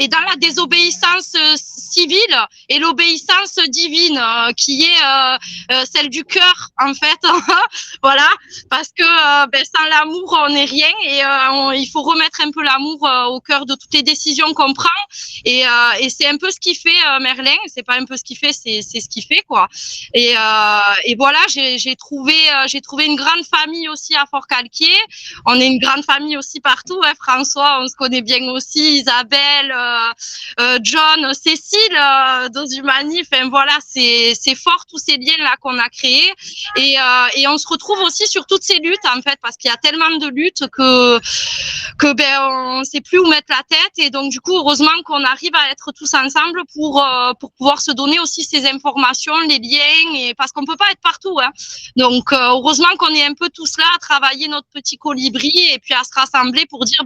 dans la désobéissance civile et l'obéissance divine qui est celle du cœur en fait. Voilà, parce que sans l'amour on n'est rien et il faut remettre un peu l'amour au cœur de toutes les décisions qu'on prend et c'est un peu ce qui fait Merlin, c'est pas un peu ce qui fait, c'est ce qui fait quoi. Et voilà, j'ai trouvé une grande famille aussi à Fort-Calquier. On est une grande famille aussi partout, hein. François, on se connaît bien aussi, Isabelle, John, Cécile, Dozumani, enfin voilà, c'est fort tous ces liens là qu'on a créés et on se retrouve aussi sur toutes ces luttes en fait parce qu'il y a tellement de luttes que on sait plus où mettre la tête et donc du coup heureusement qu'on arrive à être tous ensemble pour pouvoir se donner aussi ces informations, les liens et parce qu'on peut pas être partout, hein. Donc heureusement qu'on est un peu tous là à travailler notre petit colibri et puis à se rassembler pour dire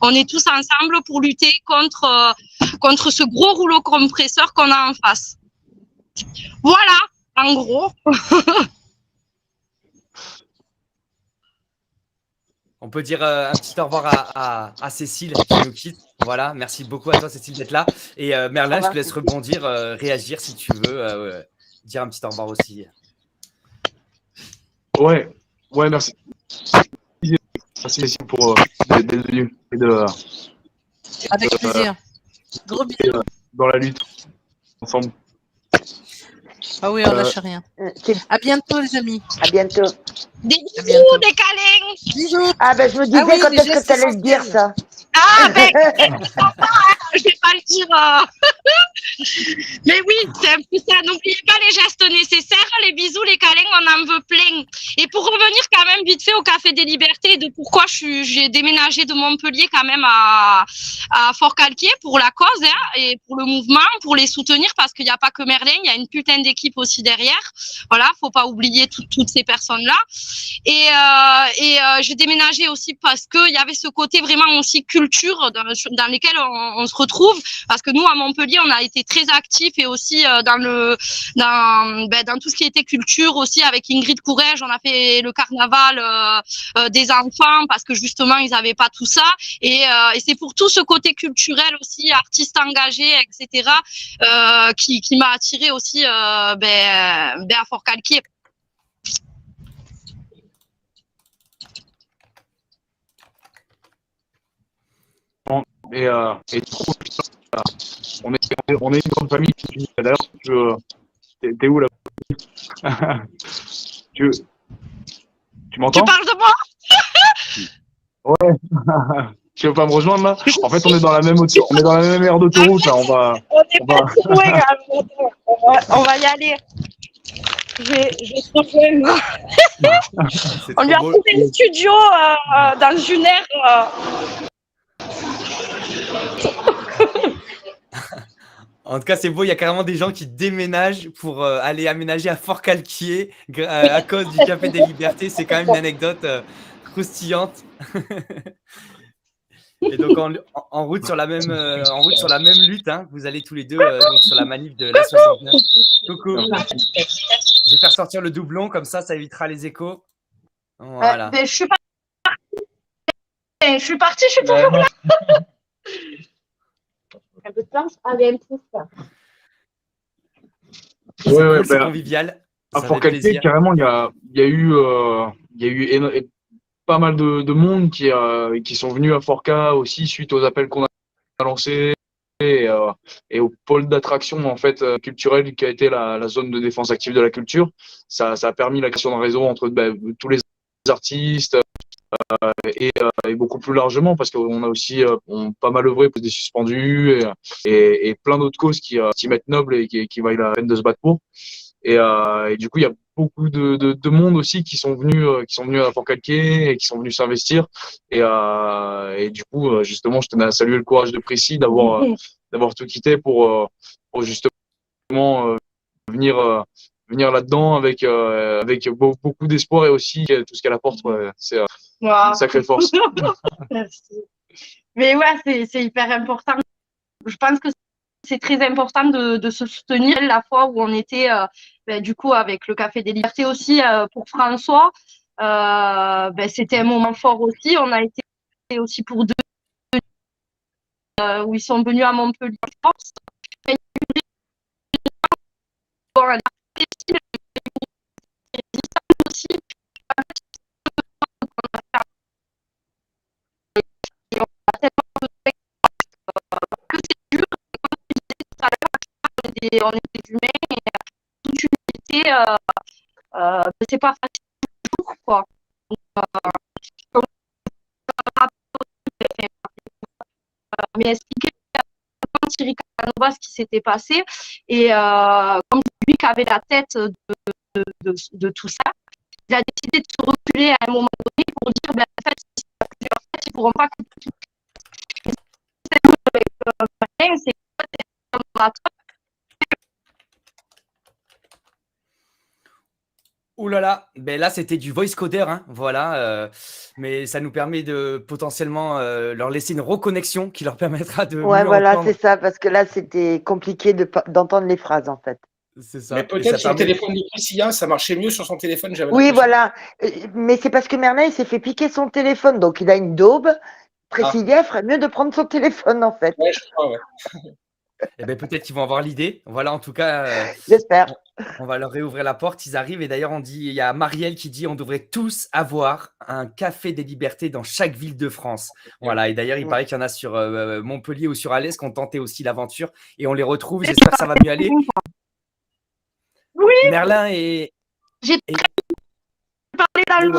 on est tous ensemble pour lutter contre ce gros rouleau compresseur qu'on a en face. Voilà, en gros. On peut dire un petit au revoir à Cécile qui nous quitte. Voilà, merci beaucoup à toi Cécile d'être là. Et Merlin, je te laisse rebondir, réagir si tu veux, dire un petit au revoir aussi. Ouais, merci. Merci Cécile pour d'être venu et de. Avec plaisir. Gros bisous. Dans la lutte, ensemble. Ah oui, on lâche rien. À bientôt les amis. À bientôt. Des bisous, des câlins. Bisous. Ah je me disais quand est-ce que tu allais le dire ça. Je vais pas le dire. Mais oui, c'est un peu ça. N'oubliez pas les gestes nécessaires, les bisous, les câlins, on en veut plein. Et pour revenir quand même vite fait au Café des Libertés, de pourquoi j'ai déménagé de Montpellier quand même à Fort-Calquier pour la cause et pour le mouvement, pour les soutenir, parce qu'il n'y a pas que Merlin, il y a une putain d'équipe aussi derrière. Voilà, faut pas oublier toutes ces personnes-là. Et j'ai déménagé aussi parce qu'il y avait ce côté vraiment aussi culture dans lesquels on se retrouve, parce que nous à Montpellier on a été très actifs et aussi dans tout ce qui était culture aussi. Avec Ingrid Courrèges, on a fait le carnaval des enfants parce que justement ils avaient pas tout ça, et c'est pour tout ce côté culturel aussi, artistes engagés, etc., qui m'a attiré aussi à Fort-Calquier. Et du coup, on est une grande famille. D'ailleurs, t'es où là? Tu m'entends? Tu parles de moi? Ouais. Tu veux pas me rejoindre là? En fait, on est dans la même aire d'autoroute là. On va pas trop loin, on va y aller. Je te rejoins. On lui a trouvé le studio dans une aire. En tout cas, c'est beau, il y a carrément des gens qui déménagent pour aller aménager à Fort-Calquier à cause du Café des Libertés. C'est quand même une anecdote croustillante. Et donc, en route sur la même lutte, hein, vous allez tous les deux donc sur la manif de la 69. Coucou. Je vais faire sortir le doublon, comme ça évitera les échos. Voilà. Je suis partie, je suis toujours là. Un peu de place, allez, un peu ça. Ouais, c'est convivial. À Fort-Calquier, carrément, il y a eu pas mal de monde qui sont venus à Fort-Ca aussi suite aux appels qu'on a lancés et au pôle d'attraction en fait culturel qui a été la zone de défense active de la culture. Ça a permis la création d'un réseau entre tous les artistes. Et beaucoup plus largement parce qu'on a aussi pas mal œuvré pour des suspendus et plein d'autres causes qui mettent nobles et qui valent la peine de se battre pour. Et du coup, il y a beaucoup de monde aussi qui sont venus à Fort-Calquier et qui sont venus s'investir. Et du coup, justement, je tenais à saluer le courage de Précy d'avoir tout quitté pour justement venir là-dedans avec beaucoup d'espoir et aussi tout ce qu'elle apporte. Ouais, c'est une sacrée force. Merci. Mais ouais, c'est hyper important. Je pense que c'est très important de se soutenir. La fois où on était du coup avec le Café des Libertés aussi pour François, c'était un moment fort aussi. On a été aussi pour deux où ils sont venus à Montpellier. On est des humains et toute humanité, c'est pas facile toujours, quoi. Mais expliquer à Thierry Casanova ce qui s'était passé et comme lui qui avait la tête de tout ça, il a décidé de se reculer à un moment donné pour dire en fait, ils ne pourront pas c'est Ouh là là, là c'était du voice coder, hein, voilà, mais ça nous permet de potentiellement leur laisser une reconnexion qui leur permettra de. Ouais, voilà, c'est ça, parce que là c'était compliqué d'entendre les phrases en fait. C'est ça. Mais peut-être sur le téléphone de Priscilla, ça marchait mieux sur son téléphone. Oui, voilà, mais c'est parce que Merlin il s'est fait piquer son téléphone, donc il a une daube. Priscilla ferait mieux de prendre son téléphone en fait. Ouais, je crois, ouais. Eh ben, peut-être qu'ils vont avoir l'idée. Voilà, en tout cas, j'espère. On va leur réouvrir la porte. Ils arrivent. Et d'ailleurs, il y a Marielle qui dit on devrait tous avoir un Café des Libertés dans chaque ville de France. Voilà. Et d'ailleurs, il paraît qu'il y en a sur Montpellier ou sur Alès qui ont tenté aussi l'aventure. Et on les retrouve. J'espère que ça va mieux aller. Oui. Merlin et. J'ai parlé dans le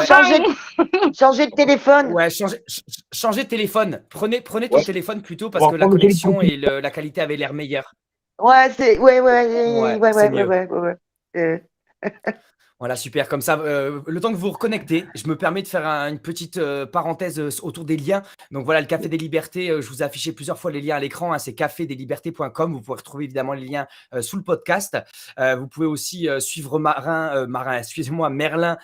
changer de téléphone. Ouais, changer de téléphone. Prenez ton téléphone plutôt parce que la connexion et la qualité avait l'air meilleure. Ouais, c'est Ouais, c'est mieux. ouais. Voilà, super. Comme ça, le temps que vous vous reconnectez, je me permets de faire une petite parenthèse autour des liens. Donc voilà, le Café des Libertés, je vous ai affiché plusieurs fois les liens à l'écran. Hein, c'est cafedeslibertés.com. Vous pouvez retrouver évidemment les liens sous le podcast. Vous pouvez aussi suivre excusez-moi, Merlin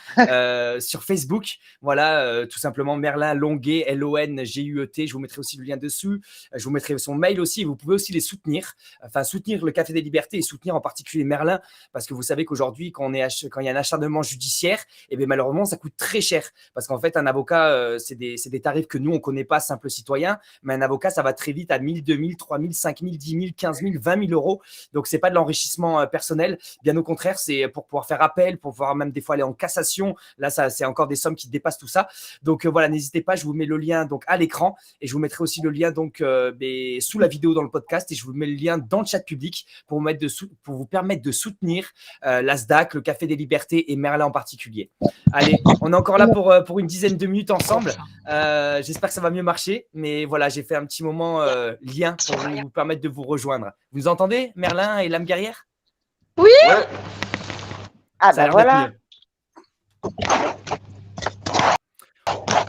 sur Facebook. Voilà, tout simplement Merlin Longuet, Longuet. Je vous mettrai aussi le lien dessus. Je vous mettrai son mail aussi. Vous pouvez aussi les soutenir. Enfin, soutenir le Café des Libertés et soutenir en particulier Merlin. Parce que vous savez qu'aujourd'hui, quand il y a un acharnement judiciaire, et bien malheureusement, ça coûte très cher. Parce qu'en fait, un avocat, c'est des tarifs que nous, on ne connaît pas, simples citoyens. Mais un avocat, ça va très vite à 1000, 2000, 3000, 5000, 10 000, 15 000, 20 000 euros. Donc, ce n'est pas de l'enrichissement personnel. Bien au contraire, c'est pour pouvoir faire appel, pour pouvoir même des fois aller en cassation. Là, c'est encore des sommes qui dépassent tout ça. Donc, voilà, n'hésitez pas. Je vous mets le lien donc, à l'écran. Et je vous mettrai aussi le lien donc, sous la vidéo dans le podcast. Et je vous mets le lien dans le chat public pour vous permettre de soutenir la SDAC, le Café des Libertés et Merlin en particulier. Allez, on est encore là pour une dizaine de minutes ensemble. J'espère que ça va mieux marcher. Mais voilà, j'ai fait un petit moment lien pour vous permettre de vous rejoindre. Vous nous entendez, Merlin et l'âme guerrière? Oui. Ouais. Ah Ça a ben l'air d'être voilà. mieux.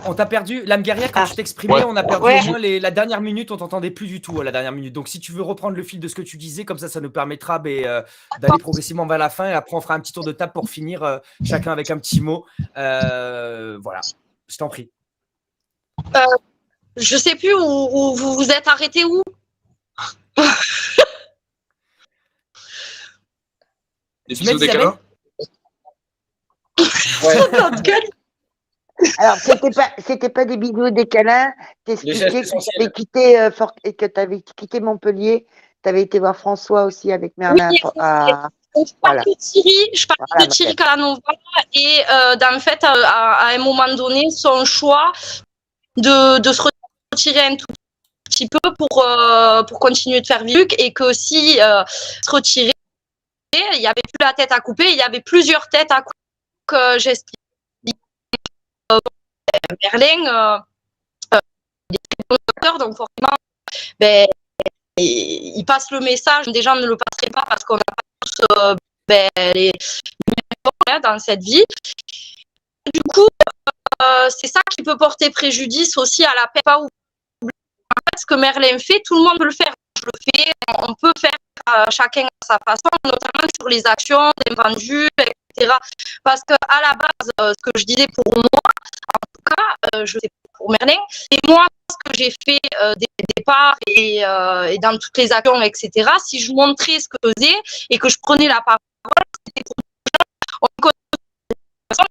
On t'a perdu, l'âme guerrière, quand tu t'exprimais, on a perdu au moins la dernière minute, on t'entendait plus du tout la dernière minute. Donc si tu veux reprendre le fil de ce que tu disais, comme ça nous permettra d'aller progressivement vers la fin et après on fera un petit tour de table pour finir, chacun avec un petit mot. Voilà, je t'en prie. Je sais plus où vous vous êtes arrêté où. Des bisous, des câlins. Alors, c'était pas des bisous, des câlins. T'expliquais que tu avais quitté Montpellier. Tu avais été voir François aussi avec Merlin. Oui, je parle de Thierry Calanova et en fait, à un moment donné, son choix de se retirer un tout petit peu pour continuer de faire vivre et que si se retirer, il n'y avait plus la tête à couper, il y avait plusieurs têtes à couper. Que j'explique. Merlin, des très bons docteurs, donc forcément, il passe le message. Des gens ne le passeraient pas parce qu'on n'a pas tous les mêmes dans cette vie. Du coup, c'est ça qui peut porter préjudice aussi à la paix. Pas oublier. En fait, ce que Merlin fait, tout le monde peut le faire. Je le fais, on peut faire chacun à sa façon, notamment sur les actions, des vendus, etc. Parce qu'à la base, ce que je disais pour moi, en tout cas, je sais pour Merlin, et moi, ce que j'ai fait dès le départ et dans toutes les actions, etc., si je montrais ce que je faisais et que je prenais la parole, c'était pour les gens, on connaît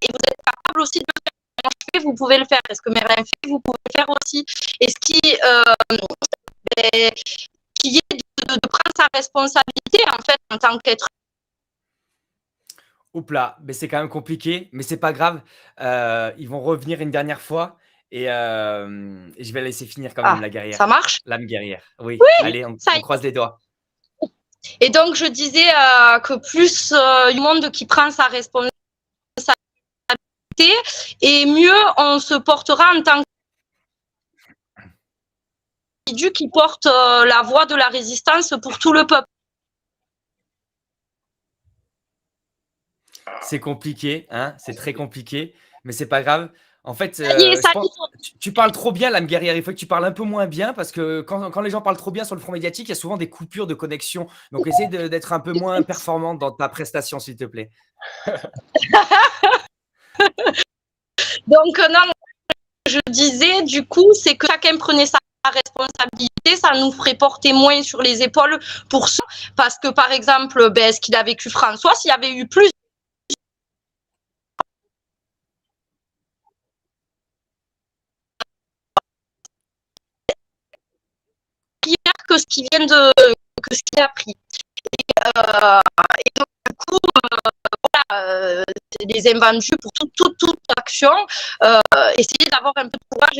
et vous êtes capable aussi de le faire. Moi, je fais, vous pouvez le faire. Et ce que Merlin fait, vous pouvez le faire aussi. Et ce qui est de prendre sa responsabilité, en fait, en tant qu'être. Oups là, mais c'est quand même compliqué, mais c'est pas grave. Ils vont revenir une dernière fois et je vais la laisser finir quand même, la guerrière. Ça marche? L'âme guerrière. Oui, oui, allez, on croise les doigts. Et donc, je disais que plus du monde qui prend sa responsabilité et mieux on se portera en tant qu'individu qui porte la voix de la résistance pour tout le peuple. C'est compliqué, hein, c'est très compliqué, mais c'est pas grave. En fait, tu parles trop bien, l'âme guerrière. Il faut que tu parles un peu moins bien parce que quand les gens parlent trop bien sur le front médiatique, il y a souvent des coupures de connexion. Donc, essaie d'être un peu moins performante dans ta prestation, s'il te plaît. Donc, non, je disais, du coup, c'est que chacun prenait sa responsabilité, ça nous ferait porter moins sur les épaules pour ça. Parce que, par exemple, ce qu'il a vécu François, s'il y avait eu plus que ce qu'il vient que ce qu'il a pris. Et donc, du coup, voilà, les invendus pour toute action, essayez d'avoir un peu de courage,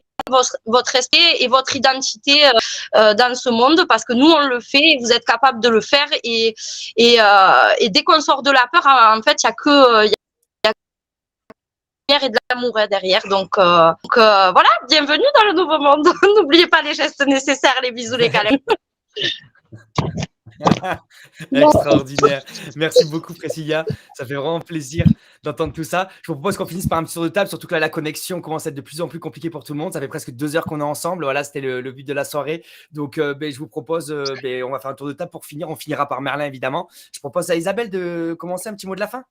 votre respect et votre identité dans ce monde, parce que nous, on le fait et vous êtes capable de le faire. Et dès qu'on sort de la peur, en fait, il n'y a que et de l'amour derrière. Donc voilà, bienvenue dans le nouveau monde. N'oubliez pas les gestes nécessaires, les bisous, les câlins. Extraordinaire. Merci beaucoup, Priscilla. Ça fait vraiment plaisir d'entendre tout ça. Je vous propose qu'on finisse par un petit tour de table, surtout que là, la connexion commence à être de plus en plus compliquée pour tout le monde. Ça fait presque 2 heures qu'on est ensemble. Voilà, c'était le but de la soirée. Donc, je vous propose, on va faire un tour de table pour finir. On finira par Merlin, évidemment. Je propose à Isabelle de commencer un petit mot de la fin.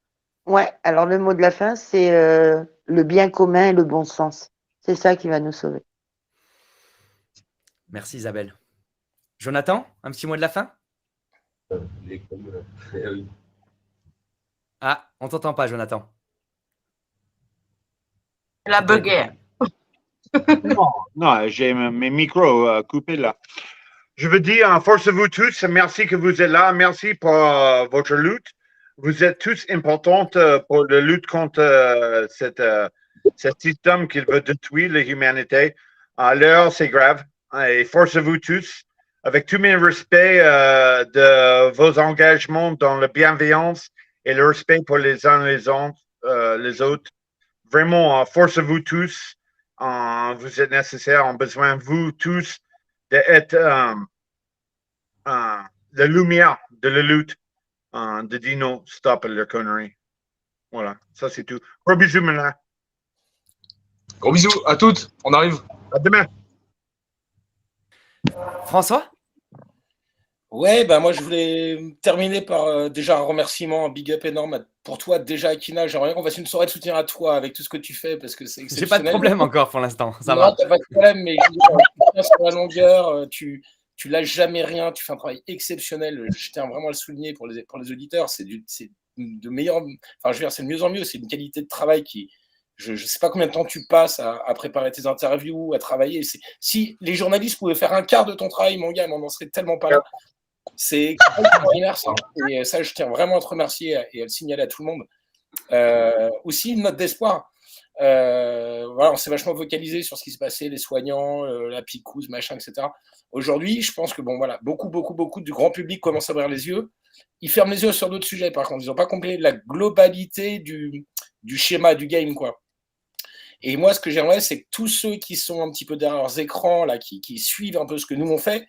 Ouais, alors le mot de la fin, c'est le bien commun et le bon sens. C'est ça qui va nous sauver. Merci, Isabelle. Jonathan, un petit mot de la fin? Ah, on t'entend pas, Jonathan. La bugué. Non, j'ai mes micros coupés là. Je veux dire, force-vous tous, merci que vous êtes là, merci pour votre lutte. Vous êtes tous importants pour la lutte contre ce système qui veut détruire l'humanité. Alors, c'est grave. Et force-vous tous, avec tous mes respects de vos engagements dans la bienveillance et le respect pour les uns et les autres. Vraiment, force-vous tous. Vous êtes nécessaires, on a besoin de vous tous d'être la lumière de la lutte, de dire non, stop la connerie. Voilà, ça c'est tout. Gros bisous, Merlin. Gros bisous à toutes. On arrive. À demain. François? Ouais, bah moi je voulais terminer par déjà un remerciement, un big up énorme pour toi déjà Akina. J'aimerais qu'on fasse une soirée de soutien à toi avec tout ce que tu fais parce que c'est exceptionnel. J'ai pas de problème encore pour l'instant, ça non, va. t'as pas de problème, mais je veux dire, tu tiens sur la longueur, tu lâches jamais rien, tu fais un travail exceptionnel. Je tiens vraiment à le souligner pour les auditeurs, c'est de meilleur, enfin je veux dire c'est de mieux en mieux, c'est une qualité de travail qui je sais pas combien de temps tu passes à préparer tes interviews, à travailler. Si les journalistes pouvaient faire un quart de ton travail, mon gars, on n'en serait tellement pas là. C'est extraordinaire ça. Et ça, je tiens vraiment à te remercier et à le signaler à tout le monde. Aussi, une note d'espoir. Voilà, on s'est vachement focalisé sur ce qui se passait, les soignants, la picouse, machin, etc. Aujourd'hui, je pense que bon, voilà, beaucoup du grand public commence à ouvrir les yeux. Ils ferment les yeux sur d'autres sujets, par contre. Ils n'ont pas compris la globalité du schéma du game, quoi. Et moi, ce que j'aimerais, c'est que tous ceux qui sont un petit peu derrière leurs écrans, là, qui suivent un peu ce que nous on fait,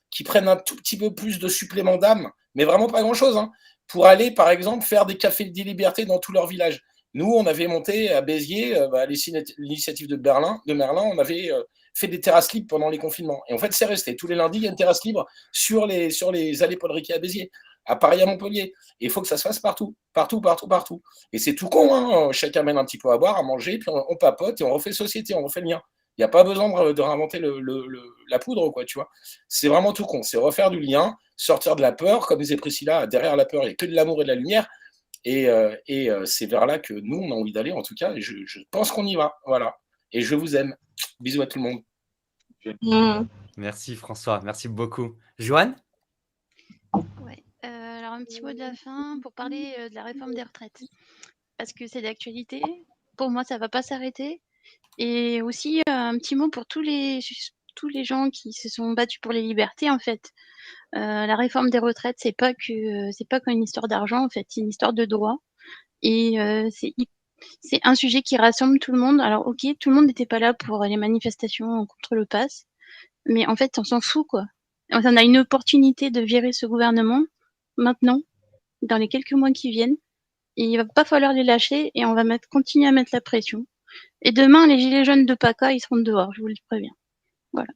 qui prennent un tout petit peu plus de supplément d'âme, mais vraiment pas grand-chose, hein, pour aller, par exemple, faire des cafés de liberté dans tout leur village. Nous, on avait monté à Béziers, l'initiative de Merlin, on avait fait des terrasses libres pendant les confinements. Et en fait, c'est resté. Tous les lundis, il y a une terrasse libre sur les allées Paul Riquet à Béziers, à Paris, à Montpellier. Et il faut que ça se fasse partout. Et c'est tout con, hein. Chacun mène un petit peu à boire, à manger, puis on papote et on refait société, on refait le lien. Il n'y a pas besoin de réinventer la poudre, quoi, tu vois. C'est vraiment tout con. C'est refaire du lien, sortir de la peur, comme disait Priscilla, derrière la peur, il n'y a que de l'amour et de la lumière. Et c'est vers là que nous, on a envie d'aller, en tout cas. Et je pense qu'on y va. Voilà. Et je vous aime. Bisous à tout le monde. Merci, François. Merci beaucoup. Joanne? Ouais. Alors, un petit mot de la fin pour parler de la réforme des retraites. Parce que c'est d'actualité. Pour moi, ça ne va pas s'arrêter. Et aussi, un petit mot pour tous les gens qui se sont battus pour les libertés, en fait. La réforme des retraites, c'est pas qu'une histoire d'argent, en fait, c'est une histoire de droit. Et c'est un sujet qui rassemble tout le monde. Alors, ok, tout le monde n'était pas là pour les manifestations contre le pass, mais en fait, on s'en fout, quoi. On a une opportunité de virer ce gouvernement maintenant, dans les quelques mois qui viennent. Et il va pas falloir les lâcher et on va continuer à mettre la pression. Et demain, les gilets jaunes de PACA, ils seront dehors, je vous le préviens. Voilà.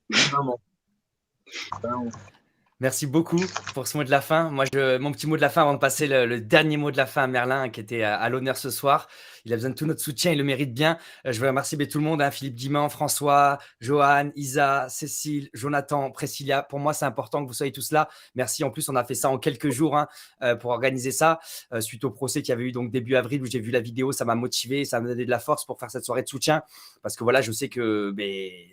Merci beaucoup pour ce mot de la fin. Moi, mon petit mot de la fin avant de passer le dernier mot de la fin à Merlin qui était à l'honneur ce soir. Il a besoin de tout notre soutien, il le mérite bien. Je veux remercier tout le monde, hein, Philippe Diman, François, Johan, Isa, Cécile, Jonathan, Priscilla. Pour moi, c'est important que vous soyez tous là. Merci. En plus, on a fait ça en quelques jours pour organiser ça. Suite au procès qu'il y avait eu donc début avril où j'ai vu la vidéo, ça m'a motivé, ça m'a donné de la force pour faire cette soirée de soutien. Parce que voilà, je sais que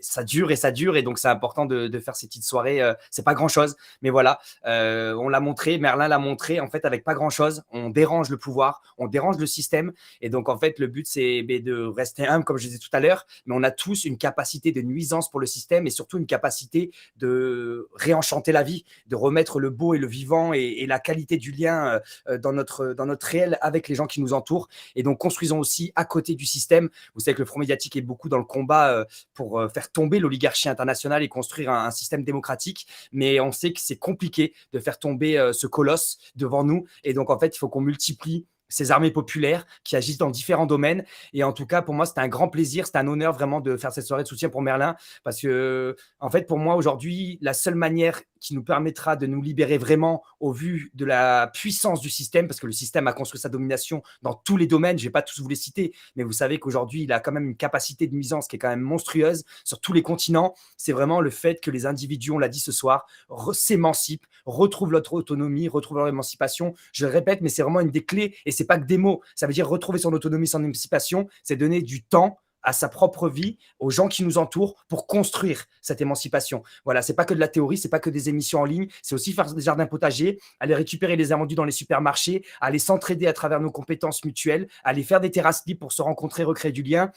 ça dure et donc c'est important de faire ces petites soirées. C'est pas grand-chose, mais voilà, on l'a montré, Merlin l'a montré. En fait, avec pas grand-chose, on dérange le pouvoir, on dérange le système. Et donc, en en fait, le but, c'est de rester humble, comme je disais tout à l'heure, mais on a tous une capacité de nuisance pour le système et surtout une capacité de réenchanter la vie, de remettre le beau et le vivant et la qualité du lien dans notre réel avec les gens qui nous entourent. Et donc, construisons aussi à côté du système. Vous savez que le Front médiatique est beaucoup dans le combat pour faire tomber l'oligarchie internationale et construire un système démocratique. Mais on sait que c'est compliqué de faire tomber ce colosse devant nous. Et donc, en fait, il faut qu'on multiplie ces armées populaires qui agissent dans différents domaines. Et en tout cas, pour moi, c'était un grand plaisir, c'était un honneur vraiment de faire cette soirée de soutien pour Merlin. Parce que, en fait, pour moi, aujourd'hui, la seule manière qui nous permettra de nous libérer vraiment au vu de la puissance du système, parce que le système a construit sa domination dans tous les domaines, je ne vais pas tous vous les citer, mais vous savez qu'aujourd'hui, il a quand même une capacité de nuisance qui est quand même monstrueuse sur tous les continents. C'est vraiment le fait que les individus, on l'a dit ce soir, s'émancipent, retrouvent leur autonomie, retrouvent leur émancipation. Je le répète, mais c'est vraiment une des clés, et c'est pas que des mots. Ça veut dire retrouver son autonomie, son émancipation, c'est donner du temps à sa propre vie, aux gens qui nous entourent pour construire cette émancipation. Voilà, c'est pas que de la théorie, c'est pas que des émissions en ligne, c'est aussi faire des jardins potagers, aller récupérer les invendus dans les supermarchés, aller s'entraider à travers nos compétences mutuelles, aller faire des terrasses libres pour se rencontrer, recréer du lien,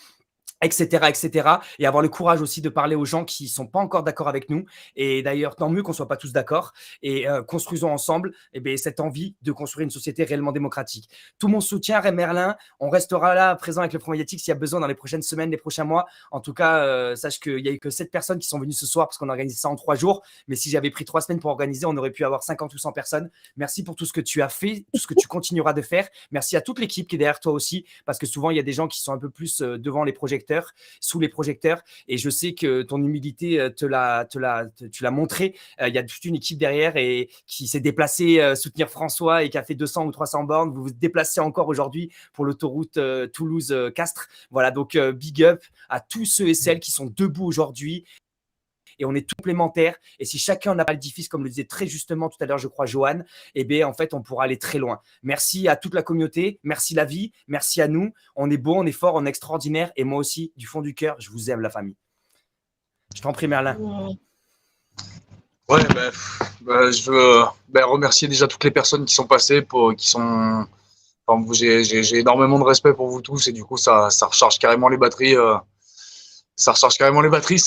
etc., et avoir le courage aussi de parler aux gens qui ne sont pas encore d'accord avec nous. Et d'ailleurs, tant mieux qu'on ne soit pas tous d'accord. Et construisons ensemble cette envie de construire une société réellement démocratique. Tout mon soutien, Ray Merlin. On restera là, présent avec le Front médiatique s'il y a besoin dans les prochaines semaines, les prochains mois. En tout cas, sache qu'il n'y a eu que 7 personnes qui sont venues ce soir parce qu'on a organisé ça en 3 jours. Mais si j'avais pris 3 semaines pour organiser, on aurait pu avoir 50 ou 100 personnes. Merci pour tout ce que tu as fait, tout ce que tu continueras de faire. Merci à toute l'équipe qui est derrière toi aussi, parce que souvent, il y a des gens qui sont un peu plus devant les projecteurs, sous les projecteurs, et je sais que ton humilité tu l'as montré. Il y a toute une équipe derrière et qui s'est déplacée soutenir François et qui a fait 200 ou 300 bornes. Vous vous déplacez encore aujourd'hui pour l'autoroute Toulouse-Castres. Voilà, donc big up à tous ceux et celles qui sont debout aujourd'hui. Et on est tout complémentaires. Et si chacun n'a pas le difficile, comme le disait très justement tout à l'heure, je crois, Johan, en fait, on pourra aller très loin. Merci à toute la communauté. Merci la vie. Merci à nous. On est beau, on est fort, on est extraordinaire. Et moi aussi, du fond du cœur, je vous aime, la famille. Je t'en prie, Merlin. Ouais, je veux remercier déjà toutes les personnes qui sont passées, j'ai énormément de respect pour vous tous. Et du coup, ça recharge carrément les batteries. Ça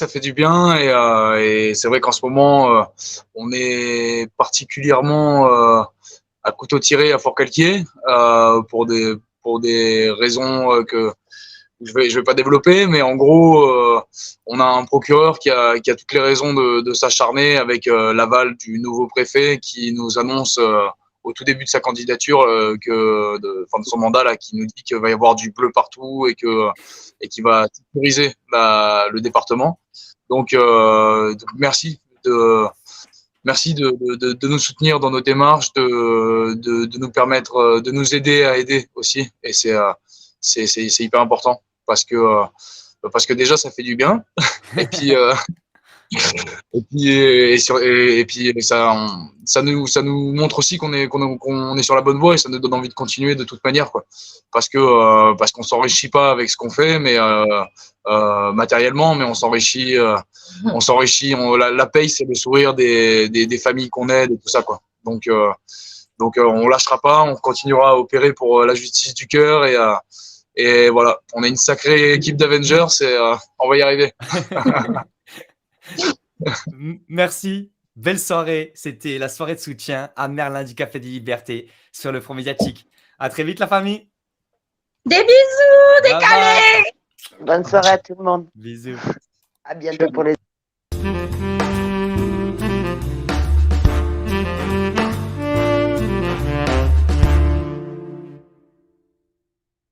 fait du bien et c'est vrai qu'en ce moment, on est particulièrement à couteau tiré à Fort-Calquier pour des raisons que je vais pas développer, mais en gros, on a un procureur qui a toutes les raisons de s'acharner avec l'aval du nouveau préfet qui nous annonce au tout début de sa candidature, de son mandat, là, qui nous dit qu'il va y avoir du bleu partout et qu'il va sécuriser le département. Donc merci de nous soutenir dans nos démarches, de nous permettre, de nous aider à aider aussi. Et c'est hyper important parce que déjà ça fait du bien. Et puis ça nous montre aussi qu'on est sur la bonne voie et ça nous donne envie de continuer de toute manière, quoi. Parce qu'on s'enrichit pas avec ce qu'on fait, mais matériellement, mais on s'enrichit. La paye, c'est le sourire des familles qu'on aide et tout ça, quoi. Donc on lâchera pas, on continuera à opérer pour la justice du cœur et voilà, on a une sacrée équipe d'Avengers et on va y arriver. Merci, belle soirée. C'était la soirée de soutien à Merlin du Café des Libertés sur le Front médiatique. À très vite, la famille. Des bisous, des câlins. Bonne soirée à tout le monde. Bisous. À bientôt pour les